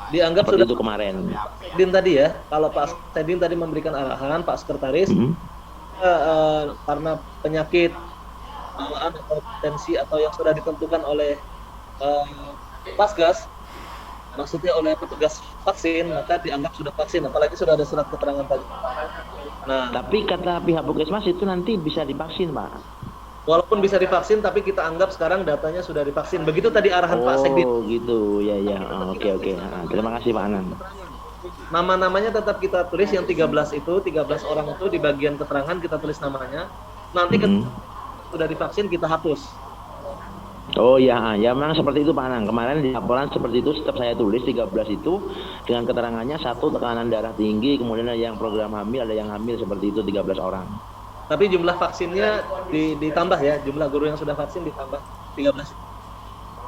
J: Dianggap
G: seperti
J: sudah
G: itu kemarin.
J: Din tadi ya, kalau Pak Sedin tadi memberikan arahan Pak Sekretaris, karena penyakit bawaan atau potensi atau yang sudah ditentukan oleh Pasgas, maksudnya oleh petugas vaksin, maka dianggap sudah vaksin, apalagi sudah ada surat keterangan tadi. Nah,
G: tapi kata pihak Bukesmas itu nanti bisa divaksin Pak.
J: Walaupun bisa divaksin, tapi kita anggap sekarang datanya sudah divaksin. Begitu tadi arahan Pak Sekdin.
G: Oh gitu, ya. Oke. Terima kasih Pak Anang.
J: Nama-namanya tetap kita tulis, yang 13 itu, 13 orang itu di bagian keterangan kita tulis namanya. Nanti sudah divaksin kita hapus.
G: Oh ya memang seperti itu Pak Anang. Kemarin di laporan seperti itu, tetap saya tulis 13 itu dengan keterangannya satu tekanan darah tinggi, kemudian ada yang program hamil, ada yang hamil, seperti itu 13 orang.
J: Tapi jumlah vaksinnya ditambah ya, jumlah guru yang sudah vaksin ditambah 13.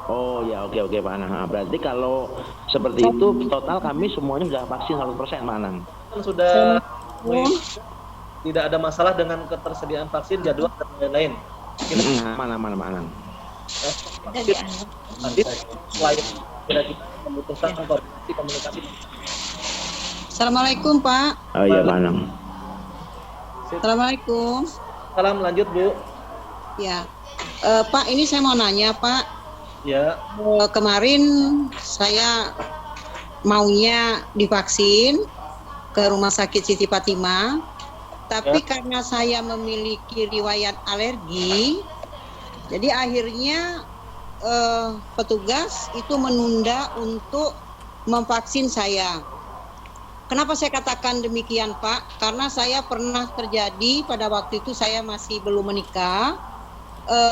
G: Oh ya, oke Pak Anang. Berarti kalau seperti itu total kami semuanya sudah vaksin 100% Pak Anang.
J: Sudah tidak ada masalah dengan ketersediaan vaksin, jadwal dan lain-lain.
G: Mana Pak Anang.
J: Nanti selain kita membutuhkan komunikasi.
V: Assalamualaikum Pak.
G: Oh iya Pak Anang.
V: Assalamualaikum.
J: Salam, lanjut Bu.
V: Ya, Pak, ini saya mau nanya Pak.
J: Ya.
V: Kemarin saya maunya divaksin ke Rumah Sakit Siti Fatimah, tapi karena saya memiliki riwayat alergi, jadi akhirnya petugas itu menunda untuk memvaksin saya. Kenapa saya katakan demikian Pak? Karena saya pernah terjadi pada waktu itu saya masih belum menikah,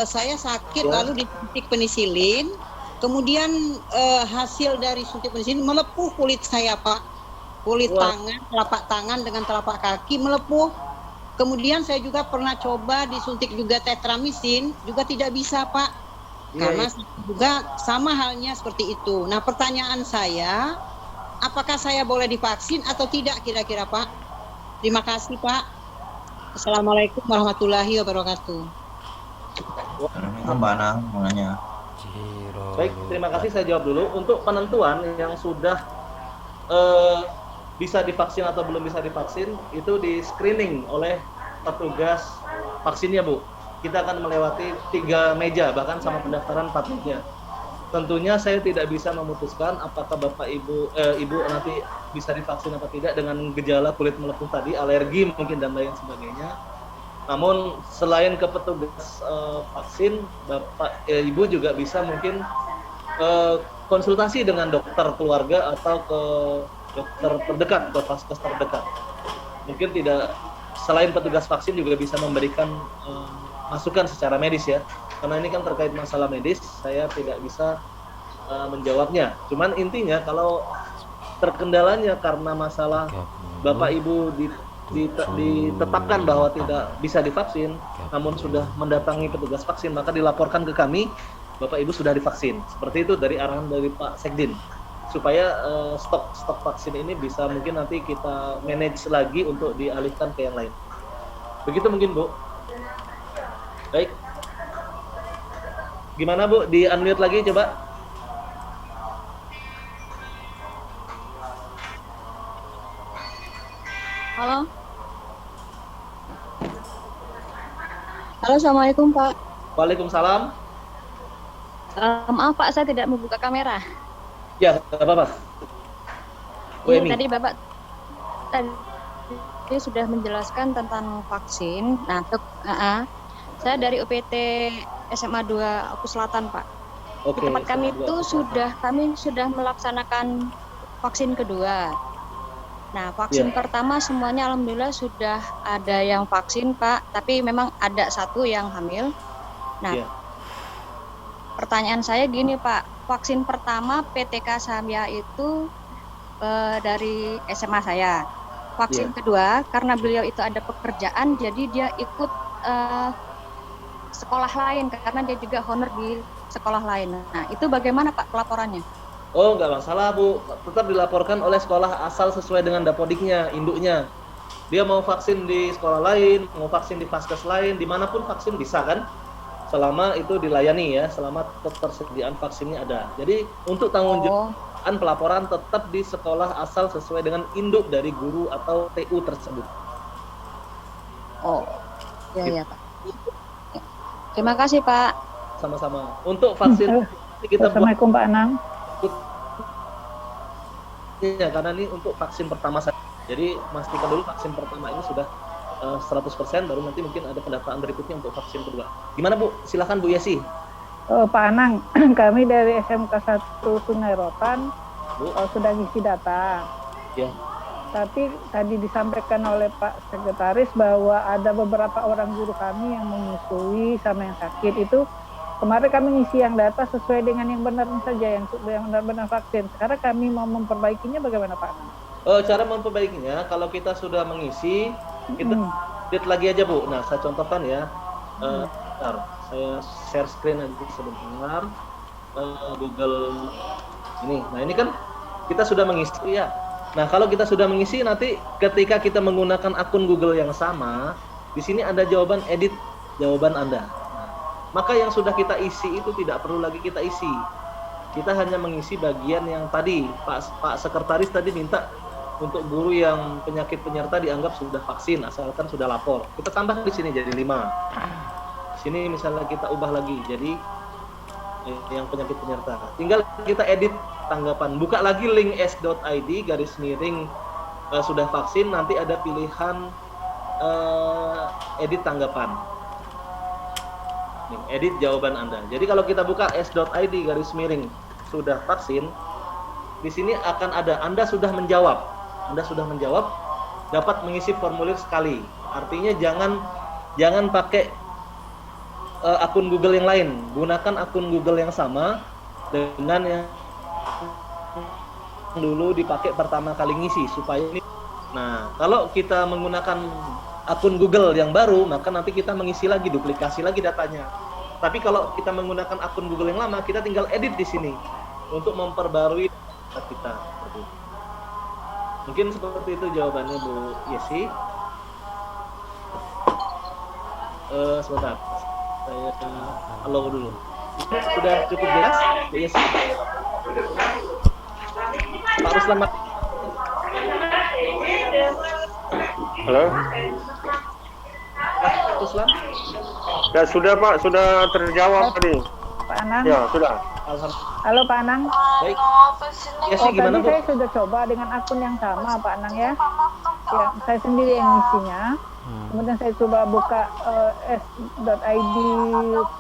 V: saya sakit lalu disuntik penisilin, kemudian hasil dari suntik penisilin melepuh kulit saya Pak, kulit tangan, telapak tangan dengan telapak kaki melepuh. Kemudian saya juga pernah coba disuntik juga tetramisin, juga tidak bisa Pak. Karena juga sama halnya seperti itu. Nah pertanyaan saya, apakah saya boleh divaksin atau tidak kira-kira Pak? Terima kasih Pak. Assalamualaikum warahmatullahi wabarakatuh.
H: Mbak Ana menanya.
J: Baik, terima kasih. Saya jawab dulu. Untuk penentuan yang sudah bisa divaksin atau belum bisa divaksin, itu di screening oleh petugas vaksinnya, Bu. Kita akan melewati 3 meja, bahkan sama pendaftaran 4 meja. Tentunya saya tidak bisa memutuskan apakah Bapak Ibu nanti bisa divaksin atau tidak dengan gejala kulit melepuh tadi, alergi mungkin dan lain sebagainya. Namun selain ke petugas vaksin, Bapak Ibu juga bisa mungkin konsultasi dengan dokter keluarga atau ke dokter terdekat, ke vaskes terdekat. Mungkin tidak, selain petugas vaksin juga bisa memberikan masukan secara medis ya. Karena ini kan terkait masalah medis, saya tidak bisa menjawabnya. Cuman intinya kalau terkendalanya karena masalah Bapak Ibu ditetapkan bahwa tidak bisa divaksin, namun sudah mendatangi petugas vaksin, maka dilaporkan ke kami, Bapak Ibu sudah divaksin. Seperti itu dari arahan dari Pak Sekdin. Supaya stok vaksin ini bisa mungkin nanti kita manage lagi untuk dialihkan ke yang lain. Begitu mungkin Bu. Baik. Gimana Bu? Di unmute lagi coba.
T: Halo. Halo, assalamualaikum Pak.
J: Waalaikumsalam.
T: Maaf Pak, saya tidak membuka kamera.
J: Ya, nggak apa-apa.
T: Ini tadi Bapak tadi sudah menjelaskan tentang vaksin. Nah, saya dari UPT SMA 2 Oku Selatan, Pak. Di tempat kami itu kami sudah melaksanakan vaksin kedua. Nah, vaksin pertama semuanya alhamdulillah sudah ada yang vaksin, Pak, tapi memang ada satu yang hamil. Nah, pertanyaan saya gini, Pak, vaksin pertama PTK Samya itu dari SMA saya. Vaksin kedua karena beliau itu ada pekerjaan, jadi dia ikut sekolah lain karena dia juga honor di sekolah lain. Nah, itu bagaimana Pak pelaporannya?
J: Oh, nggak masalah Bu, tetap dilaporkan oleh sekolah asal sesuai dengan dapodiknya, induknya. Dia mau vaksin di sekolah lain, mau vaksin di vaskes lain, dimanapun vaksin bisa kan? Selama itu dilayani ya, selama ketersediaan vaksinnya ada. Jadi untuk tanggung jawab pelaporan tetap di sekolah asal sesuai dengan induk dari guru atau TU tersebut.
T: Oh, ya Pak. Terima kasih Pak.
J: Sama-sama. Untuk vaksin kita
K: Assalamualaikum Pak Anang.
J: Ya, karena ini untuk vaksin pertama saja. Jadi pastikan dulu vaksin pertama ini sudah 100%, baru nanti mungkin ada pendaftaran berikutnya untuk vaksin kedua. Gimana Bu? Silakan Bu Yesi.
K: Pak Anang, kami dari SMK 1 Sungai Rotan sudah ngisi data.
J: Ya.
K: Tapi tadi disampaikan oleh Pak Sekretaris bahwa ada beberapa orang guru kami yang menyusui sama yang sakit itu. Kemarin kami ngisi yang data sesuai dengan yang benar saja, yang benar-benar vaksin. Sekarang kami mau memperbaikinya bagaimana Pak?
J: Cara memperbaikinya, kalau kita sudah mengisi, kita update lagi aja Bu. Nah, saya contohkan ya. Bentar, saya share screen aja sebentar. Google ini. Nah, ini kan kita sudah mengisi ya. Nah, kalau kita sudah mengisi, nanti ketika kita menggunakan akun Google yang sama, di sini ada jawaban edit jawaban Anda. Maka yang sudah kita isi itu tidak perlu lagi kita isi. Kita hanya mengisi bagian yang tadi Pak Sekretaris tadi minta untuk guru yang penyakit penyerta dianggap sudah vaksin asalkan sudah lapor. Kita tambah di sini jadi 5. Di sini misalnya kita ubah lagi jadi yang penyakit penyerta. Tinggal kita edit tanggapan. Buka lagi link s.id / sudah vaksin, nanti ada pilihan edit tanggapan. Edit jawaban Anda. Jadi kalau kita buka s.id / sudah vaksin, di sini akan ada Anda sudah menjawab. Anda sudah menjawab, dapat mengisi formulir sekali. Artinya jangan pakai akun Google yang lain. Gunakan akun Google yang sama dengan yang dulu dipakai pertama kali ngisi supaya ini. Nah, kalau kita menggunakan akun Google yang baru, maka nanti kita mengisi lagi, duplikasi lagi datanya. Tapi kalau kita menggunakan akun Google yang lama, kita tinggal edit di sini untuk memperbarui data kita. Mungkin seperti itu jawabannya Bu Yesi. Sebentar, saya halo dulu. Sudah cukup jelas, Bu Yesi? Pak Ruslan.
H: Halo.
J: Pak Ruslan?
H: Ya sudah Pak, sudah terjawab tadi.
K: Pak Anang.
H: Ya sudah.
K: Halo Pak Anang.
J: Baik.
K: Ya, tadi saya sudah coba dengan akun yang sama Pak Anang ya. Ya, saya sendiri yang ngisinya. Kemudian saya coba buka s.id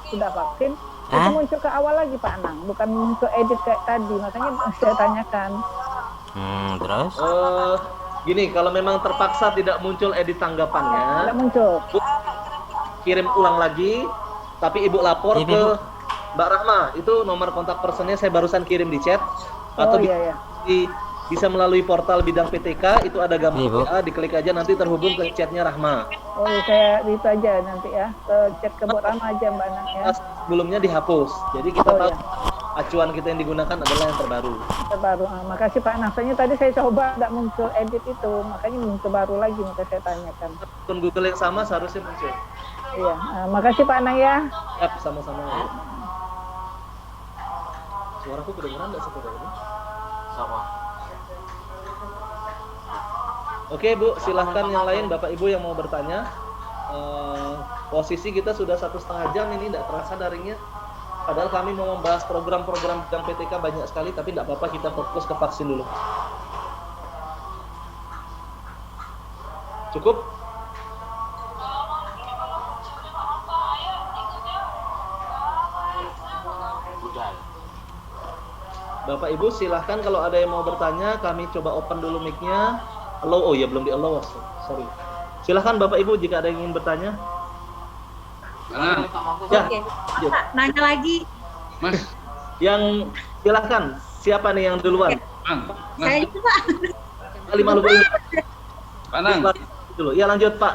K: sudah vaksin. Itu muncul ke awal lagi Pak Anang, bukan muncul edit kayak tadi. Makanya saya tanyakan.
S: Terus?
J: Gini, kalau memang terpaksa tidak muncul edit tanggapannya,
K: tidak muncul.
J: Kirim ulang lagi, tapi Ibu lapor ke Mbak Rahma. Itu nomor kontak personnya saya barusan kirim di chat. Atau bisa melalui portal bidang PTK, itu ada gambar WA, diklik aja nanti terhubung ke chatnya Rahma.
K: Oh iya, saya itu aja nanti ya, ke chat ke Mbak Rahma aja Mbak Anang ya.
J: Sebelumnya dihapus, jadi kita tahu acuan kita yang digunakan adalah yang terbaru.
K: Terbaru, makasih Pak Anang. Soalnya tadi saya coba nggak muncul edit itu, makanya muncul baru lagi, maka saya tanyakan.
J: Akun Google yang sama seharusnya muncul.
K: Iya, makasih Pak Anang ya.
J: Yap, sama-sama. Suaraku kedengeran nggak saudara ini? Sama. Oke Bu, silahkan yang lain Bapak Ibu yang mau bertanya. Posisi kita sudah 1,5 jam ini, tidak terasa daringnya. Padahal kami mau membahas program-program bidang PTK banyak sekali, tapi tidak apa-apa, kita fokus ke vaksin dulu. Cukup? Bapak Ibu silahkan kalau ada yang mau bertanya, kami coba open dulu mic-nya. Halo, oh ya belum di allow, sorry. Silahkan Bapak Ibu jika ada yang ingin bertanya. Ya,
C: nanya lagi.
B: Mas.
J: Yang silahkan, siapa nih yang duluan?
C: Saya itu Pak.
J: Jamaluddin.
B: Pak Anang.
J: Dulu. Ya lanjut Pak.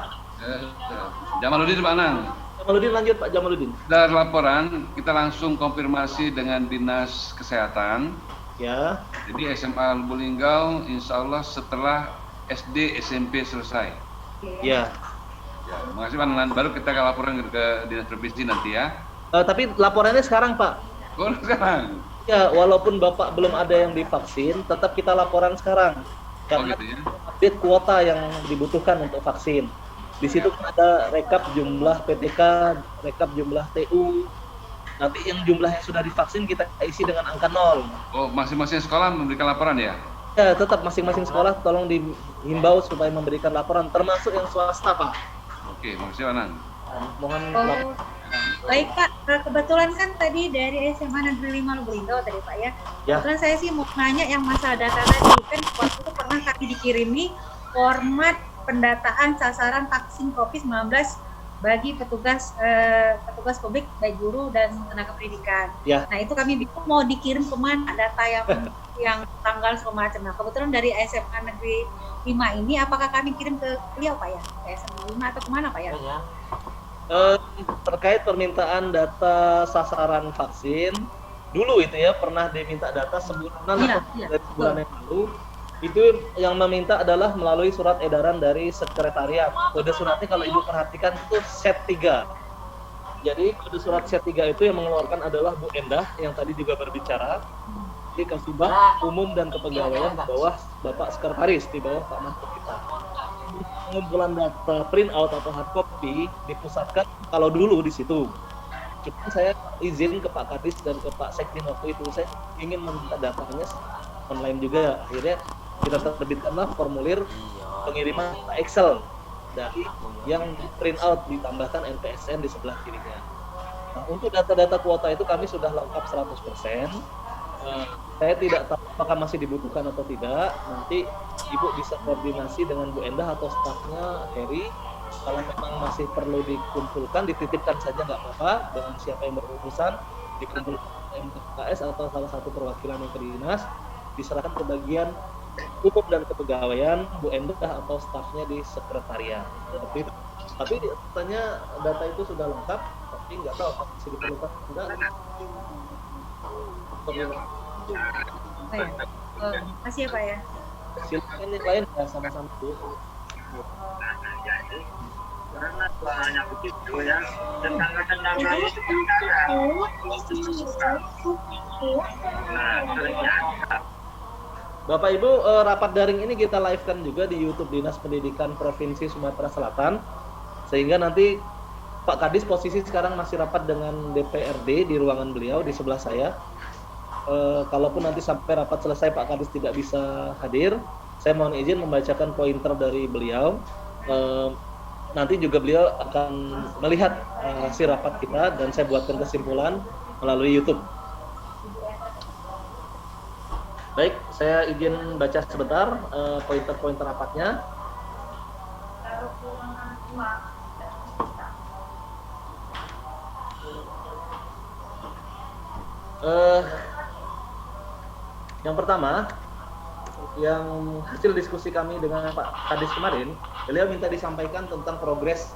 B: Jamaluddin Pak Anang.
J: Jamaluddin lanjut Pak Jamaluddin.
B: Dari laporan kita langsung konfirmasi dengan Dinas Kesehatan.
J: Ya.
B: Jadi SMA Lubuk Linggau insya Allah setelah SD SMP selesai.
J: Ya.
B: Ya, makasih Pak Anang. Baru kita akan laporan ke Dinas Provinsi nanti ya.
J: Tapi laporannya sekarang Pak.
B: Oh sekarang?
J: Ya, walaupun Bapak belum ada yang divaksin, tetap kita laporan sekarang. Karena
B: gitu ya?
J: update kuota yang dibutuhkan untuk vaksin. Di situ ada rekap jumlah PTK, rekap jumlah TU. Nanti yang jumlah yang sudah divaksin kita isi dengan angka 0.
B: Oh, masing-masing sekolah memberikan laporan ya?
J: Ya, tetap masing-masing sekolah tolong dihimbau supaya memberikan laporan, termasuk yang swasta Pak.
B: Oke, makasih Pak Anang.
J: Mohon
C: Baik Pak, kebetulan kan tadi dari SMA Negeri 5 Lubuk Linggau tadi Pak ya. Kebetulan saya sih mau nanya yang masalah data tadi. Kan waktu itu pernah kami dikirimi format pendataan sasaran vaksin COVID-19 bagi petugas publik, baik guru dan tenaga pendidikan. Ya. Nah itu kami bingung mau dikirim kemana data yang tanggal semacam. Nah kebetulan dari SMA Negeri 5 ini, apakah kami kirim ke beliau Pak ya? Ke SMA 5 atau kemana Pak ya?
J: Terkait permintaan data sasaran vaksin, dulu itu ya pernah diminta data sebulanan dari sebulan yang lalu. Itu yang meminta adalah melalui surat edaran dari sekretariat. Kode suratnya kalau Ibu perhatikan itu set 3. Jadi kode surat set 3 itu yang mengeluarkan adalah Bu Endah yang tadi juga berbicara. Di Kasubag Umum dan Kepegawaian di bawah Bapak Sekretaris, di bawah Pak Mantu kita. Pengumpulan data print out atau hard copy dipusatkan kalau dulu di situ. Cuma saya izin ke Pak Kadis dan ke Pak Sekdin waktu itu, saya ingin meminta datanya online juga. Akhirnya kita terbitkanlah formulir pengiriman Excel dari yang print out ditambahkan NPSN di sebelah kirinya. Nah, untuk data-data kuota itu kami sudah lengkap 100%. Saya tidak tahu apakah masih dibutuhkan atau tidak. Nanti Ibu bisa koordinasi dengan Bu Endah atau stafnya Heri. Kalau memang masih perlu dikumpulkan, dititipkan saja nggak apa-apa dengan siapa yang berurusan, dikumpulkan MKS atau salah satu perwakilan yang ke dinas. diserahkan ke bagian umum dan kepegawaian Bu Endah atau stafnya di sekretariat. Seperti itu. Tapi katanya data itu sudah lengkap, tapi nggak tahu apa masih diperlukan enggak.
C: Makasih ya Pak ya.
J: Silakan yang lain ya sama-sama Bu.
N: Karena banyak begitu ya, tentang
J: Bapak Ibu, rapat daring ini kita live-kan juga di YouTube Dinas Pendidikan Provinsi Sumatera Selatan, sehingga nanti Pak Kadis posisi sekarang masih rapat dengan DPRD di ruangan beliau di sebelah saya. Kalaupun nanti sampai rapat selesai Pak Kadis tidak bisa hadir, saya mohon izin membacakan pointer dari beliau. Nanti juga beliau akan melihat hasil rapat kita dan saya buatkan kesimpulan melalui YouTube. Baik, saya izin baca sebentar pointer-pointer rapatnya. Yang pertama, yang hasil diskusi kami dengan Pak Kadis kemarin, beliau minta disampaikan tentang progres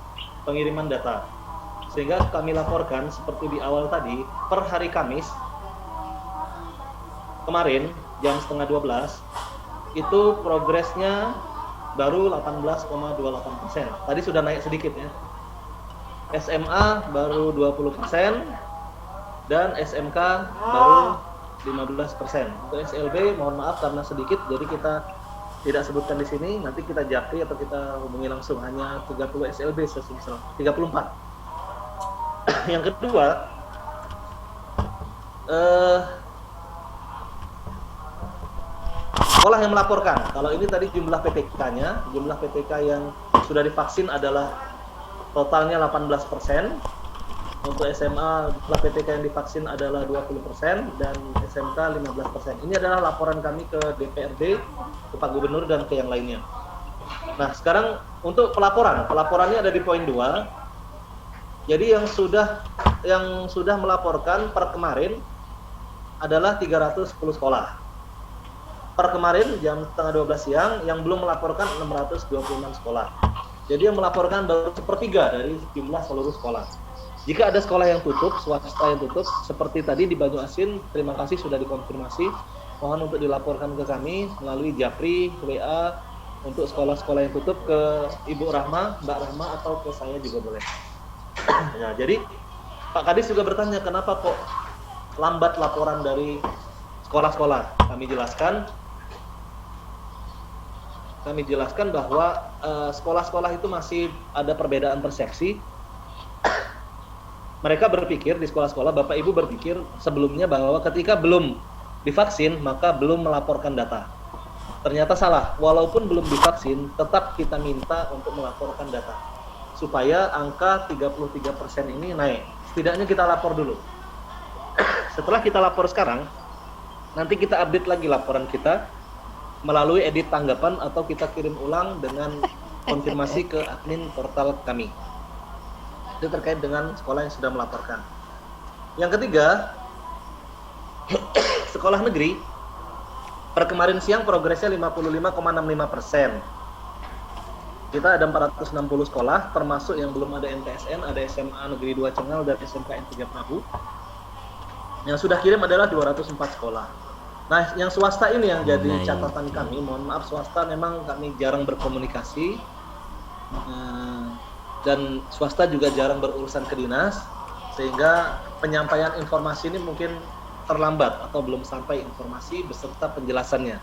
J: pengiriman data. Sehingga kami laporkan seperti di awal tadi, per hari Kamis kemarin jam setengah 12 itu progresnya baru 18,28%. Tadi sudah naik sedikit ya. SMA baru 20% dan SMK baru 15%. Untuk SLB mohon maaf karena sedikit, jadi kita tidak sebutkan di sini. Nanti kita japri atau kita hubungi langsung, hanya 30 SLB sesungguhnya 34. Yang kedua, sekolah yang melaporkan. Kalau ini tadi jumlah PPK-nya, jumlah PPK yang sudah divaksin adalah totalnya 18%. Untuk SMA jumlah PPK yang divaksin adalah 20% dan SMK 15%. Ini adalah laporan kami ke DPRD, ke Pak Gubernur dan ke yang lainnya. Nah, sekarang untuk pelaporannya ada di poin 2. Jadi yang sudah melaporkan per kemarin adalah 310 sekolah. Per kemarin jam setengah 12 siang yang belum melaporkan 626 sekolah. Jadi yang melaporkan baru 1/3 dari jumlah seluruh sekolah. Jika ada sekolah yang tutup, swasta yang tutup, seperti tadi di Banyuasin, terima kasih sudah dikonfirmasi. Mohon untuk dilaporkan ke kami melalui Japri, WA, untuk sekolah-sekolah yang tutup ke Ibu Rahma, Mbak Rahma, atau ke saya juga boleh. Ya, jadi Pak Kadis juga bertanya kenapa kok lambat laporan dari sekolah-sekolah. Kami jelaskan bahwa sekolah-sekolah itu masih ada perbedaan persepsi. Mereka berpikir di sekolah-sekolah, Bapak Ibu berpikir sebelumnya bahwa ketika belum divaksin maka belum melaporkan data. Ternyata salah, walaupun belum divaksin tetap kita minta untuk melaporkan data supaya angka 33% ini naik. Setidaknya kita lapor dulu. Setelah kita lapor sekarang, nanti kita update lagi laporan kita melalui edit tanggapan atau kita kirim ulang dengan konfirmasi ke admin portal kami. Itu terkait dengan sekolah yang sudah melaporkan. Yang ketiga, sekolah negeri per kemarin siang progresnya 55,65%. Kita ada 460 sekolah, termasuk yang belum ada MTSN, ada SMA Negeri 2 Cengal dan SMKN 3 Prabu. Yang sudah kirim adalah 204 sekolah. Nah, yang swasta ini yang jadi catatan kami. Mohon maaf, swasta memang kami jarang berkomunikasi. Dan swasta juga jarang berurusan ke dinas, sehingga penyampaian informasi ini mungkin terlambat atau belum sampai informasi beserta penjelasannya.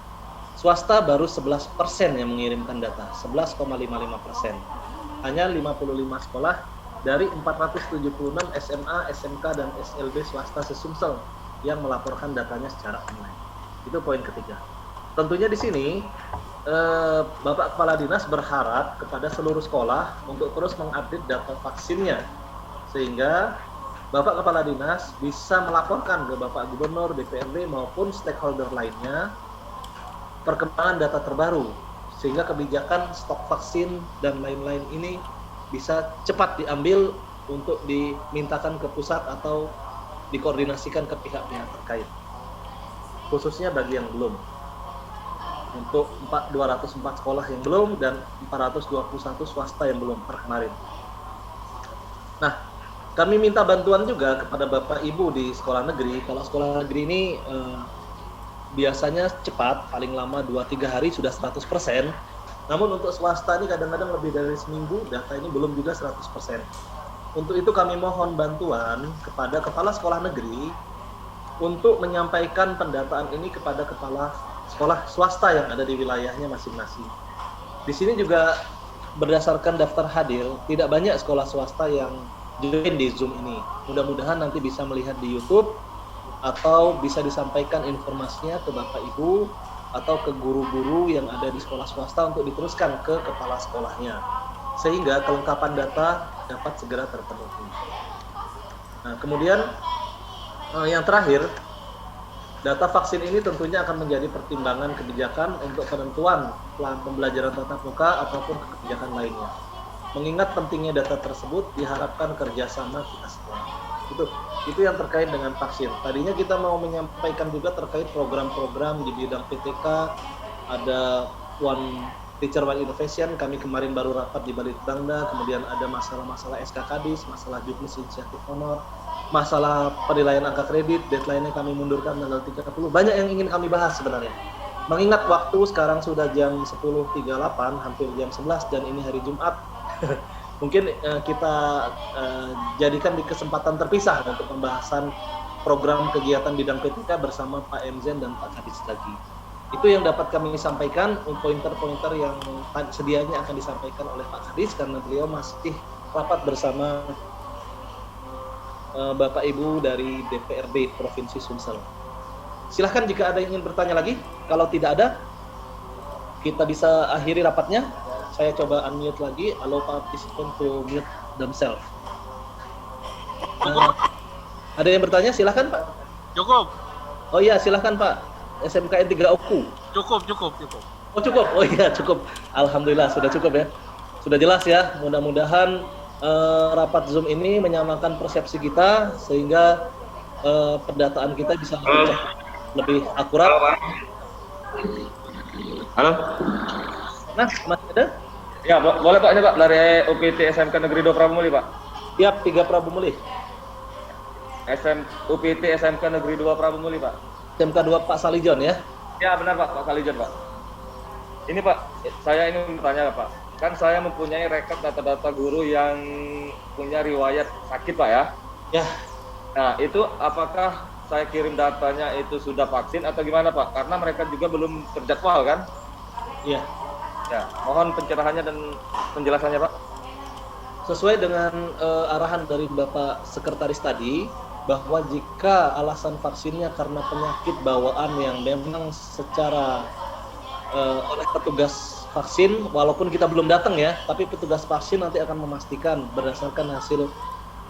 J: Swasta baru 11% yang mengirimkan data, 11,55%. Hanya 55 sekolah dari 476 SMA, SMK, dan SLB swasta sesumsel yang melaporkan datanya secara online. Itu poin ketiga. Tentunya di sini Bapak Kepala Dinas berharap kepada seluruh sekolah untuk terus mengupdate data vaksinnya, sehingga Bapak Kepala Dinas bisa melaporkan ke Bapak Gubernur, DPRD maupun stakeholder lainnya perkembangan data terbaru, sehingga kebijakan stok vaksin dan lain-lain ini bisa cepat diambil untuk dimintakan ke pusat atau dikoordinasikan ke pihak-pihak terkait, khususnya bagi yang belum. untuk 204 sekolah yang belum dan 421 swasta yang belum per kemarin. Nah, kami minta bantuan juga kepada Bapak Ibu di sekolah negeri. Kalau sekolah negeri ini biasanya cepat, paling lama 2-3 hari sudah 100%. Namun untuk swasta ini kadang-kadang lebih dari seminggu, data ini belum juga 100%. Untuk itu kami mohon bantuan kepada kepala sekolah negeri untuk menyampaikan pendataan ini kepada kepala sekolah swasta yang ada di wilayahnya masing-masing. Di sini juga berdasarkan daftar hadir, tidak banyak sekolah swasta yang join di Zoom ini. Mudah-mudahan nanti bisa melihat di YouTube atau bisa disampaikan informasinya ke Bapak Ibu atau ke guru-guru yang ada di sekolah swasta untuk diteruskan ke kepala sekolahnya, sehingga kelengkapan data dapat segera terpenuhi. Nah, kemudian yang terakhir, data vaksin ini tentunya akan menjadi pertimbangan kebijakan untuk penentuan plan pembelajaran tatap muka ataupun kebijakan lainnya. Mengingat pentingnya data tersebut, diharapkan kerjasama kita semua. Itu yang terkait dengan vaksin. Tadinya kita mau menyampaikan juga terkait program-program di bidang PTK, ada One Teacher One Innovation, kami kemarin baru rapat di Balitbangda, kemudian ada masalah-masalah SKKDIS, masalah Juknis Inisiatif Honor, masalah penilaian angka kredit, deadline-nya kami mundurkan tanggal 30. Banyak yang ingin kami bahas sebenarnya. Mengingat waktu sekarang sudah jam 10.38, hampir jam 11, dan ini hari Jumat, mungkin kita jadikan di kesempatan terpisah untuk pembahasan program kegiatan bidang PTK bersama Pak Emzen dan Pak Kadis lagi. Itu yang dapat kami sampaikan, pointer-pointer yang sedianya akan disampaikan oleh Pak Kadis karena beliau masih rapat bersama Bapak Ibu dari DPRD Provinsi Sumsel. Silahkan jika ada yang ingin bertanya lagi. Kalau tidak ada, kita bisa akhiri rapatnya. Saya coba unmute lagi, allow participant to mute themselves. Ada yang bertanya? Silahkan Pak.
F: Cukup.
J: Oh iya, silahkan Pak. SMKN 3 Oku.
F: Cukup.
J: Oh cukup. Oh iya cukup. Alhamdulillah sudah cukup ya. Sudah jelas ya. Mudah-mudahan rapat Zoom ini menyamakan persepsi kita sehingga pendataan kita bisa lebih akurat.
M: Halo.
J: Nah, masih ada?
M: Ya, boleh Pak, ini Pak dari UPT SMK Negeri 2 Prabumuli Pak.
J: Siap, 3 Prabumuli.
M: UPT SMK Negeri 2 Prabumuli Pak.
J: SMK 2 Pak Salijon ya?
M: Ya benar Pak Salijon Pak. Ini Pak, saya ingin bertanya Pak. Kan saya mempunyai rekap data-data guru yang punya riwayat sakit Pak ya?
J: Ya.
M: Nah itu apakah saya kirim datanya itu sudah vaksin atau gimana Pak? Karena mereka juga belum terjadwal kan?
J: Iya.
M: Ya, mohon pencerahannya dan penjelasannya Pak.
J: Sesuai dengan arahan dari Bapak Sekretaris tadi, bahwa jika alasan vaksinnya karena penyakit bawaan yang memang secara oleh petugas vaksin, walaupun kita belum datang ya, tapi petugas vaksin nanti akan memastikan berdasarkan hasil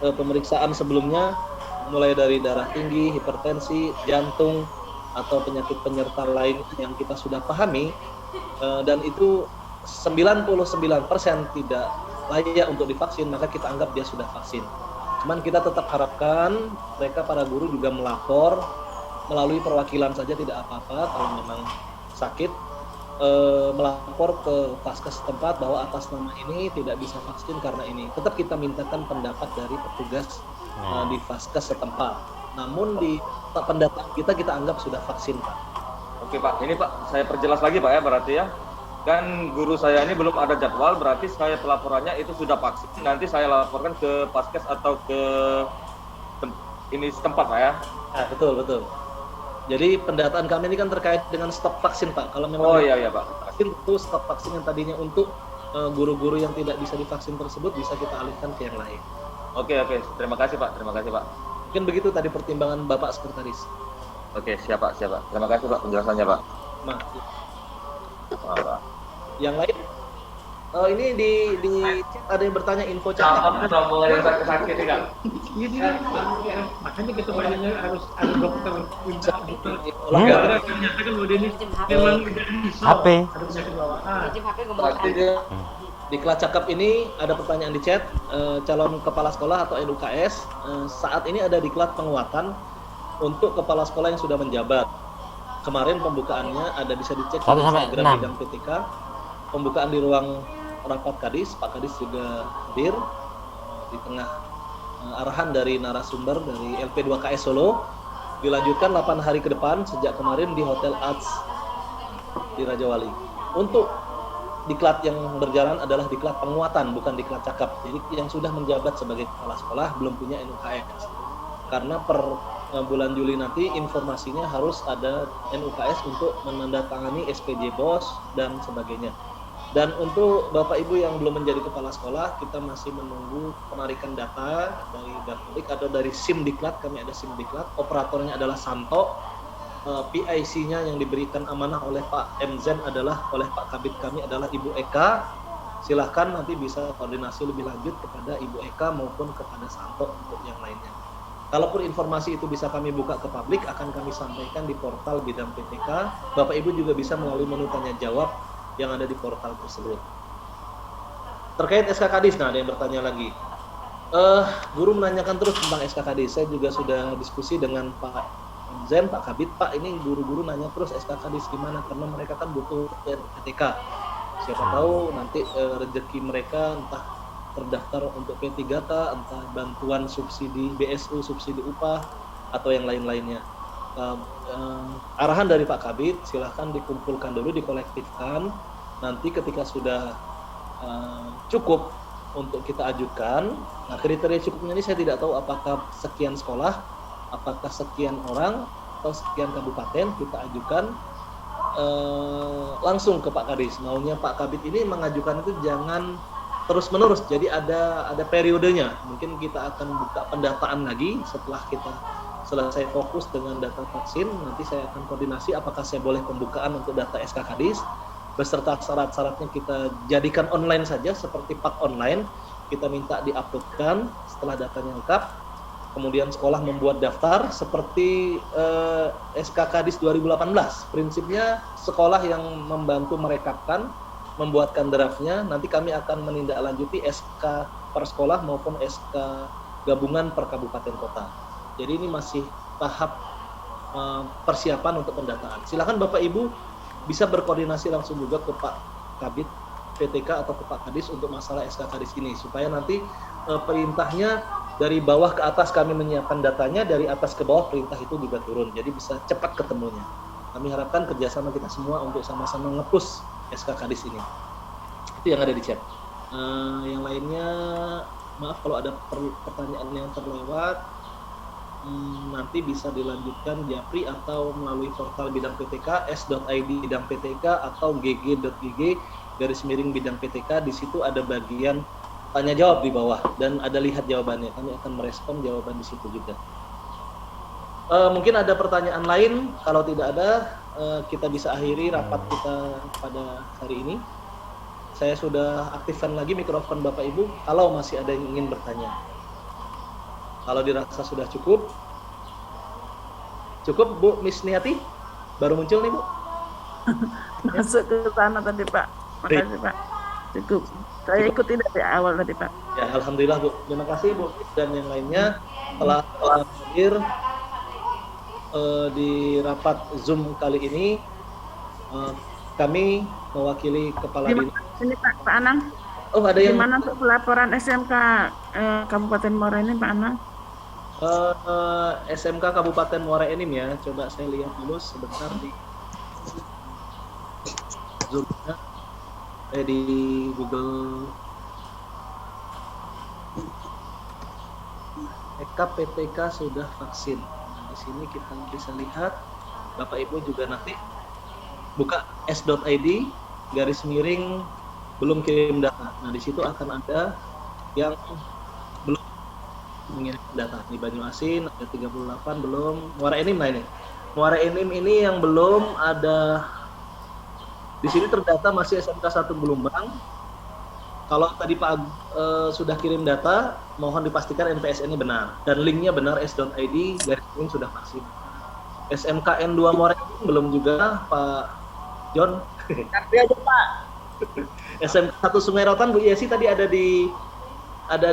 J: pemeriksaan sebelumnya, mulai dari darah tinggi, hipertensi, jantung, atau penyakit penyerta lain yang kita sudah pahami, dan itu 99% tidak layak untuk divaksin, maka kita anggap dia sudah vaksin. Cuman kita tetap harapkan mereka para guru juga melapor melalui perwakilan saja tidak apa-apa kalau memang sakit, melapor ke Vaskes setempat bahwa atas nama ini tidak bisa vaksin karena ini. Tetap kita mintakan pendapat dari petugas di Vaskes setempat. Namun di pendataan kita anggap sudah vaksin Pak.
M: Oke Pak, ini Pak saya perjelas lagi Pak ya berarti ya. Kan guru saya ini belum ada jadwal, berarti saya pelaporannya itu sudah vaksin. Nanti saya laporkan ke Vaskes atau ke ini setempat Pak ya?
J: Nah, betul. Jadi pendataan kami ini kan terkait dengan stok vaksin Pak. Kalau memang
M: iya Pak.
J: Vaksin itu stok vaksin yang tadinya untuk guru-guru yang tidak bisa divaksin tersebut bisa kita alihkan ke yang lain.
M: Oke. Terima kasih Pak.
J: Mungkin begitu tadi pertimbangan Bapak Sekretaris.
M: Oke, siap Pak. Terima kasih Pak penjelasannya Pak.
F: Pak.
J: Yang lain? Ini di chat ada yang bertanya info cakap.
F: Rombongan yang sakit ini kan? Iya, makanya kita banyak harus ada dokter. Ternyata kan udah ini memang
S: HP.
J: Di kelas cakap ini ada pertanyaan di chat, calon kepala sekolah atau NUKS saat ini ada diklat penguatan untuk kepala sekolah yang sudah menjabat. kemarin pembukaannya ada, bisa dicek di
S: 1 sampai
J: Instagram
S: 6.
J: Bidang PTK. Pembukaan di ruang rapat Kadis, Pak Kadis juga hadir di tengah arahan dari narasumber dari LP2KS Solo. Dilanjutkan 8 hari ke depan sejak kemarin di Hotel Arts di Raja Wali. Untuk diklat yang berjalan adalah diklat penguatan, bukan diklat cakap. Jadi yang sudah menjabat sebagai kepala sekolah belum punya NUKS. Karena per bulan Juli nanti informasinya harus ada NUKS untuk menandatangani SPJ BOS dan sebagainya. Dan untuk Bapak Ibu yang belum menjadi kepala sekolah, kita masih menunggu penarikan data dari Daplik atau dari SIM Diklat. Kami ada SIM Diklat, operatornya adalah Santo. PIC-nya yang diberikan amanah oleh Pak MZen adalah oleh Pak Kabid kami adalah Ibu Eka. Silahkan nanti bisa koordinasi lebih lanjut kepada Ibu Eka maupun kepada Santo untuk yang lainnya. Kalaupun informasi itu bisa kami buka ke publik, akan kami sampaikan di portal Bidang PTK. Bapak Ibu juga bisa melalui menu tanya jawab yang ada di portal tersebut. Terkait SK Kadis, nah ada yang bertanya lagi. Guru menanyakan terus tentang SK Kadis. Saya juga sudah diskusi dengan Pak Zen, Pak Kabid, Pak ini guru-guru nanya terus SK Kadis gimana, karena mereka kan butuh PTK. Siapa tahu nanti rezeki mereka entah terdaftar untuk P3K, entah bantuan subsidi BSU, subsidi upah, atau yang lain-lainnya. Arahan dari Pak Kabid silahkan dikumpulkan dulu, dikolektifkan. Nanti ketika sudah cukup untuk kita ajukan, nah kriteria cukupnya ini saya tidak tahu apakah sekian sekolah, apakah sekian orang, atau sekian kabupaten, kita ajukan langsung ke Pak Kadis. Maunya Pak Kabid ini mengajukan itu jangan terus-menerus, jadi ada periodenya. Mungkin kita akan buka pendataan lagi setelah kita selesai fokus dengan data vaksin. Nanti saya akan koordinasi apakah saya boleh pembukaan untuk data SK Kadis beserta syarat-syaratnya kita jadikan online saja seperti Pak Online. Kita minta diuploadkan setelah datanya lengkap. Kemudian sekolah membuat daftar seperti SK Kadis 2018. Prinsipnya sekolah yang membantu merekapkan, membuatkan draftnya. Nanti kami akan menindaklanjuti SK per sekolah maupun SK gabungan per kabupaten kota. Jadi ini masih tahap persiapan untuk pendataan. Silakan Bapak Ibu bisa berkoordinasi langsung juga ke Pak Kabid PTK atau ke Pak Kadis untuk masalah SK Kadis ini, supaya nanti perintahnya dari bawah ke atas kami menyiapkan datanya, dari atas ke bawah perintah itu juga turun. Jadi bisa cepat ketemunya. Kami harapkan kerjasama kita semua untuk sama-sama nge-push SK Kadis ini. Itu yang ada di chat. Yang lainnya, maaf kalau ada pertanyaan yang terlewat. Nanti bisa dilanjutkan Japri atau melalui portal Bidang PTK s.id Bidang PTK atau gg.gg /Bidang PTK. Di situ ada bagian tanya jawab di bawah dan ada lihat jawabannya. Kami akan merespon jawaban di situ juga. Mungkin ada pertanyaan lain. Kalau tidak ada, kita bisa akhiri rapat kita pada hari ini. Saya sudah aktifkan lagi mikrofon Bapak Ibu kalau masih ada yang ingin bertanya. Kalau dirasa sudah cukup Bu Miss Niati, baru muncul nih Bu.
O: Masuk ke sana tadi Pak. Makasih Pak. Cukup. Saya ikuti dari awal tadi Pak.
J: Ya Alhamdulillah Bu. Terima kasih Bu dan yang lainnya telah hadir di rapat Zoom kali ini. Kami mewakili Kepala Dinas.
O: Ini Pak Anang.
J: Oh ada yang.
O: Gimana untuk pelaporan SMK Kabupaten Muara Enim Pak Anang?
J: SMK Kabupaten Muara Enim ya, coba saya lihat dulu sebentar di Zoom-nya, di Google. PTK sudah vaksin. Nah, di sini kita bisa lihat, Bapak Ibu juga nanti buka s.id belum kirim data. Nah di situ akan ada yang belum mengirim data. Di Banyuasin ada 38 belum. Muara Enim nah ini. Muara Enim ini yang belum ada. Di sini terdata masih SMK 1 Gelombang. Kalau tadi Pak sudah kirim data, mohon dipastikan NPS ini benar dan linknya benar s.id sudah vaksin. SMK N2 Muara Enim belum juga Pak John.
O: Tapi aja Pak.
J: SMK 1 Sungai Rotan Bu Yesi tadi ada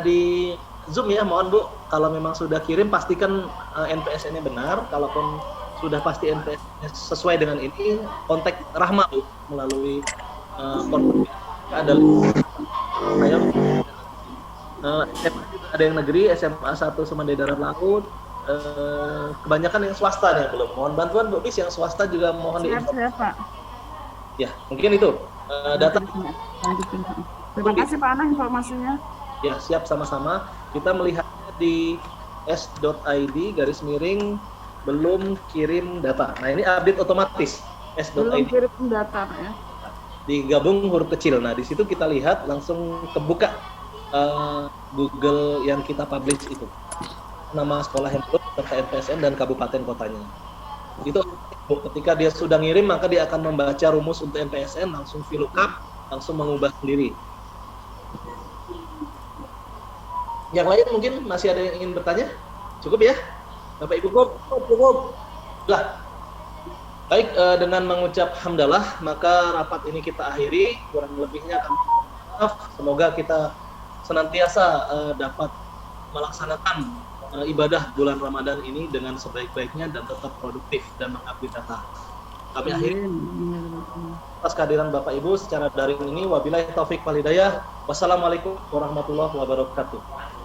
J: di Zoom ya, mohon Bu kalau memang sudah kirim pastikan NPS-nya benar, kalaupun sudah pasti NPS sesuai dengan ini, kontak Rahma Bu melalui portal ada saya SMA juga ada yang negeri, SMA 1 Semandai Darat Laut, kebanyakan yang swasta nih belum. Mohon bantuan Bu Bis, yang swasta juga mohon diinfo.
O: Siap, Pak.
J: Ya, mungkin itu data.
O: Terima kasih Pak Anang informasinya.
J: Ya, siap, sama-sama. Kita melihatnya di s.id belum kirim data. Nah, ini update otomatis s.id.
O: Belum kirim data, Pak ya.
J: Digabung huruf kecil. Nah, di situ kita lihat langsung kebuka Google yang kita publish itu. Nama sekolah yang belum serta NPSN dan kabupaten kotanya. Itu ketika dia sudah ngirim maka dia akan membaca rumus untuk NPSN, langsung VLOOKUP, langsung mengubah sendiri. Yang lain mungkin masih ada yang ingin bertanya? Cukup ya? Bapak Ibu cukup. Lah. Baik, dengan mengucap hamdalah maka rapat ini kita akhiri. Kurang lebihnya kami maaf. Semoga kita senantiasa dapat melaksanakan ibadah bulan Ramadan ini dengan sebaik-baiknya dan tetap produktif dan mengabdi data. Kami akhiri atas kehadiran Bapak Ibu secara daring ini. Wabillahi taufik wal hidayah. Wassalamualaikum warahmatullahi wabarakatuh.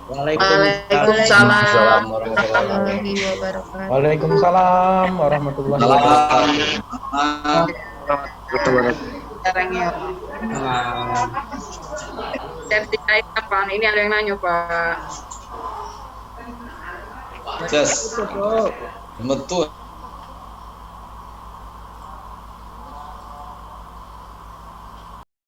L: Waalaikumsalam warahmatullahi wabarakatuh.
A: Waalaikumsalam warahmatullahi wabarakatuh.
L: Caranya. Sertifikat apa? Ini ada yang nanya Pak.
P: Betul.